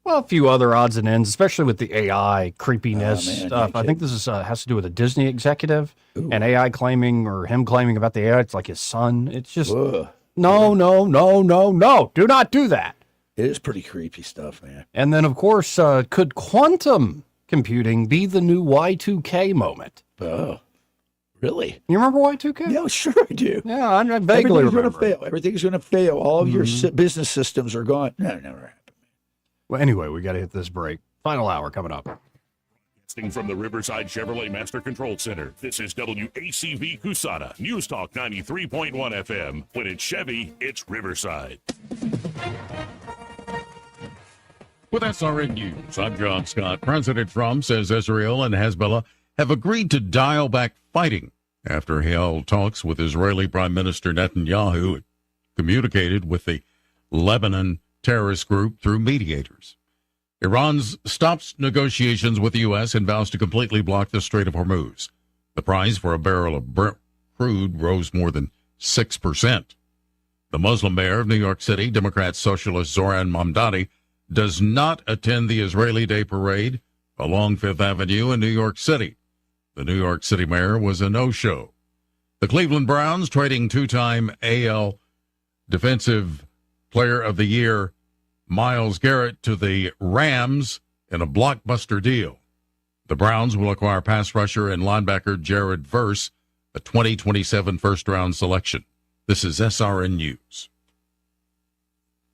a few other odds and ends, especially with the AI creepiness stuff. I think this is has to do with a Disney executive and AI claiming, or him claiming about the AI. It's like his son. It's just, no. Do not do that. It is pretty creepy stuff, man. And then, of course, could quantum computing be the new Y2K moment? Oh, really? You remember Y2K? Yeah, sure I do. Yeah, I vaguely remember. Everything's going to fail. All of your business systems are gone. No, never happened. Well, anyway, we got to hit this break. Final hour coming up. From the Riverside Chevrolet Master Control Center, this is WACV Cusana, News Talk 93.1 FM. When it's Chevy, it's Riverside. With SRN News, I'm John Scott. President Trump says Israel and Hezbollah have agreed to dial back fighting after he held talks with Israeli Prime Minister Netanyahu and communicated with the Lebanon terrorist group through mediators. Iran stops negotiations with the U.S. and vows to completely block the Strait of Hormuz. The price for a barrel of Brent crude rose more than 6%. The Muslim mayor of New York City, Democrat Socialist Zoran Mamdani, does not attend the Israeli Day Parade along Fifth Avenue in New York City. The New York City mayor was a no-show. The Cleveland Browns trading two-time AL Defensive Player of the Year Myles Garrett to the Rams in a blockbuster deal. The Browns will acquire pass rusher and linebacker Jared Verse, a 2027 first-round selection. This is SRN News.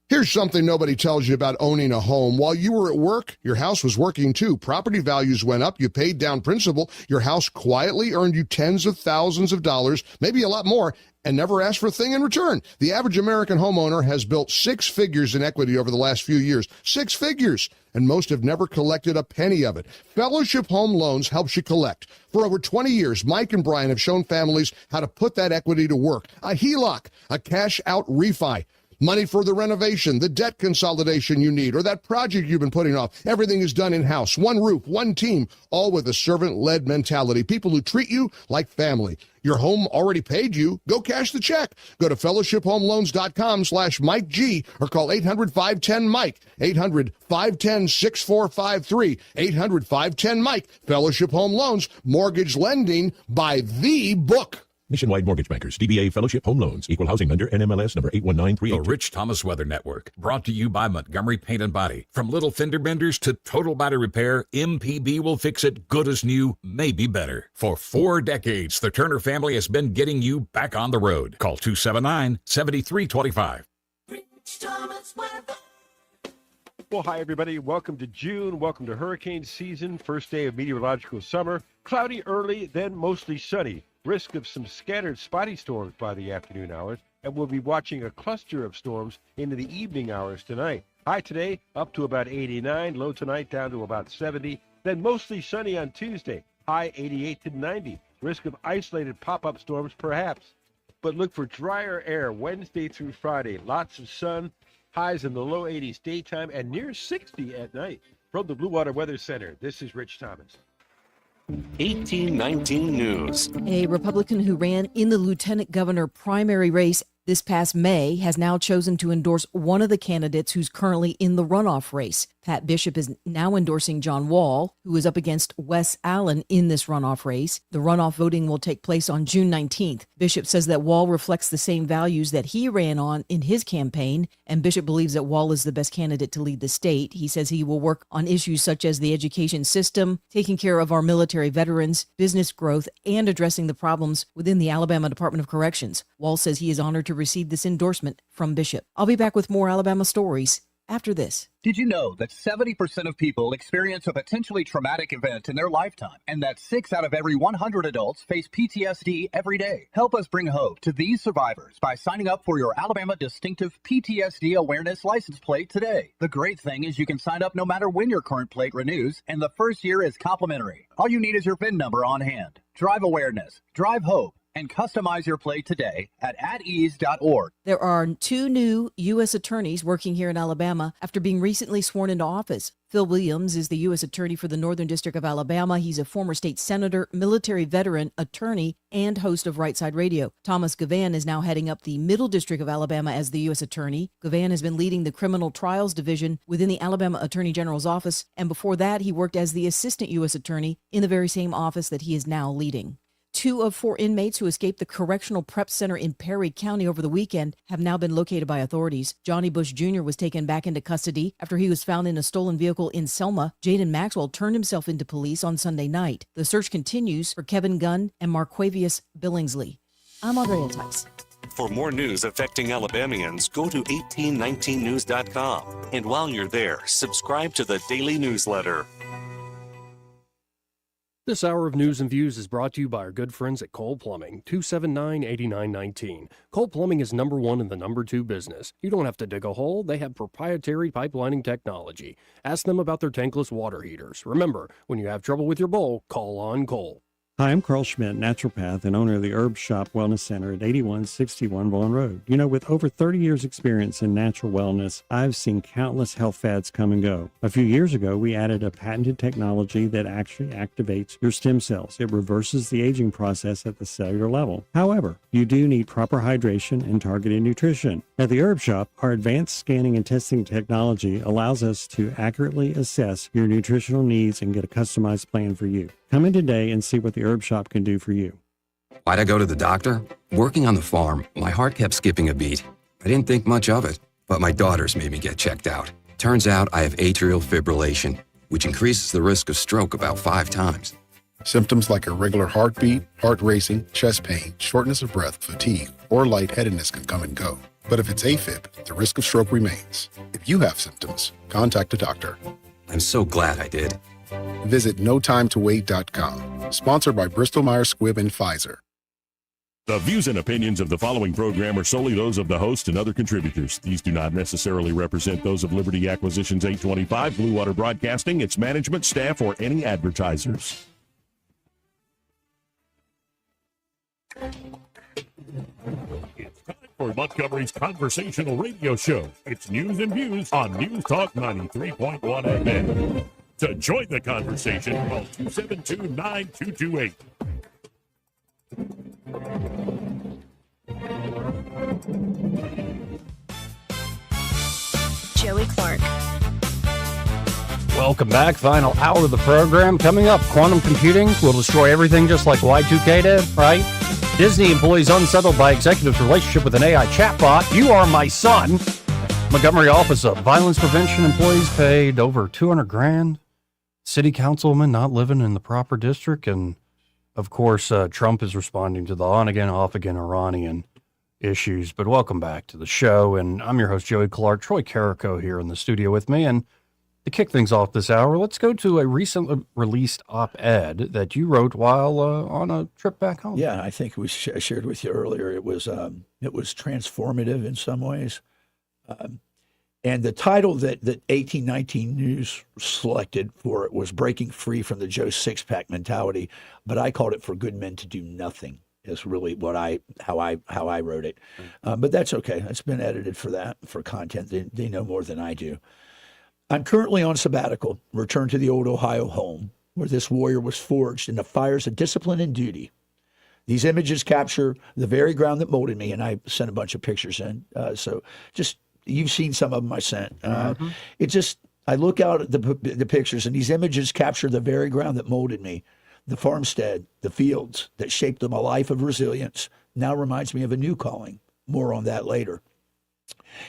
Here's something nobody tells you about owning a home. While you were at work, your house was working too. Property values went up. You paid down principal. Your house quietly earned you tens of thousands of dollars, maybe a lot more, and never asked for a thing in return. The average American homeowner has built 6 figures in equity over the last few years. 6 figures. And most have never collected a penny of it. Fellowship Home Loans helps you collect. For over 20 years, Mike and Brian have shown families how to put that equity to work. A HELOC, a cash-out refi. Money for the renovation, the debt consolidation you need, or that project you've been putting off. Everything is done in-house. One roof, one team, all with a servant-led mentality. People who treat you like family. Your home already paid you. Go cash the check. Go to fellowshiphomeloans.com/Mike G or call 800-510-MIKE. 800-510-6453. 800-510-MIKE. Fellowship Home Loans, mortgage lending by the book. Nationwide Mortgage Bankers, DBA Fellowship Home Loans, Equal Housing Lender, NMLS number 819382. The Rich Thomas Weather Network, brought to you by Montgomery Paint and Body. From little fender benders to total body repair, MPB will fix it good as new, maybe better. For 4 decades, the Turner family has been getting you back on the road. Call 279-7325. Rich Thomas Weather. Well, hi, everybody. Welcome to June. Welcome to hurricane season. First day of meteorological summer. Cloudy early, then mostly sunny. Risk of some scattered spotty storms by the afternoon hours. And we'll be watching a cluster of storms into the evening hours tonight. High today up to about 89. Low tonight down to about 70. Then mostly sunny on Tuesday. High 88 to 90. Risk of isolated pop-up storms perhaps. But look for drier air Wednesday through Friday. Lots of sun. Highs in the low 80s daytime and near 60 at night. From the Blue Water Weather Center, this is Rich Thomas. 1819 News. A Republican who ran in the lieutenant governor primary race this past May has now chosen to endorse one of the candidates who's currently in the runoff race. Pat Bishop is now endorsing John Wall, who is up against Wes Allen in this runoff race. The runoff voting will take place on June 19th. Bishop says that Wall reflects the same values that he ran on in his campaign, and Bishop believes that Wall is the best candidate to lead the state. He says he will work on issues such as the education system, taking care of our military veterans, business growth, and addressing the problems within the Alabama Department of Corrections. Wall says he is honored to receive this endorsement from Bishop. I'll be back with more Alabama stories after this. Did you know that 70% of people experience a potentially traumatic event in their lifetime, and that 6 out of every 100 adults face PTSD every day? Help us bring hope to these survivors by signing up for your Alabama Distinctive PTSD Awareness License Plate today. The great thing is you can sign up no matter when your current plate renews, and the first year is complimentary. All you need is your VIN number on hand. Drive awareness, drive hope, and customize your plate today at atease.org. There are 2 new U.S. attorneys working here in Alabama after being recently sworn into office. Phil Williams is the U.S. attorney for the Northern District of Alabama. He's a former state senator, military veteran, attorney, and host of Right Side Radio. Thomas Gavan is now heading up the Middle District of Alabama as the U.S. attorney. Gavan has been leading the Criminal Trials Division within the Alabama Attorney General's office, and before that, he worked as the assistant U.S. attorney in the very same office that he is now leading. 2 of 4 inmates who escaped the Correctional Prep Center in Perry County over the weekend have now been located by authorities. Johnny Bush Jr. was taken back into custody after he was found in a stolen vehicle in Selma. Jaden Maxwell turned himself into police on Sunday night. The search continues for Kevin Gunn and Marquavius Billingsley. I'm Andrea Tice. For more news affecting Alabamians, go to 1819news.com. And while you're there, subscribe to the daily newsletter. This hour of News and Views is brought to you by our good friends at Cole Plumbing, 279-8919. Cole Plumbing is number 1 in the number 2 business. You don't have to dig a hole. They have proprietary pipelining technology. Ask them about their tankless water heaters. Remember, when you have trouble with your bowl, call on Cole. Hi, I'm Carl Schmidt, naturopath and owner of the Herb Shop Wellness Center at 8161 Vaughan Road. You know, with over 30 years experience in natural wellness, I've seen countless health fads come and go. A few years ago, we added a patented technology that actually activates your stem cells. It reverses the aging process at the cellular level. However, you do need proper hydration and targeted nutrition. At the Herb Shop, our advanced scanning and testing technology allows us to accurately assess your nutritional needs and get a customized plan for you. Come in today and see what the Herb Shop can do for you. Why'd I go to the doctor? Working on the farm, my heart kept skipping a beat. I didn't think much of it, but my daughters made me get checked out. Turns out I have atrial fibrillation, which increases the risk of stroke about 5 times. Symptoms like irregular heartbeat, heart racing, chest pain, shortness of breath, fatigue, or lightheadedness can come and go. But if it's AFib, the risk of stroke remains. If you have symptoms, contact a doctor. I'm so glad I did. Visit notimetowait.com. Sponsored by Bristol Myers Squibb and Pfizer. The views and opinions of the following program are solely those of the host and other contributors. These do not necessarily represent those of Liberty Acquisitions 825, Blue Water Broadcasting, its management, staff, or any advertisers. It's time for Montgomery's conversational radio show. It's News and Views on News Talk 93.1 FM. To join the conversation, call 272-9228. Joey Clark. Welcome back. Final hour of the program. Coming up, quantum computing will destroy everything just like Y2K did, right? Disney employees unsettled by executive's relationship with an AI chatbot. You are my son. Montgomery Office of Violence Prevention employees paid over $200,000. City councilwoman not living in the proper district. And, of course, Trump is responding to the on-again, off-again Iranian issues. But welcome back to the show. And I'm your host, Joey Clark. Troy Carrico here in the studio with me. And to kick things off this hour, let's go to a recently released op-ed that you wrote while on a trip back home. Yeah, I think I shared with you earlier. It was transformative in some ways. And the title that 1819 News selected for it was "Breaking Free from the Joe Sixpack Mentality," but I called it "For Good Men to Do Nothing." Is really how I wrote it. But that's okay. It's been edited for content. They know more than I do. I'm currently on sabbatical, returned to the old Ohio home, where this warrior was forged in the fires of discipline and duty. These images capture the very ground that molded me, and I sent a bunch of pictures in. So just, you've seen some of them I sent. I look out at the pictures, and these images capture the very ground that molded me. The farmstead, the fields that shaped them a life of resilience, now reminds me of a new calling. More on that later.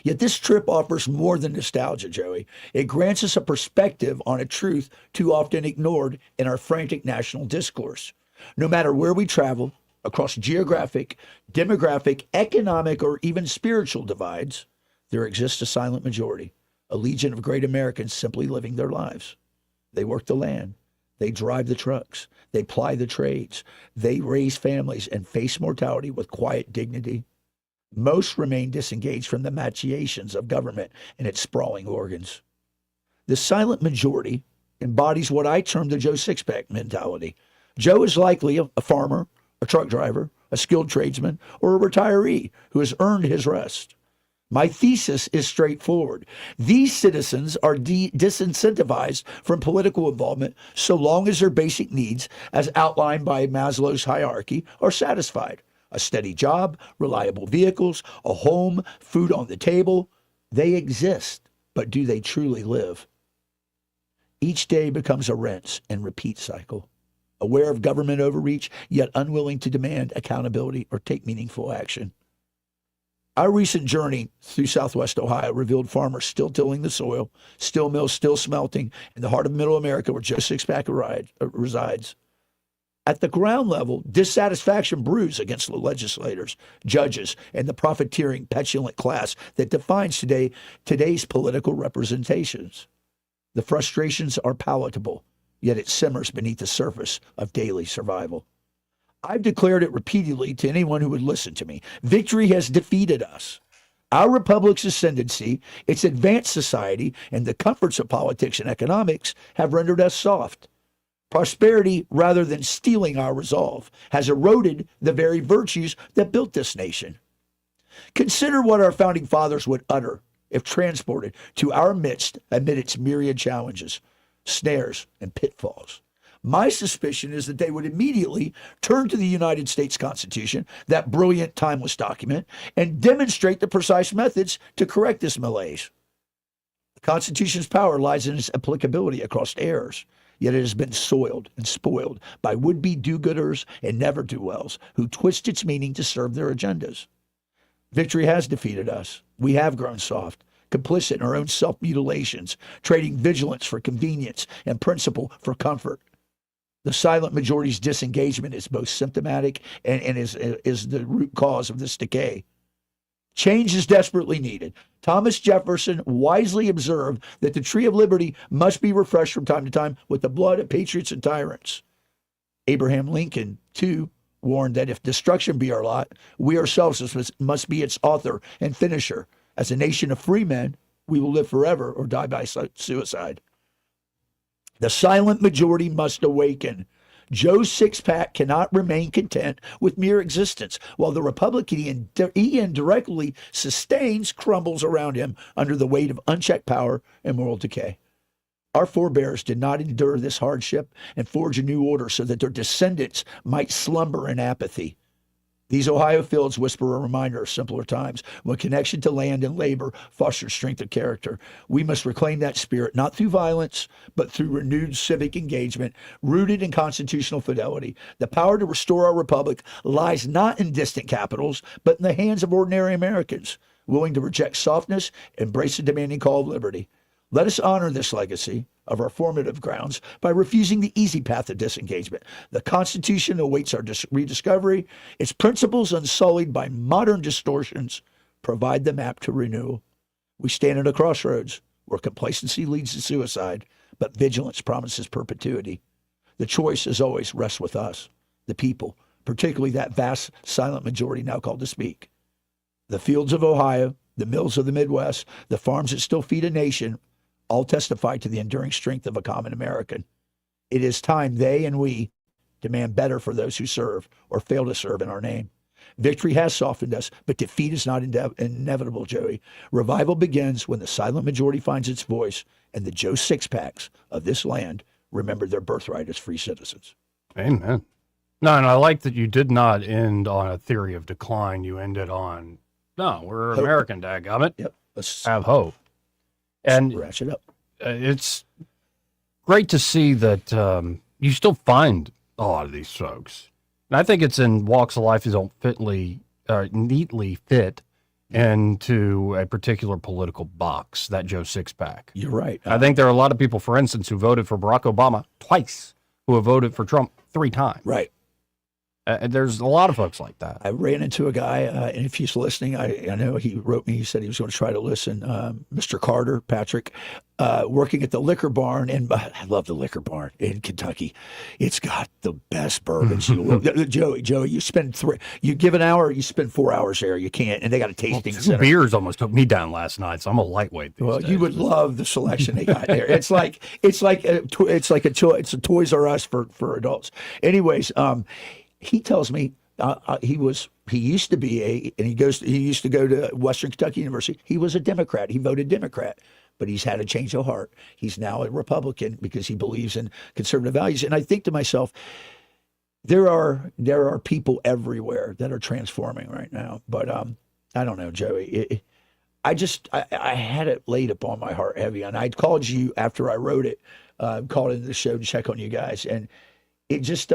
Yet this trip offers more than nostalgia, Joey. It grants us a perspective on a truth too often ignored in our frantic national discourse. No matter where we travel, across geographic, demographic, economic, or even spiritual divides, there exists a silent majority, a legion of great Americans simply living their lives. They work the land. They drive the trucks. They ply the trades. They raise families and face mortality with quiet dignity. Most remain disengaged from the machinations of government and its sprawling organs. The silent majority embodies what I term the Joe Sixpack mentality. Joe is likely a farmer, a truck driver, a skilled tradesman, or a retiree who has earned his rest. My thesis is straightforward. These citizens are disincentivized from political involvement so long as their basic needs, as outlined by Maslow's hierarchy, are satisfied. A steady job, reliable vehicles, a home, food on the table. They exist, but do they truly live? Each day becomes a rinse and repeat cycle. Aware of government overreach, yet unwilling to demand accountability or take meaningful action. Our recent journey through Southwest Ohio revealed farmers still tilling the soil, steel mills still smelting in the heart of Middle America where Joe Sixpack resides. At the ground level, dissatisfaction brews against the legislators, judges, and the profiteering, petulant class that defines today's political representations. The frustrations are palatable, yet it simmers beneath the surface of daily survival. I've declared it repeatedly to anyone who would listen to me. Victory has defeated us. Our republic's ascendancy, its advanced society, and the comforts of politics and economics have rendered us soft. Prosperity, rather than stealing our resolve, has eroded the very virtues that built this nation. Consider what our founding fathers would utter if transported to our midst amid its myriad challenges, snares, and pitfalls. My suspicion is that they would immediately turn to the United States Constitution, that brilliant, timeless document, and demonstrate the precise methods to correct this malaise. The Constitution's power lies in its applicability across errors. Yet it has been soiled and spoiled by would-be do-gooders and never-do-wells who twist its meaning to serve their agendas. Victory has defeated us. We have grown soft, complicit in our own self-mutilations, trading vigilance for convenience and principle for comfort. The silent majority's disengagement is both symptomatic and is the root cause of this decay. Change is desperately needed. Thomas Jefferson wisely observed that the tree of liberty must be refreshed from time to time with the blood of patriots and tyrants. Abraham Lincoln, too, warned that if destruction be our lot, we ourselves must be its author and finisher. As a nation of free men, we will live forever or die by suicide. The silent majority must awaken. Joe Sixpack cannot remain content with mere existence, while the republic he indirectly sustains crumbles around him under the weight of unchecked power and moral decay. Our forebears did not endure this hardship and forge a new order so that their descendants might slumber in apathy. These Ohio fields whisper a reminder of simpler times when connection to land and labor fosters strength of character. We must reclaim that spirit, not through violence, but through renewed civic engagement, rooted in constitutional fidelity. The power to restore our republic lies not in distant capitals, but in the hands of ordinary Americans, willing to reject softness, embrace the demanding call of liberty. Let us honor this legacy of our formative grounds by refusing the easy path of disengagement. The Constitution awaits our rediscovery. Its principles, unsullied by modern distortions, provide the map to renewal. We stand at a crossroads where complacency leads to suicide, but vigilance promises perpetuity. The choice, as always, rests with us, the people, particularly that vast silent majority now called to speak. The fields of Ohio, the mills of the Midwest, the farms that still feed a nation, all testify to the enduring strength of a common American. It is time they and we demand better for those who serve or fail to serve in our name. Victory has softened us, but defeat is not inevitable, Joey. Revival begins when the silent majority finds its voice and the Joe Sixpacks of this land remember their birthright as free citizens. Amen. No, and I like that you did not end on a theory of decline. You ended on, no, we're Hope. American, dadgummit. Yep. Let's have hope. And ratchet up. It's great to see that you still find a lot of these folks. And I think it's in walks of life that don't neatly fit into a particular political box, that Joe Sixpack. You're right. I think there are a lot of people, for instance, who voted for Barack Obama twice, who have voted for Trump 3 times. Right. There's a lot of folks like that. I ran into a guy, and if he's listening, I know he wrote me, he said he was going to try to listen, Mr. Carter, Patrick, working at the Liquor Barn, and I love the Liquor Barn in Kentucky. It's got the best bourbons. Joey, you give an hour, you spend 4 hours there. You can't, and they got a tasting center. Beers almost took me down last night, so I'm a lightweight these days. You would love the selection they got there. It's a Toys R Us for adults. Anyways, he tells me he used to be he used to go to Western Kentucky University. He was a Democrat. He voted Democrat, but he's had a change of heart. He's now a Republican because he believes in conservative values. And I think to myself, there are people everywhere that are transforming right now. But I don't know, Joey. I had it laid upon my heart heavy, and I called you after I wrote it. Called into the show to check on you guys, and it just.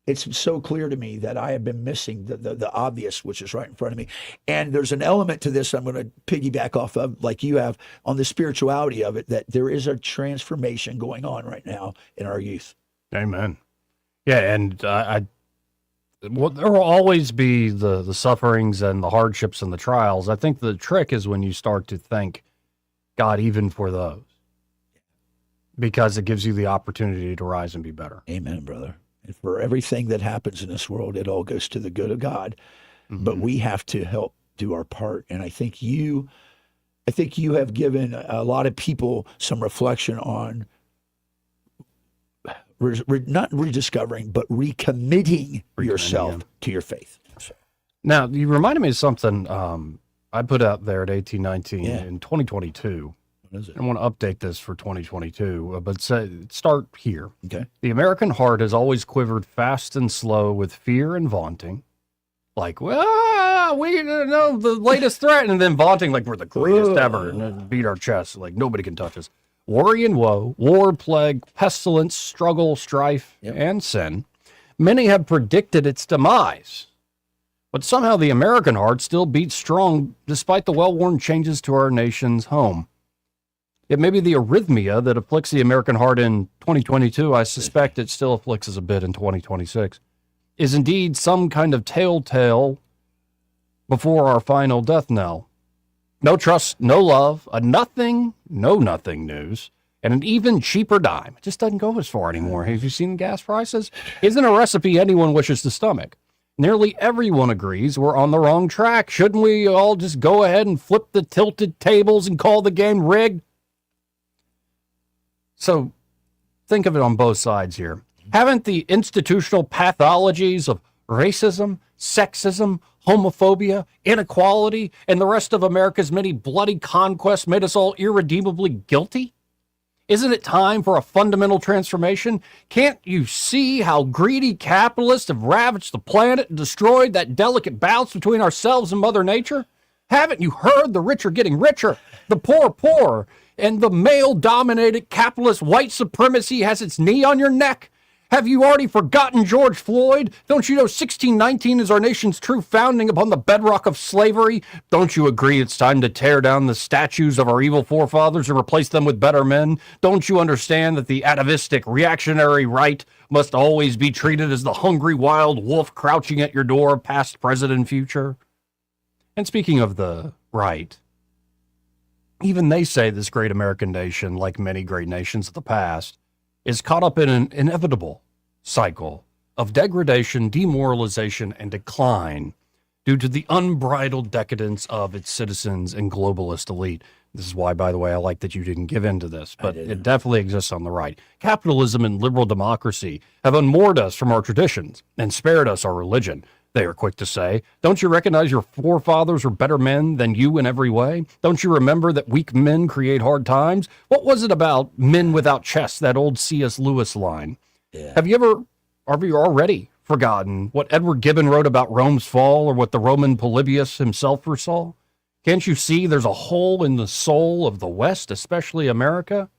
It's so clear to me that I have been missing the obvious, which is right in front of me. And there's an element to this I'm going to piggyback off of, like you have, on the spirituality of it, that there is a transformation going on right now in our youth. Amen. Yeah, and there will always be the sufferings and the hardships and the trials. I think the trick is when you start to thank God even for those, because it gives you the opportunity to rise and be better. Amen, brother. And for everything that happens in this world, it all goes to the good of God. Mm-hmm. But we have to help do our part. And I think you have given a lot of people some reflection on not rediscovering, but recommitting yourself to your faith. Now, you reminded me of something I put out there at 1819 in 2022. I want to update this for 2022, but start here. Okay. The American heart has always quivered fast and slow with fear and vaunting. Like, well, we know the latest threat, and then vaunting like we're the greatest ever, and then beat our chests like nobody can touch us. Worry and woe, war, plague, pestilence, struggle, strife, and sin. Many have predicted its demise. But somehow the American heart still beats strong despite the well-worn changes to our nation's home. It may be the arrhythmia that afflicts the American heart in 2022. I suspect it still afflicts us a bit in 2026. Is indeed some kind of telltale before our final death knell. No trust, no love, a nothing, no nothing news, and an even cheaper dime. It just doesn't go as far anymore. Have you seen gas prices? Isn't a recipe anyone wishes to stomach. Nearly everyone agrees we're on the wrong track. Shouldn't we all just go ahead and flip the tilted tables and call the game rigged? So think of it on both sides here. Haven't the institutional pathologies of racism, sexism, homophobia, inequality, and the rest of America's many bloody conquests made us all irredeemably guilty? Isn't it time for a fundamental transformation? Can't you see how greedy capitalists have ravaged the planet and destroyed that delicate balance between ourselves and Mother Nature? Haven't you heard the rich are getting richer, the poor poorer, and the male-dominated capitalist white supremacy has its knee on your neck? Have you already forgotten George Floyd? Don't you know 1619 is our nation's true founding upon the bedrock of slavery? Don't you agree it's time to tear down the statues of our evil forefathers and replace them with better men? Don't you understand that the atavistic, reactionary right must always be treated as the hungry wild wolf crouching at your door, past, present, and future? And speaking of the right, even they say this great American nation, like many great nations of the past, is caught up in an inevitable cycle of degradation, demoralization, and decline due to the unbridled decadence of its citizens and globalist elite. This is why, by the way, I like that you didn't give in to this, but it definitely exists on the right. Capitalism and liberal democracy have unmoored us from our traditions and spared us our religion. They are quick to say, don't you recognize your forefathers were better men than you in every way? Don't you remember that weak men create hard times? What was it about men without chests, that old C.S. Lewis line? Yeah. Have you already forgotten what Edward Gibbon wrote about Rome's fall or what the Roman Polybius himself foresaw? Can't you see there's a hole in the soul of the West, especially America?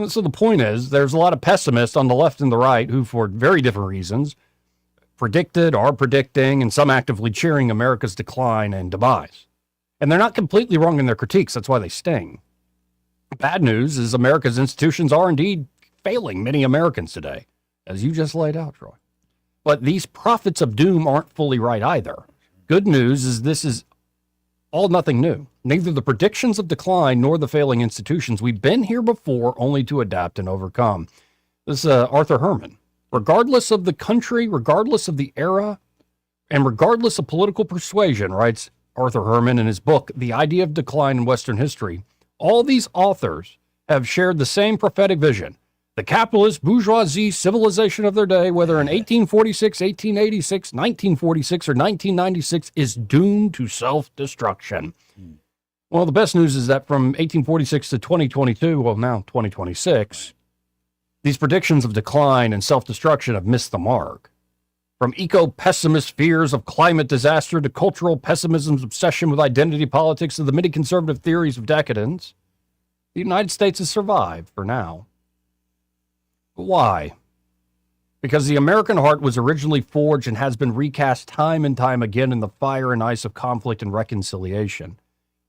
So the point is, there's a lot of pessimists on the left and the right who, for very different reasons, predicted, are predicting, and some actively cheering America's decline and demise. And they're not completely wrong in their critiques. That's why they sting. Bad news is America's institutions are indeed failing many Americans today, as you just laid out, Troy. But these prophets of doom aren't fully right either. Good news is this is all nothing new. Neither the predictions of decline nor the failing institutions. We've been here before, only to adapt and overcome. This is Arthur Herman. Regardless of the country, regardless of the era, and regardless of political persuasion, writes Arthur Herman in his book, The Idea of Decline in Western History, all these authors have shared the same prophetic vision. The capitalist bourgeoisie civilization of their day, whether in 1846, 1886, 1946, or 1996, is doomed to self-destruction. Well, the best news is that from 1846 to 2022, well, now 2026, these predictions of decline and self-destruction have missed the mark. From eco-pessimist fears of climate disaster to cultural pessimism's obsession with identity politics to the many conservative theories of decadence, the United States has survived for now. But why? Because the American heart was originally forged and has been recast time and time again in the fire and ice of conflict and reconciliation,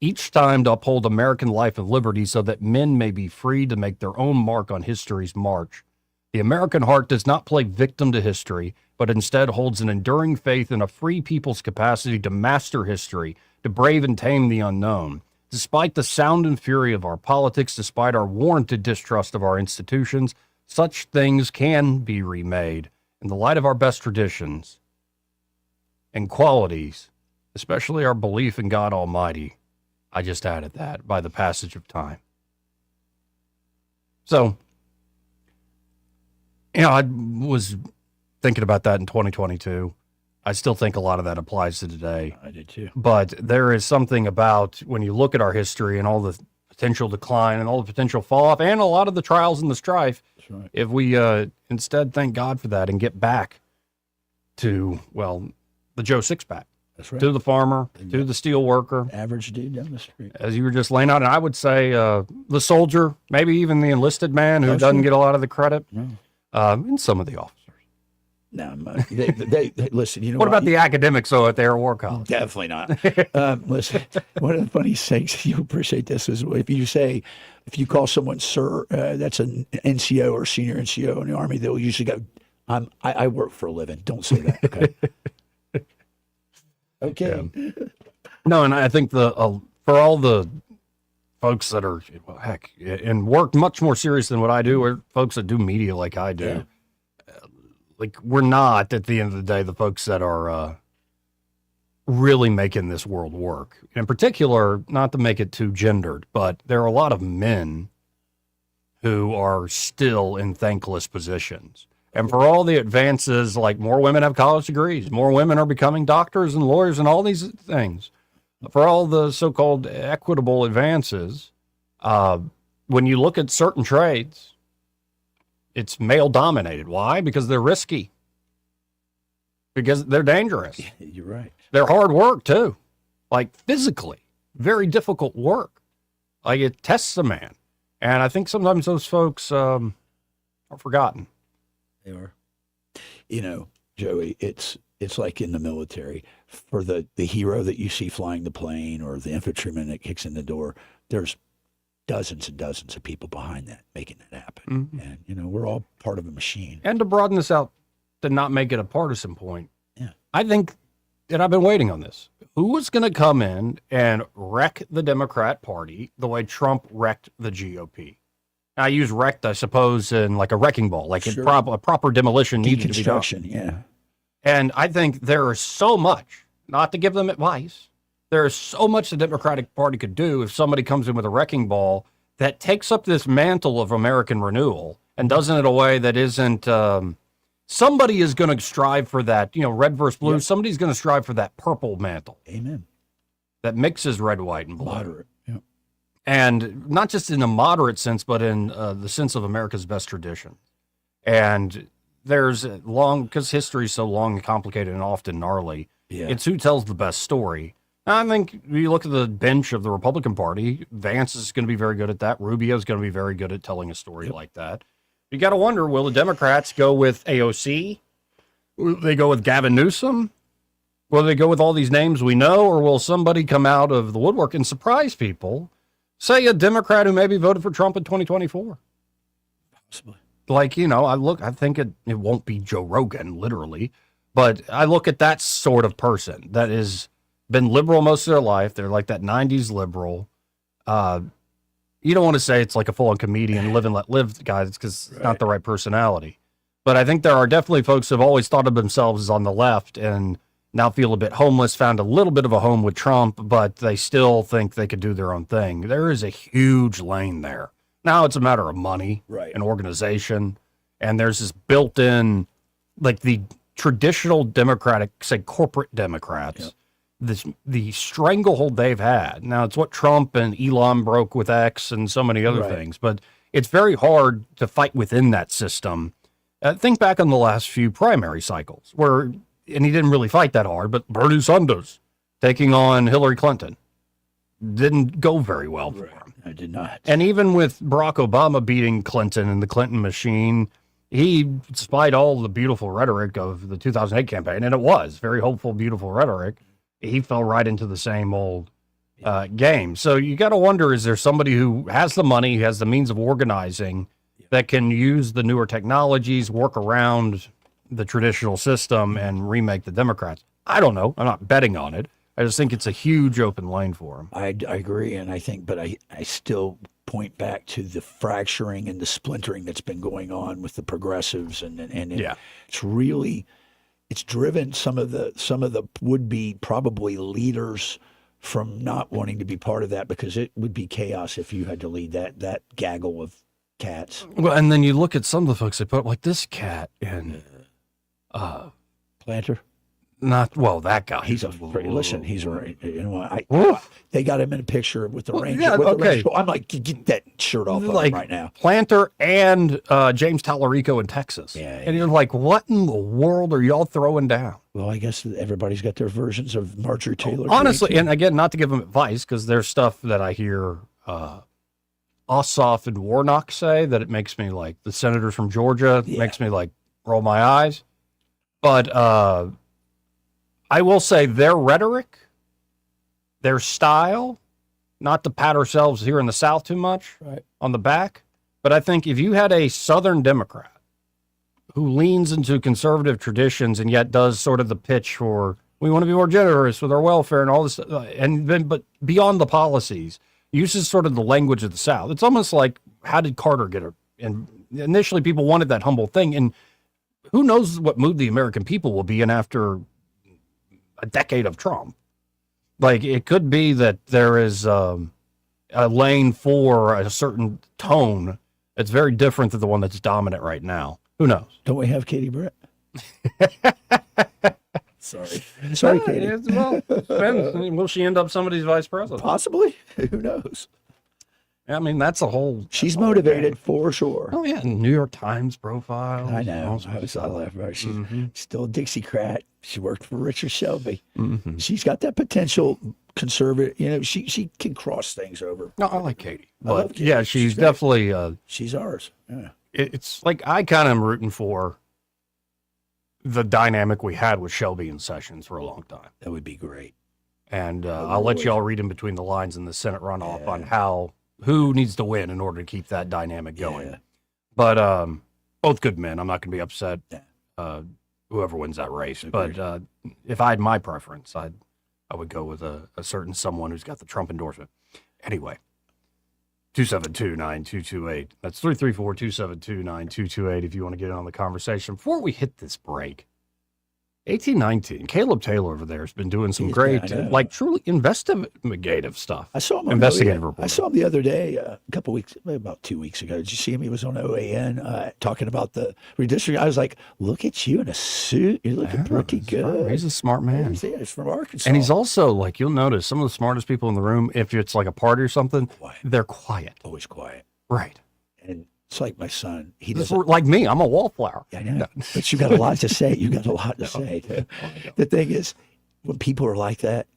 each time to uphold American life and liberty so that men may be free to make their own mark on history's march. The American heart does not play victim to history, but instead holds an enduring faith in a free people's capacity to master history, to brave and tame the unknown. Despite the sound and fury of our politics, despite our warranted distrust of our institutions, such things can be remade in the light of our best traditions and qualities, especially our belief in God Almighty. I just added that by the passage of time. So, I was thinking about that in 2022. I still think a lot of that applies to today. I did too. But there is something about when you look at our history and all the potential decline and all the potential fall off and a lot of the trials and the strife, that's right. If we instead thank God for that and get back to, well, the Joe Sixpack. That's right. To the farmer, to the steel worker. Average dude down the street. As you were just laying out, and I would say the soldier, maybe even the enlisted man who doesn't get a lot of the credit, and some of the officers. No, they listen. You know what about the academics, though, at the Air War College? Definitely not. Listen, one of the funny things, you appreciate this, is if you call someone sir, that's an NCO or senior NCO in the Army, they'll usually go, I work for a living. Don't say that, okay? Okay. Yeah. No, and I think for all the folks that are, and work much more serious than what I do, or folks that do media like I do, like we're not, at the end of the day, the folks that are really making this world work. In particular, not to make it too gendered, but there are a lot of men who are still in thankless positions. And for all the advances, like more women have college degrees, more women are becoming doctors and lawyers and all these things. For all the so-called equitable advances, when you look at certain trades, it's male dominated. Why? Because they're risky. Because they're dangerous. You're right. They're hard work too. Like physically, very difficult work. Like it tests a man. And I think sometimes those folks are forgotten. They are. You know, Joey, it's like in the military. For the hero that you see flying the plane or the infantryman that kicks in the door, there's dozens and dozens of people behind that making that happen. Mm-hmm. And, you know, we're all part of a machine. And to broaden this out, to not make it a partisan point, yeah. I think, and I've been waiting on this, who is going to come in and wreck the Democrat Party the way Trump wrecked the GOP? I use wrecked, I suppose, in like a wrecking ball, like Sure. a proper demolition needed to be done. Deconstruction, yeah. And I think there is so much, not to give them advice, there is so much the Democratic Party could do if somebody comes in with a wrecking ball that takes up this mantle of American renewal and does it in a way that isn't, somebody is going to strive for that, you know, red versus blue. Yeah. Somebody's going to strive for that purple mantle. Amen. That mixes red, white, and blue. Moderate. Yeah. And not just in a moderate sense, but in the sense of America's best tradition. And there's because history is so long and complicated and often gnarly, Yeah. it's who tells the best story. I think you look at the bench of the Republican Party, Vance is going to be very good at that. Rubio is going to be very good at telling a story like that. You got to wonder, will the Democrats go with AOC? Will they go with Gavin Newsom? Will they go with all these names we know? Or will somebody come out of the woodwork and surprise people? Say a Democrat who maybe voted for Trump in 2024. Possibly. Like, you know, I think it won't be Joe Rogan, literally. But I look at that sort of person that has been liberal most of their life. They're like that 90s liberal. You don't want to say it's like a full-on comedian, live and let live guys, because it's not the right personality. But I think there are definitely folks who have always thought of themselves as on the left and now feel a bit homeless, found a little bit of a home with Trump, but they still think they could do their own thing. There is a huge lane there. Now it's a matter of money and organization. And there's this built-in, like the traditional Democratic, say corporate Democrats, the stranglehold they've had. Now it's what Trump and Elon broke with X and so many other things, but it's very hard to fight within that system. Think back on the last few primary cycles where, and he didn't really fight that hard, but Bernie Sanders taking on Hillary Clinton didn't go very well for him. I did not. And even with Barack Obama beating Clinton in the Clinton machine, he, despite all the beautiful rhetoric of the 2008 campaign, and it was very hopeful, beautiful rhetoric, he fell right into the same old game. So you got to wonder, is there somebody who has the money, has the means of organizing, that can use the newer technologies, work around the traditional system, and remake the Democrats? I don't know. I'm not betting on it. I just think it's a huge open lane for him. I agree, and I think, but I still point back to the fracturing and the splintering that's been going on with the progressives, and it's really, it's driven some of the would-be probably leaders from not wanting to be part of that, because it would be chaos if you had to lead that gaggle of cats. Well, and then you look at some of the folks they put up, like this cat in Planter. Not well, that guy. He's he's right. You know, they got him in a picture with the Ranger. Yeah, okay. I'm like, get that shirt off of him right now. Planter and James Tallarico in Texas. Yeah, and you're like, what in the world are y'all throwing down? Well, I guess everybody's got their versions of Marjorie Taylor. Honestly, and again, not to give them advice, because there's stuff that I hear Ossoff and Warnock say that it makes me like the senators from Georgia, makes me like roll my eyes. But I will say their rhetoric, their style, not to pat ourselves here in the South too much on the back, but I think if you had a Southern Democrat who leans into conservative traditions and yet does sort of the pitch for, we want to be more generous with our welfare and all this, and then, but beyond the policies, uses sort of the language of the South. It's almost like, how did Carter get her? And initially people wanted that humble thing, and who knows what mood the American people will be in after a decade of Trump. Like, it could be that there is a lane for a certain tone that's very different than the one that's dominant right now. Who knows? Don't we have Katie Britt? Sorry, Katie. Well, will she end up somebody's vice president? Possibly. Who knows? I mean, that's a whole. She's motivated for sure. Oh yeah, New York Times profile. I know. I love her. She's still a Dixiecrat. She worked for Richard Shelby. She's got that potential conservative. You know, she can cross things over. No, I like Katie. I love But Katie. yeah, she's definitely. She's ours. Yeah. It's like I kind of am rooting for the dynamic we had with Shelby and Sessions for a long time. That would be great. And I'll let y'all read in between the lines in the Senate runoff on who needs to win in order to keep that dynamic going. Yeah. But both good men. I'm not going to be upset whoever wins that race. Agreed. But if I had my preference, I would go with a certain someone who's got the Trump endorsement. Anyway, 272-9228. That's 334-272-9228 if you want to get in on the conversation. Before we hit this break, 1819, Caleb Taylor over there has been doing some great, like truly investigative stuff. I saw him. Investigative report. I saw him the other day, about 2 weeks ago. Did you see him? He was on OAN talking about the redistricting. I was like, look at you in a suit. You're looking pretty good. He's a smart man. He's from Arkansas. And he's also, like, you'll notice some of the smartest people in the room, if it's like a party or something, they're quiet. Always quiet. Right. And it's like my son. He This is doesn't. like me. I'm a wallflower. I know. But you got a lot to say. You got a lot to say. Too. The thing is, when people are like that,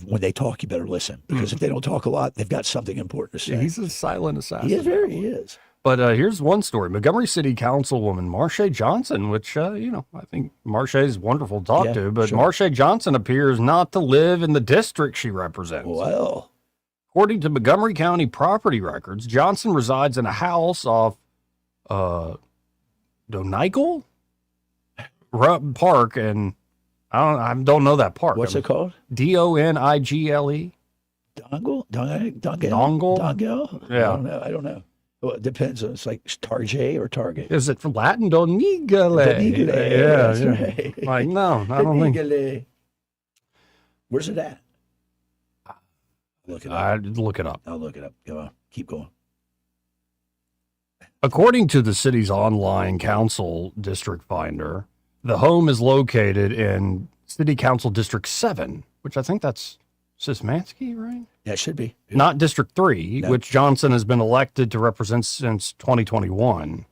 when they talk, you better listen. Because if they don't talk a lot, they've got something important to say. Yeah, he's a silent assassin. He is. But here's one story. Montgomery City Councilwoman Marche Johnson, which, I think Marche is wonderful to talk to, but sure. Marche Johnson appears not to live in the district she represents. Well, according to Montgomery County property records, Johnson resides in a house off Donigle Park, and I don't know that park. What's it called? Donigle. Dongle? Yeah. I don't know. Well, it depends. It's like Target or Target. Is it from Latin? Donigale. That's right. Like, no, I don't think. Donigale. Where's it at? Look it up. I'd look it up. I'll look it up. Go on. Keep going. According to the city's online council district finder, the home is located in City Council District 7, which I think that's Sismansky, right? Yeah, it should be. Not District 3, which Johnson has been elected to represent since 2021.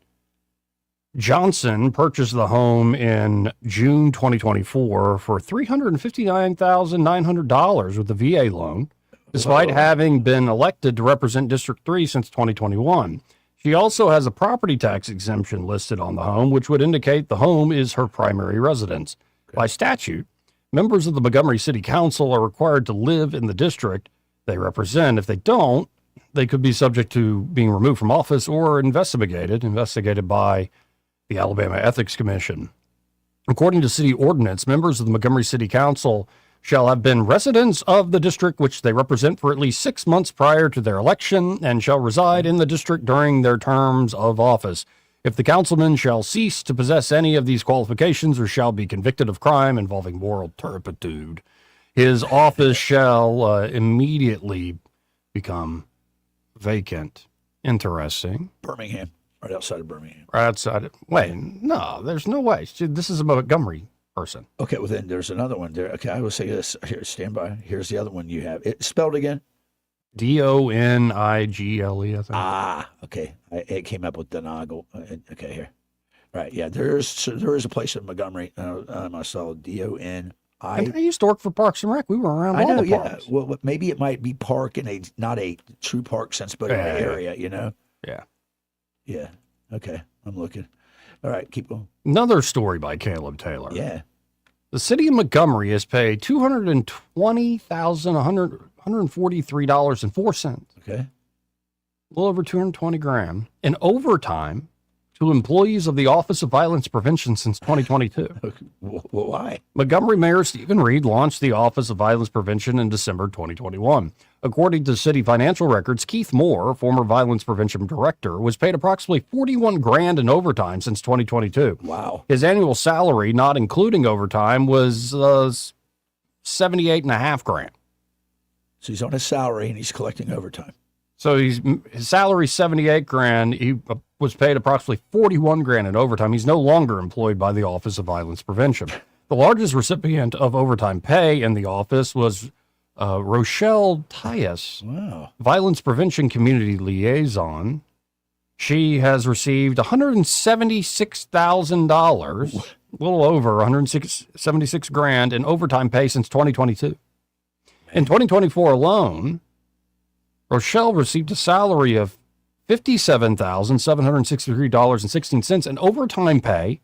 Johnson purchased the home in June 2024 for $359,900 with a VA loan, despite having been elected to represent District 3 since 2021. She also has a property tax exemption listed on the home, which would indicate the home is her primary residence. By statute, members of the Montgomery City Council are required to live in the district they represent. If they don't, they could be subject to being removed from office or investigated by the Alabama Ethics Commission. According to city ordinance, members of the Montgomery City Council shall have been residents of the district which they represent for at least 6 months prior to their election and shall reside in the district during their terms of office. If the councilman shall cease to possess any of these qualifications or shall be convicted of crime involving moral turpitude, his office shall immediately become vacant. Interesting. Birmingham, right outside of Birmingham. Right outside. Wait, no, there's no way. This is a Montgomery person. Okay, well then there's another one there. Okay, I will say this. Here, stand by. Here's the other one you have. It spelled again? Donigle, I think. Ah, okay. It came up with Donagle. Okay, here. Right, yeah. There is a place in Montgomery. I saw Doni. I used to work for Parks and Rec. We were around I all know, the yeah. parks. Well, maybe it might be park in not a true park sense, but in an area, you know? Yeah. Yeah. Okay, I'm looking. All right, keep going. Another story by Caleb Taylor. Yeah. The city of Montgomery has paid $220,143.04. Okay. A little over $220,000 in overtime to employees of the Office of Violence Prevention since 2022. Well, why? Montgomery Mayor Stephen Reed launched the Office of Violence Prevention in December 2021. According to city financial records, Keith Moore, former violence prevention director, was paid approximately $41,000 in overtime since 2022. Wow. His annual salary, not including overtime, was $78,500. So he's on his salary and he's collecting overtime. So his salary $78,000. He was paid approximately $41,000 in overtime. He's no longer employed by the Office of Violence Prevention. The largest recipient of overtime pay in the office was Rochelle Tyus, wow, Violence Prevention Community Liaison. She has received $176,000, a little over 176 grand in overtime pay since 2022. In 2024 alone, Rochelle received a salary of $57,763.16 and overtime pay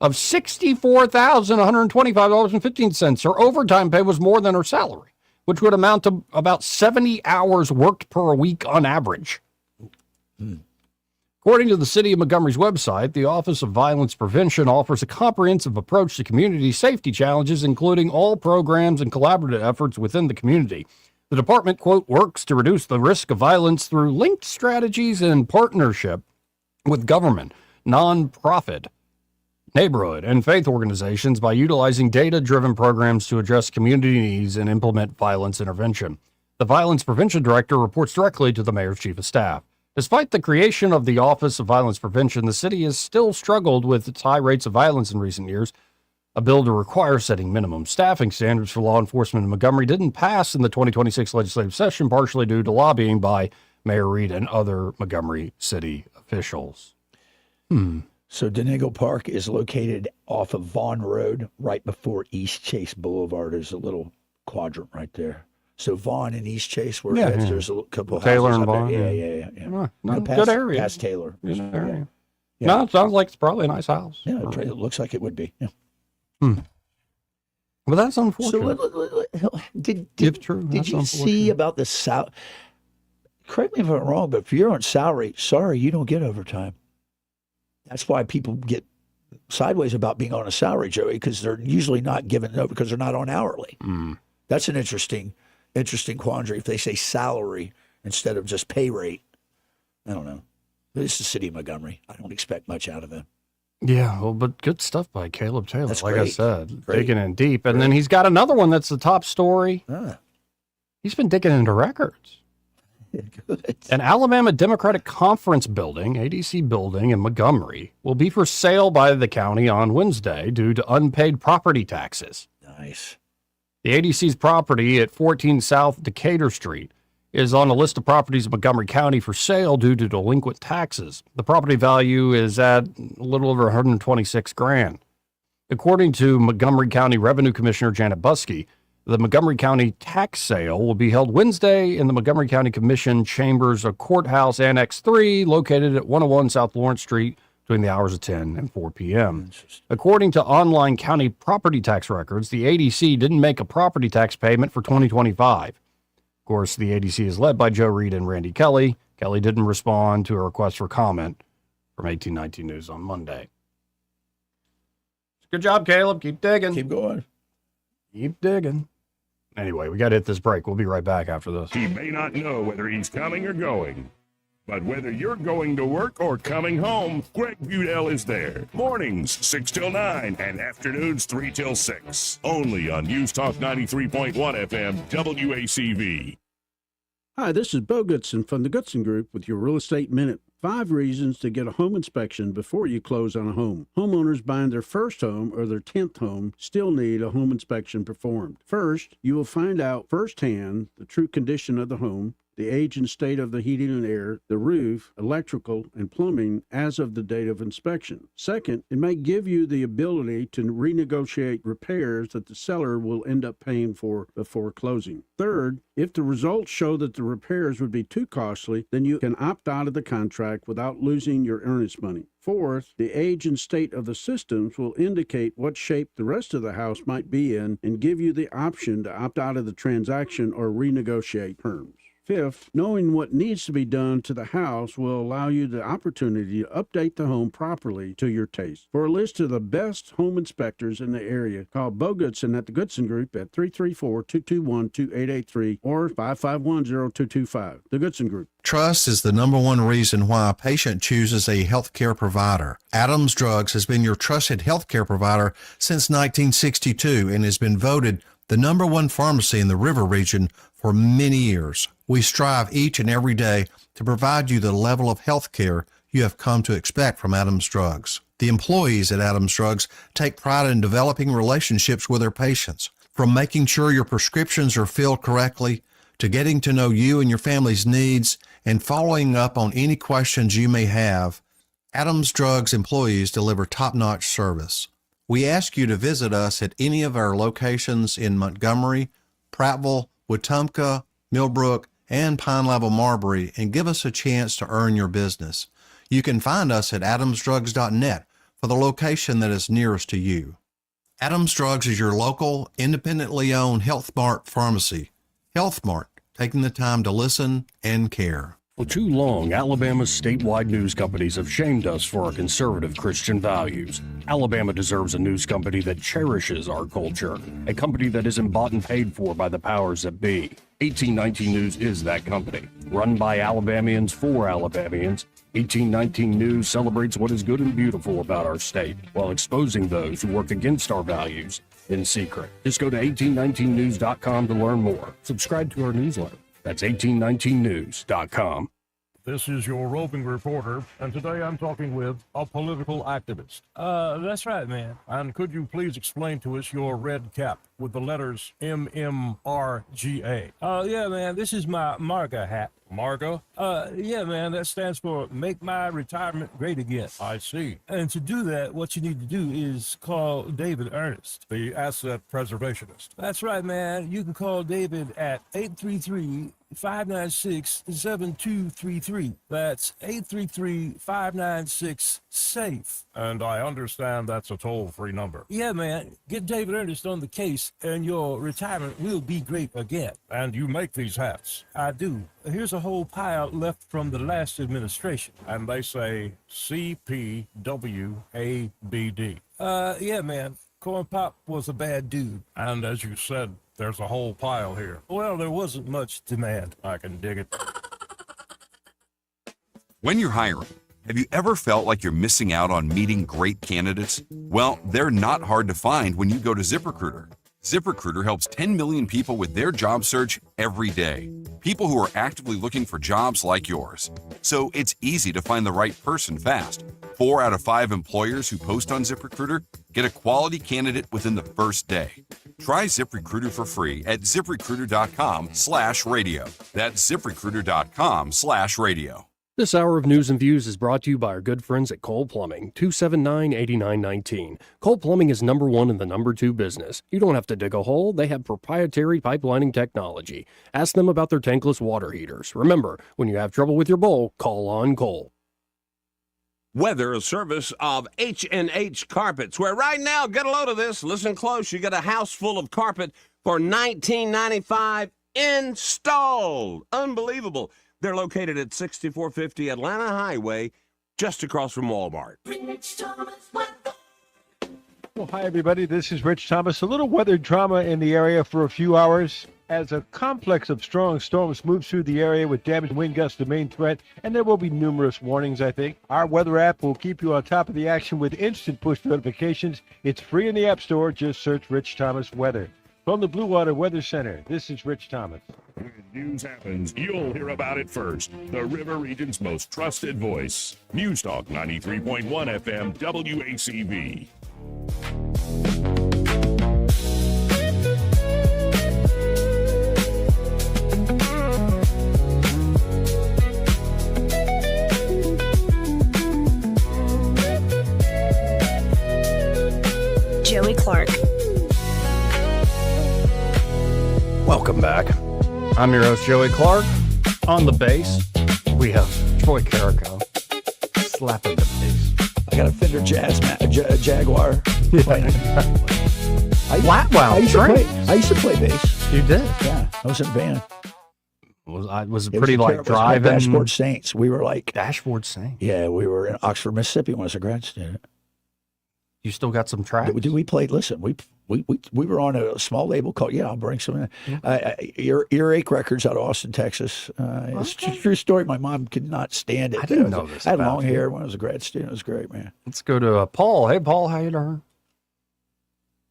of $64,125.15. Her overtime pay was more than her salary, which would amount to about 70 hours worked per week on average. According to the City of Montgomery's website, the Office of Violence Prevention offers a comprehensive approach to community safety challenges, including all programs and collaborative efforts within the community. The department, quote, works to reduce the risk of violence through linked strategies in partnership with government, nonprofit, neighborhood, and faith organizations by utilizing data-driven programs to address community needs and implement violence intervention. The Violence Prevention Director reports directly to the Mayor's Chief of Staff. Despite the creation of the Office of Violence Prevention, the city has still struggled with its high rates of violence in recent years. A bill to require setting minimum staffing standards for law enforcement in Montgomery didn't pass in the 2026 legislative session, partially due to lobbying by Mayor Reed and other Montgomery city officials. So Donegal Park is located off of Vaughn Road, right before East Chase Boulevard. There's a little quadrant right there. So Vaughn and East Chase, where there's a couple of Taylor houses and up Vaughn. there. Yeah. Good area. Past Taylor. Good area. Yeah. No, it sounds like it's probably a nice house. Yeah, it looks like it would be. Yeah. Well, that's unfortunate. So did That's you see about the South? Correct me if I'm wrong, but if you're on salary, sorry, you don't get overtime. That's why people get sideways about being on a salary, Joey, because they're usually not given over because they're not on hourly. That's an interesting quandary if they say salary instead of just pay rate. I don't know. This is the city of Montgomery. I don't expect much out of them. Yeah, well, but good stuff by Caleb Taylor, That's like I great. said, Great. digging in deep. And then he's got another one that's the top story. He's been digging into records. Good. An Alabama Democratic Conference building, ADC building in Montgomery, will be for sale by the county on Wednesday due to unpaid property taxes. Nice. The ADC's property at 14 South Decatur Street is on a list of properties in Montgomery County for sale due to delinquent taxes. The property value is at a little over 126 grand. According to Montgomery County Revenue Commissioner Janet Buskey, the Montgomery County tax sale will be held Wednesday in the Montgomery County Commission Chambers of Courthouse Annex 3, located at 101 South Lawrence Street, between the hours of 10 and 4 p.m. According to online county property tax records, the ADC didn't make a property tax payment for 2025. Of course, the ADC is led by Joe Reed and Randy Kelly. Kelly didn't respond to a request for comment from 1819 News on Monday. Good job, Caleb. Keep digging. Keep going. Keep digging. Anyway, we got to hit this break. We'll be right back after this. He may not know whether he's coming or going, but whether you're going to work or coming home, Greg Budell is there. Mornings 6 till 9 and afternoons 3 till 6. Only on News Talk 93.1 FM WACV. Hi, this is Bo Goodson from the Goodson Group with your Real Estate Minute. 5 reasons to get a home inspection before you close on a home. Homeowners buying their first home or their 10th home still need a home inspection performed. First, you will find out firsthand the true condition of the home, the age and state of the heating and air, the roof, electrical, and plumbing as of the date of inspection. Second, it may give you the ability to renegotiate repairs that the seller will end up paying for before closing. Third, if the results show that the repairs would be too costly, then you can opt out of the contract without losing your earnest money. Fourth, the age and state of the systems will indicate what shape the rest of the house might be in and give you the option to opt out of the transaction or renegotiate terms. Fifth, knowing what needs to be done to the house will allow you the opportunity to update the home properly to your taste. For a list of the best home inspectors in the area, call Bo Goodson at the Goodson Group at 334-221-2883 or 551-0225. The Goodson Group. Trust is the number one reason why a patient chooses a healthcare provider. Adams Drugs has been your trusted healthcare provider since 1962 and has been voted the number one pharmacy in the River region for many years. We strive each and every day to provide you the level of health care you have come to expect from Adams Drugs. The employees at Adams Drugs take pride in developing relationships with their patients. From making sure your prescriptions are filled correctly to getting to know you and your family's needs and following up on any questions you may have, Adams Drugs employees deliver top-notch service. We ask you to visit us at any of our locations in Montgomery, Prattville, Wetumpka, Millbrook, and Pine Level Marbury and give us a chance to earn your business. You can find us at adamsdrugs.net for the location that is nearest to you. Adams Drugs is your local, independently owned Health Mart pharmacy. Health Mart, taking the time to listen and care. For too long, Alabama's statewide news companies have shamed us for our conservative Christian values. Alabama deserves a news company that cherishes our culture, a company that isn't bought and paid for by the powers that be. 1819 News is that company. Run by Alabamians for Alabamians, 1819 News celebrates what is good and beautiful about our state, while exposing those who work against our values in secret. Just go to 1819news.com to learn more. Subscribe to our newsletter. That's 1819news.com. This is your roving reporter, and today I'm talking with a political activist. That's right, man. And could you please explain to us your red cap with the letters MMRGA? Yeah, man, this is my MARGA hat. MARGA? Yeah, man, that stands for Make My Retirement Great Again. I see. And to do that, what you need to do is call David Ernest, the asset preservationist. That's right, man. You can call David at 833-596-7233. That's 833-596-SAFE. And I understand that's a toll-free number. Yeah, man. Get David Ernest on the case, and your retirement will be great again. And you make these hats? I do. Here's a whole pile left from the last administration. And they say CPWABD. Yeah, man. Corn Pop was a bad dude. And as you said, there's a whole pile here. Well, there wasn't much demand. I can dig it. When you're hiring, have you ever felt like you're missing out on meeting great candidates? Well, they're not hard to find when you go to ZipRecruiter. ZipRecruiter helps 10 million people with their job search every day. People who are actively looking for jobs like yours. So it's easy to find the right person fast. 4 out of 5 employers who post on ZipRecruiter get a quality candidate within the first day. Try ZipRecruiter for free at ZipRecruiter.com/radio. That's ZipRecruiter.com/radio. This hour of News and Views is brought to you by our good friends at Cole Plumbing, 279-8919. Cole Plumbing is number 1 in the number 2 business. You don't have to dig a hole. They have proprietary pipelining technology. Ask them about their tankless water heaters. Remember, when you have trouble with your bowl, call on Cole. Weather, a service of H&H Carpets, where right now, get a load of this, listen close, you get a house full of carpet for $19.95 installed. Unbelievable. They're located at 6450 Atlanta Highway, just across from Walmart. Well, hi, everybody. This is Rich Thomas. A little weather drama in the area for a few hours as a complex of strong storms moves through the area with damage wind gusts the main threat, and there will be numerous warnings, I think. Our weather app will keep you on top of the action with instant push notifications. It's free in the App Store. Just search Rich Thomas Weather. From the Blue Water Weather Center, this is Rich Thomas. When news happens, you'll hear about it first. The River Region's most trusted voice. News Talk 93.1 FM WACV. Joey Clark. Welcome back. I'm your host, Joey Clark. On the bass, we have Troy Carrico slapping the bass. I got a Fender Jaguar. Wow, I used to play bass. You did? Yeah, I was in a band. Was pretty like driving? Dashboard Saints. We were like Dashboard Saints. Yeah, we were in Oxford, Mississippi when I was a grad student. You still got some tracks? We played. Listen, we were on a small label called. Yeah, I'll bring some. Earache Records out of Austin, Texas. It's a true story. My mom could not stand it. I didn't know this. I had long hair when I was a grad student. It was great, man. Let's go to Paul. Hey, Paul, how you doing?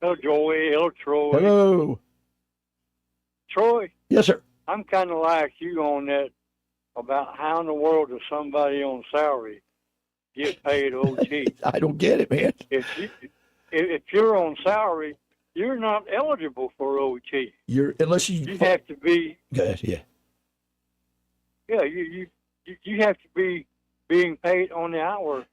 Hello, Joey. Hello, Troy. Hello, Troy. Yes, sir. I'm kind of like you on that about how in the world does somebody on salary get paid OT? I don't get it, man. If you're on salary, you're not eligible for OT. Unless you have to be. Good, yeah. Yeah, you have to be being paid on the hour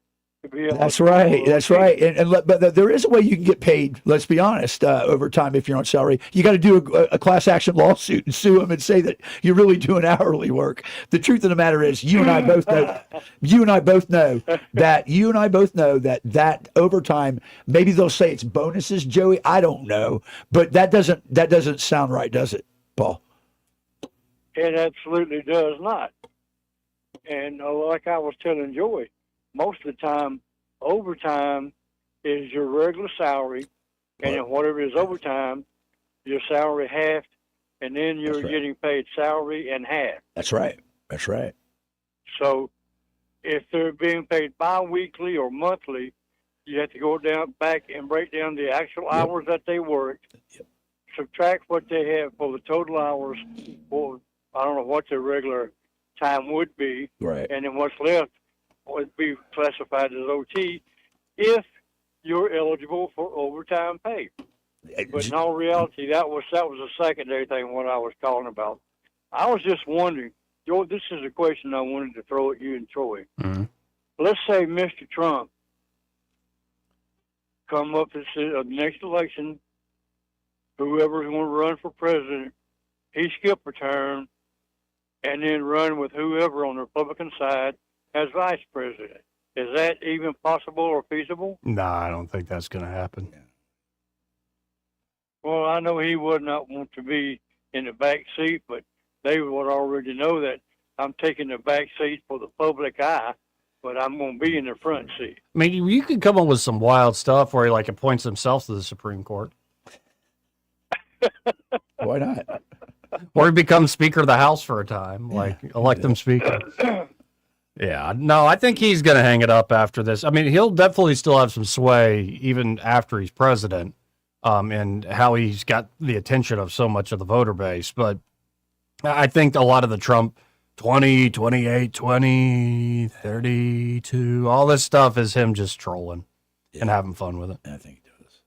to be eligible. That's right. for That's OT. right. But there is a way you can get paid. Let's be honest. Overtime, if you're on salary, you got to do a class action lawsuit and sue them and say that you're really doing hourly work. The truth of the matter is, you and I both know. You and I both know that overtime. Maybe they'll say it's bonuses, Joey. I don't know, but that doesn't sound right, does it, Paul? It absolutely does not. And like I was telling Joey, most of the time, overtime is your regular salary, and then whatever is overtime, your salary half, and then you're getting paid salary and half. That's right. That's right. So if they're being paid bi-weekly or monthly, you have to go back and break down the actual hours that they worked, subtract what they have for the total hours, or I don't know what their regular time would be, right? And then what's left would be classified as OT if you're eligible for overtime pay. But in all reality, that was a secondary thing, what I was calling about. I was just wondering, Joe, this is a question I wanted to throw at you and Troy. Mm-hmm. Let's say Mr. Trump come up and say, the next election, whoever's going to run for president, he skip a term and then run with whoever on the Republican side as vice president. Is that even possible or feasible? No, I don't think that's going to happen. Well, I know he would not want to be in the back seat, but they would already know that I'm taking the back seat for the public eye, but I'm going to be in the front seat. I mean, you could come up with some wild stuff where he like appoints himself to the Supreme Court. Why not? Or he becomes Speaker of the House for a time, like elect him Speaker. Yeah, no, I think he's going to hang it up after this. I mean, he'll definitely still have some sway even after he's president, and how he's got the attention of so much of the voter base. But I think a lot of the Trump 20, 28, 20, 32, all this stuff is him just trolling and having fun with it. I think it does.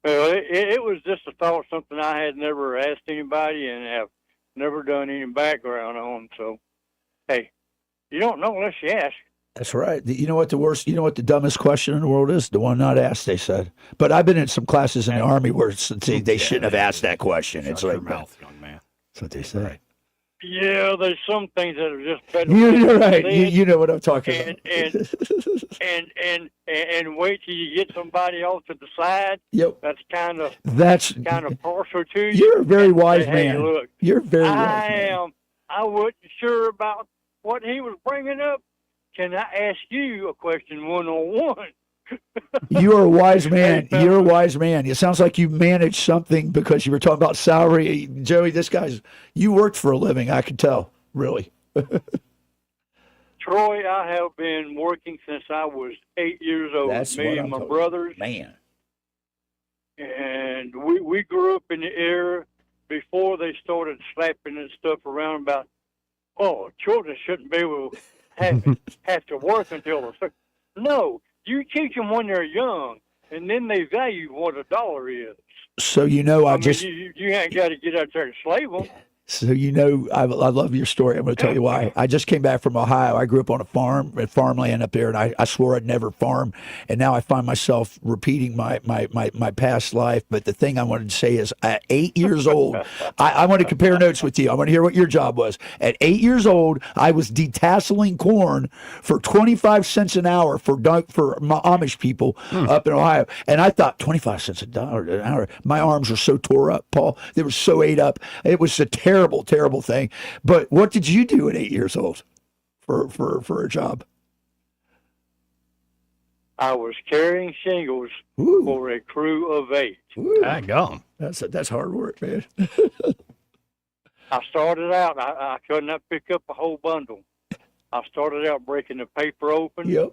Well, it was just a thought, something I had never asked anybody and have never done any background on. So, hey, you don't know unless you ask. That's right. You know what the dumbest question in the world is? The one not asked, they said. But I've been in some classes in the Army where they shouldn't have asked that question. It's like, mouth, young man. That's what they say. Yeah, there's some things that are just better. You're right. You know what I'm talking about. And wait till you get somebody off to the side. Yep. That's kind of partial to you. You're a very wise Hey, man. look, You're very wise I man. am. I wasn't sure about what he was bringing up. Can I ask you a question one-on-one? You're a wise man. You're a wise man. It sounds like you managed something because you were talking about salary. Joey, you worked for a living. I could tell, really. Troy, I have been working since I was 8 years old. That's Me what and I'm my talking brothers. Man. And we grew up in the era before they started slapping that stuff around about, children shouldn't be able to have to work until they're. No, you teach them when they're young, and then they value what a dollar is. So I mean, you ain't got to get out there and slave them. So I love your story. I'm going to tell you why. I just came back from Ohio. I grew up on a farmland up there, and I swore I'd never farm. And now I find myself repeating my past life. But the thing I wanted to say is, at 8 years old, I want to compare notes with you. I want to hear what your job was. At 8 years old, I was detasseling corn for 25 cents an hour for Amish people up in Ohio. And I thought, 25 cents an hour. My arms were so tore up, Paul. They were so ate up. It was a terrible, terrible thing. But what did you do at 8 years old for a job? I was carrying shingles for a crew of 8. Daggone. That's hard work, man. I started out, I could not pick up a whole bundle. I started out breaking the paper open. Yep.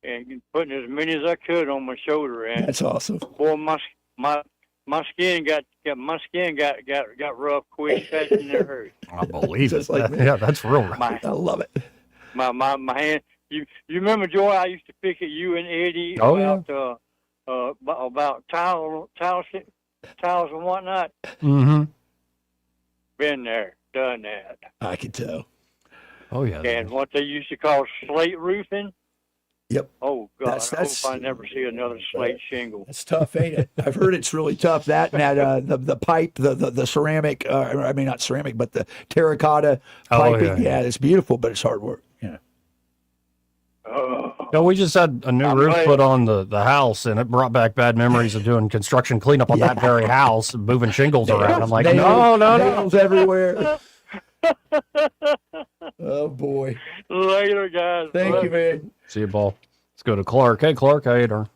And putting as many as I could on my shoulder. And that's awesome. Boy, my skin got rough quick, fast, and it hurt. I believe it. Like yeah, that's real rough. I love it. My hand. You remember, Joy? I used to pick at you and Eddie about tiles and whatnot. Mm-hmm. Been there, done that. I can tell. Oh, yeah. And what they used to call slate roofing. Yep. Oh, God, That's- I hope I never see another slate shingle. It's tough, ain't it? I've heard it's really tough. That and that the pipe, the ceramic. I mean, not ceramic, but the terracotta piping. Yeah, it's beautiful, but it's hard work. Yeah. Yeah, we just had a new roof put on the house, and it brought back bad memories of doing construction cleanup on that very house and moving shingles around. I'm like, no. Nails everywhere. Oh, boy. Later, guys. Thank you, man. See you, Paul. Let's go to Clark. Hey, Clark, how you doing?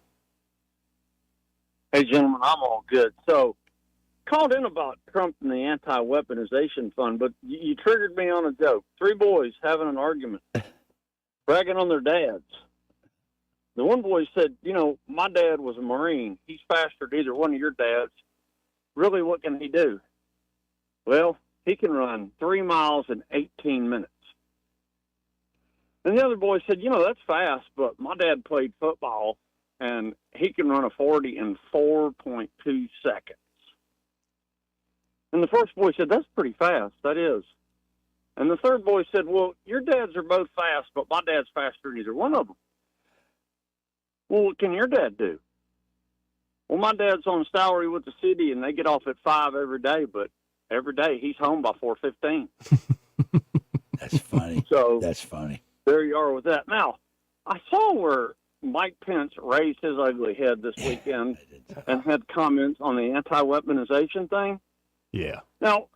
Hey, gentlemen, I'm all good. So, called in about Trump and the anti-weaponization fund, but you triggered me on a joke. 3 boys having an argument, bragging on their dads. The one boy said, you know, my dad was a Marine. He's faster than either one of your dads. Really, what can he do? Well, he can run 3 miles in 18 minutes. And the other boy said, you know, that's fast, but my dad played football, and he can run a 40 in 4.2 seconds. And the first boy said, that's pretty fast. That is. And the third boy said, well, your dads are both fast, but my dad's faster than either one of them. Well, what can your dad do? Well, my dad's on salary with the city, and they get off at 5 every day, but every day he's home by 4:15. That's funny. So that's funny. There you are with that. Now, I saw where Mike Pence raised his ugly head this weekend and had comments on the anti-weaponization thing. Yeah. Now,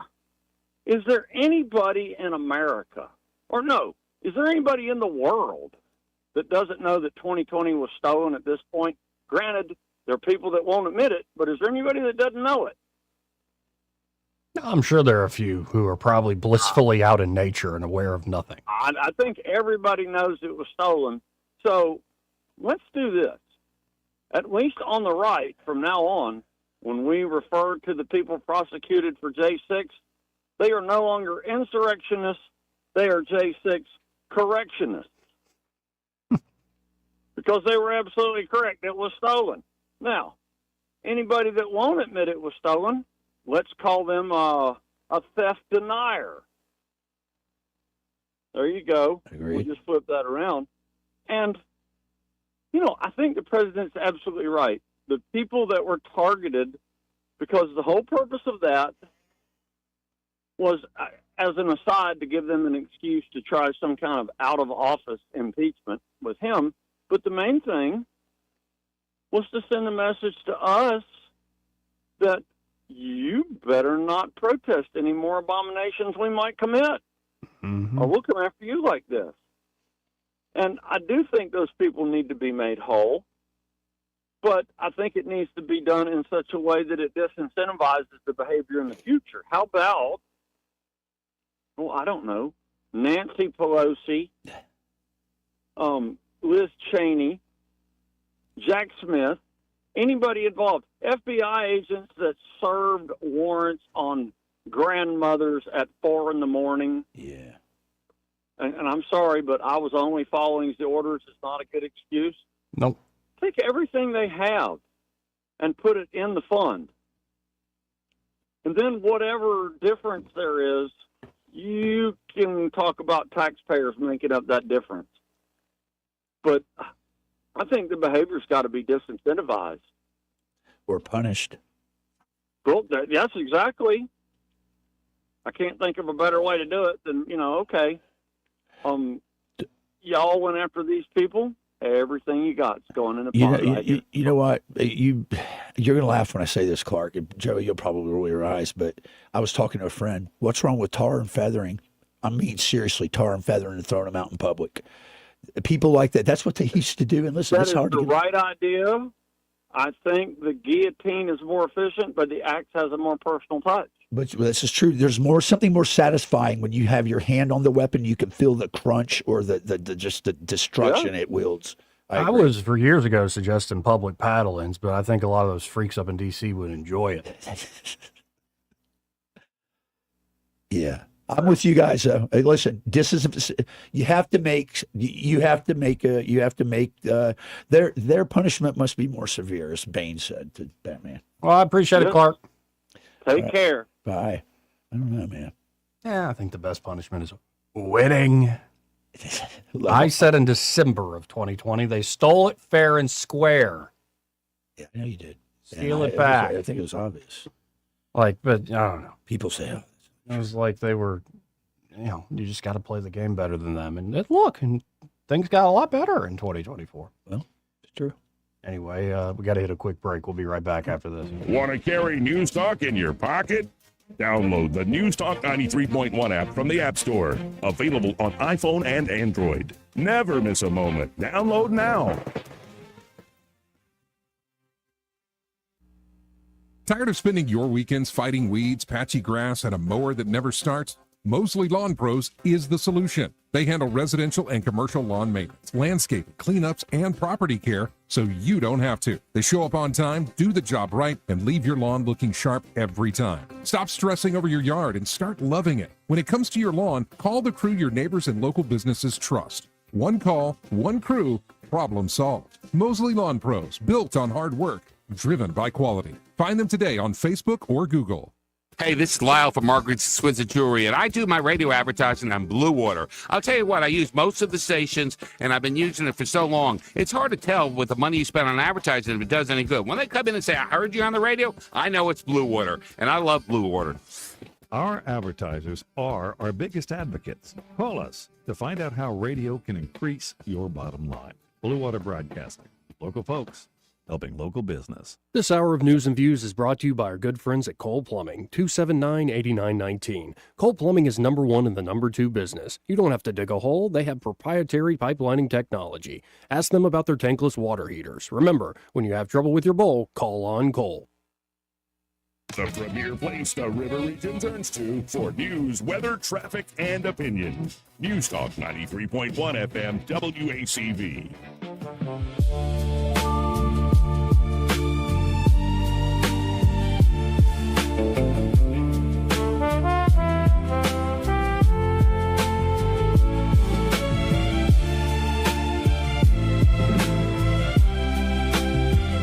is there anybody in America, or no, is there anybody in the world that doesn't know that 2020 was stolen at this point? Granted, there are people that won't admit it, but is there anybody that doesn't know it? I'm sure there are a few who are probably blissfully out in nature and aware of nothing. I think everybody knows it was stolen. So let's do this. At least on the right, from now on, when we refer to the people prosecuted for J6, they are no longer insurrectionists. They are J6 correctionists. Because they were absolutely correct. It was stolen. Now, anybody that won't admit it was stolen, let's call them a theft denier. There you go. We'll just flip that around. And, you know, I think the president's absolutely right. The people that were targeted, because the whole purpose of that was, as an aside, to give them an excuse to try some kind of out-of-office impeachment with him. But the main thing was to send a message to us that you better not protest any more abominations we might commit, or we'll come after you like this. And I do think those people need to be made whole, but I think it needs to be done in such a way that it disincentivizes the behavior in the future. How about, well, I don't know, Nancy Pelosi, Liz Cheney, Jack Smith, anybody involved, FBI agents that served warrants on grandmothers at 4 a.m. Yeah. And I'm sorry, but I was only following the orders. It's not a good excuse. Nope. Take everything they have and put it in the fund. And then whatever difference there is, you can talk about taxpayers making up that difference. But I think the behavior's got to be disincentivized. Or punished. Well, that's exactly. I can't think of a better way to do it than, you know, okay, y'all went after these people. Everything you got's going in the pot. You know what? You're going to laugh when I say this, Clark. And Joey, you'll probably roll your eyes. But I was talking to a friend. What's wrong with tar and feathering? I mean, seriously, tar and feathering and throwing them out in public. People like that. That's what they used to do. And listen, that it's hard is to the right idea. I think the guillotine is more efficient, but the axe has a more personal touch. But this is true. There's something more satisfying when you have your hand on the weapon. You can feel the crunch or the destruction it wields. I was for years ago suggesting public paddle-ins, but I think a lot of those freaks up in D.C. would enjoy it. Yeah. I'm with you guys. Hey, listen, this is you have to make their punishment must be more severe, as Bane said to Batman. Well, I appreciate it, Clark. Take care. Bye. I don't know, man. Yeah, I think the best punishment is winning. I said in December of 2020, they stole it fair and square. Yeah, I know you did. Steal it back. I think it was obvious. Like, but I don't know. People say it was like they were, you just got to play the game better than them. And look, and things got a lot better in 2024. Well, it's true. Anyway, we got to hit a quick break. We'll be right back after this. Want to carry News Talk in your pocket? Download the News Talk 93.1 app from the App Store. Available on iPhone and Android. Never miss a moment. Download now. Tired of spending your weekends fighting weeds, patchy grass, and a mower that never starts? Mosley Lawn Pros is the solution. They handle residential and commercial lawn maintenance, landscaping, cleanups, and property care, so you don't have to. They show up on time, do the job right, and leave your lawn looking sharp every time. Stop stressing over your yard and start loving it. When it comes to your lawn, call the crew your neighbors and local businesses trust. One call, one crew, problem solved. Mosley Lawn Pros, built on hard work, driven by quality. Find them today on Facebook or Google. Hey, this is Lyle from Margaret's Swinson Jewelry, and I do my radio advertising on Blue Water. I'll tell you what, I use most of the stations, and I've been using it for so long. It's hard to tell with the money you spend on advertising if it does any good. When they come in and say, I heard you on the radio, I know it's Blue Water, and I love Blue Water. Our advertisers are our biggest advocates. Call us to find out how radio can increase your bottom line. Blue Water Broadcasting. Local folks helping local business. This hour of News and Views is brought to you by our good friends at Cole Plumbing, 279-8919. Cole Plumbing is number one in the number two business. You don't have to dig a hole. They have proprietary pipelining technology. Ask them about their tankless water heaters. Remember, when you have trouble with your bowl, call on Cole. The premier place the river region turns to for news, weather, traffic, and opinion. News Talk 93.1 FM WACV.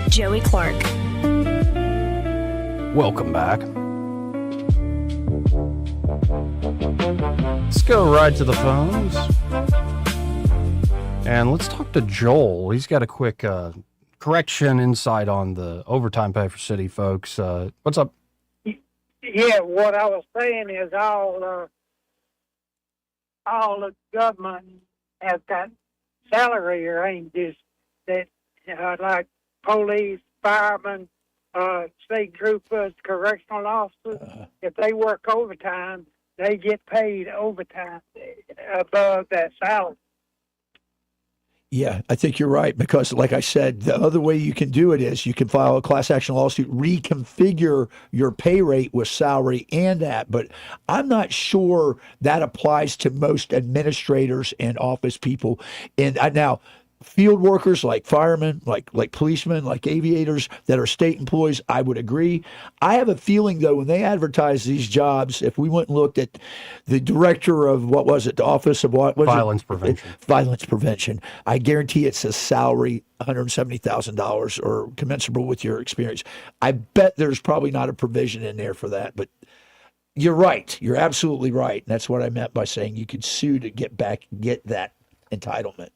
Joey Clark. Welcome back. Let's go right to the phones. And let's talk to Joel. He's got a quick correction insight on the overtime pay for city folks. What's up? Yeah, what I was saying is all the government has got salary ranges that like police, firemen, state troopers, correctional officers. If they work overtime, they get paid overtime above that salary. Yeah, I think you're right, because like I said, the other way you can do it is you can file a class action lawsuit, reconfigure your pay rate with salary and that. But I'm not sure that applies to most administrators and office people. And now, field workers like firemen, like policemen, like aviators that are state employees, I would agree. I have a feeling, though, when they advertise these jobs, if we went and looked at the director of, what was it, the Office of what was Violence Prevention. Violence Prevention, I guarantee it says salary $170,000 or commensurable with your experience. I bet there's probably not a provision in there for that, but you're right. You're absolutely right. And that's what I meant by saying you could sue to get that entitlement.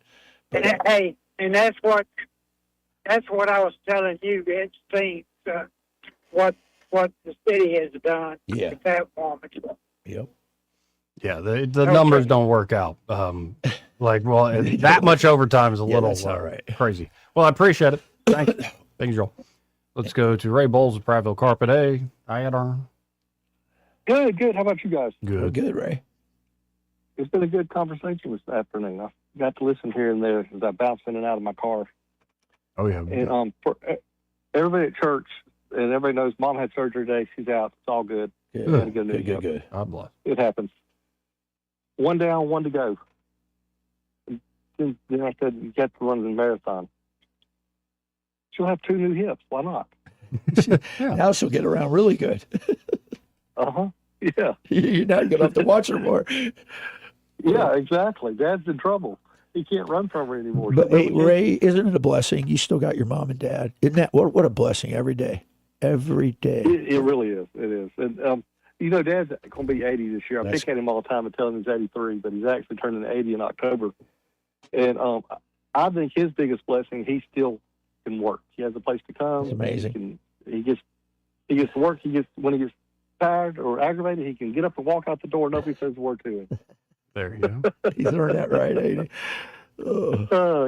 And that's what I was telling you. It seems what the city has done with that woman. Yep. Yeah, the numbers don't work out. That much overtime is a little crazy. Well, I appreciate it. Thanks, Joel. Let's go to Ray Bowles of Prattville Carpet A. Good. How about you guys? Good, Ray. It's been a good conversation this afternoon. I got to listen here and there as I bounce in and out of my car. Oh, yeah. And for everybody at church, and everybody knows Mom had surgery today. She's out. It's all good. Good. God bless. It happens. One down, one to go. And then I said, you got to run the marathon. She'll have 2 new hips. Why not? Now she'll get around really good. Uh-huh. Yeah. You're not going to have to watch her more. Yeah, exactly. Dad's in trouble. He can't run from her anymore. But hey, Ray, isn't it a blessing? You still got your mom and dad. Isn't that what a blessing every day? Every day. It really is. It is. And, Dad's going to be 80 this year. I pick at him all the time and tell him he's 83, but he's actually turning 80 in October. And I think his biggest blessing, he still can work. He has a place to come. It's amazing. He gets to work. When he gets tired or aggravated, he can get up and walk out the door. Nobody says a word to him. There you go. He's learned that right, ain't he?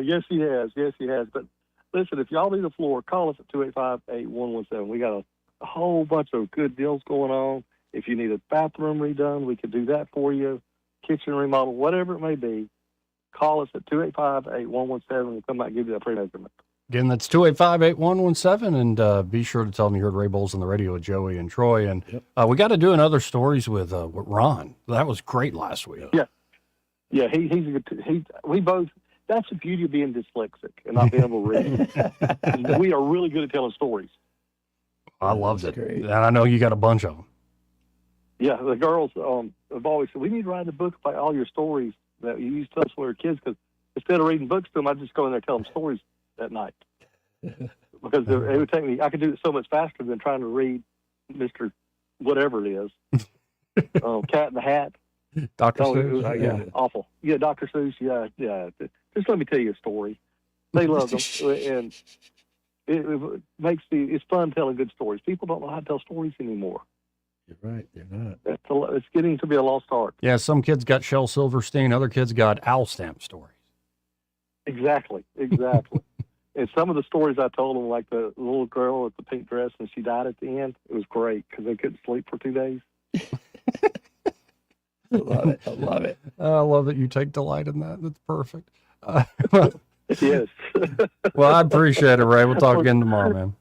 Yes, he has. Yes, he has. But listen, if y'all need a floor, call us at 285-8117. We got a whole bunch of good deals going on. If you need a bathroom redone, we could do that for you. Kitchen remodel, whatever it may be, call us at 285-8117. We'll come back and give you that free measurement. Again, that's 285-8117, and be sure to tell them you heard Ray Bowles on the radio with Joey and Troy. And we got to do another stories with Ron. That was great last week. Yeah, he's a good. We both. That's the beauty of being dyslexic and not being able to read. We are really good at telling stories. I loved it, and I know you got a bunch of them. Yeah, the girls have always said we need to write a book about all your stories that you used to tell us when we were kids. Because instead of reading books to them, I just go in there and tell them stories at night. Because it would take me. I could do it so much faster than trying to read Mr. Whatever it is, Cat in the Hat. Dr. Seuss? Yeah, awful. Yeah, Dr. Seuss, yeah. Just let me tell you a story. They love them, and it makes it's fun telling good stories. People don't know how to tell stories anymore. You're right, they're not. It's getting to be a lost art. Yeah, some kids got Shel Silverstein, other kids got Owl Stamp stories. Exactly. And some of the stories I told them, like the little girl with the pink dress and she died at the end, it was great because they couldn't sleep for 2 days. I love it. I love that you take delight in that. That's perfect. Yes. Well, I appreciate it, Ray. We'll talk again tomorrow, man.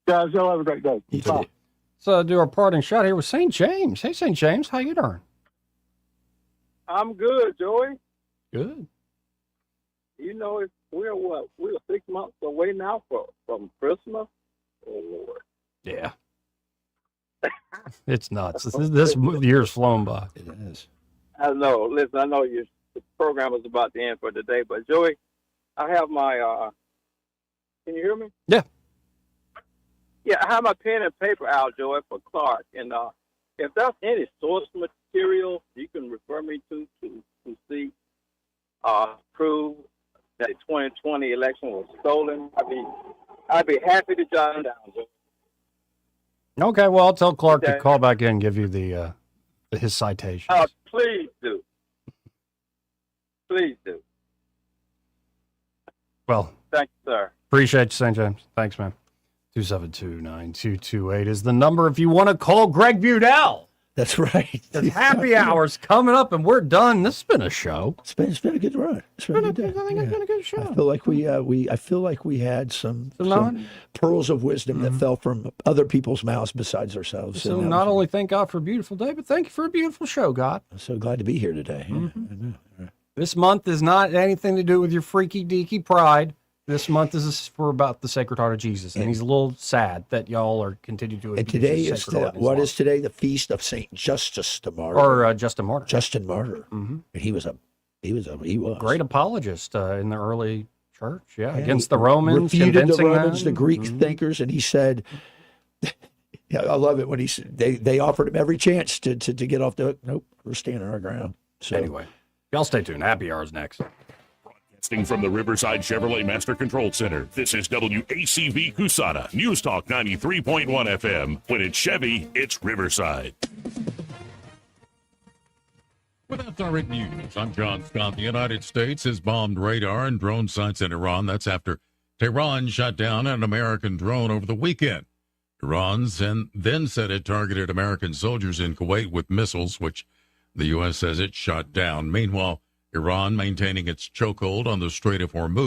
Guys, y'all have a great day. Bye. So do our parting shot here with St. James. Hey, St. James, how you doing? I'm good, Joey. Good. We're 6 months away now from Christmas. Oh, Lord. Yeah. It's nuts. This year's flown by. It is. I know. Listen, I know the program is about to end for today, but Joey, I have my, can you hear me? Yeah. Yeah, I have my pen and paper out, Joey, for Clark. And if there's any source material you can refer me to see, prove that the 2020 election was stolen, I'd be happy to jot it down, Joey. Okay, well, I'll tell Clark to call back in and give you his citation. Please do. Please do. Well, thank you, sir. Appreciate you, St. James. Thanks, man. 272-9228 is the number if you want to call Greg Budell. That's right. The happy hour's coming up, and we're done. This has been a show. It's been a good run. It's been a good day. I think it's been a good show. I feel like we had some pearls of wisdom that fell from other people's mouths besides ourselves. So not only thank God for a beautiful day, but thank you for a beautiful show, God. I'm so glad to be here today. This month is not anything to do with your freaky deaky pride. This month is for about the Sacred Heart of Jesus, and he's a little sad that y'all are continuing to. And today is today? The feast of Saint Justus the Martyr, or Justin Martyr. Justin Martyr, and he was great apologist in the early church. Yeah, against the Romans, refuted the Romans, them. The Greek thinkers, and he said, "Yeah, I love it when he said they offered him every chance to get off the hook. Nope, we're standing our ground." So anyway, y'all stay tuned. Happy hour's next. From the Riverside Chevrolet Master Control Center, this is WACV Cusana, News Talk 93.1 FM. When it's Chevy, it's Riverside. With that direct news, I'm John Scott. The United States has bombed radar and drone sites in Iran. That's after Tehran shot down an American drone over the weekend. Iran then said it targeted American soldiers in Kuwait with missiles, which the U.S. says it shot down. Meanwhile, Iran maintaining its chokehold on the Strait of Hormuz.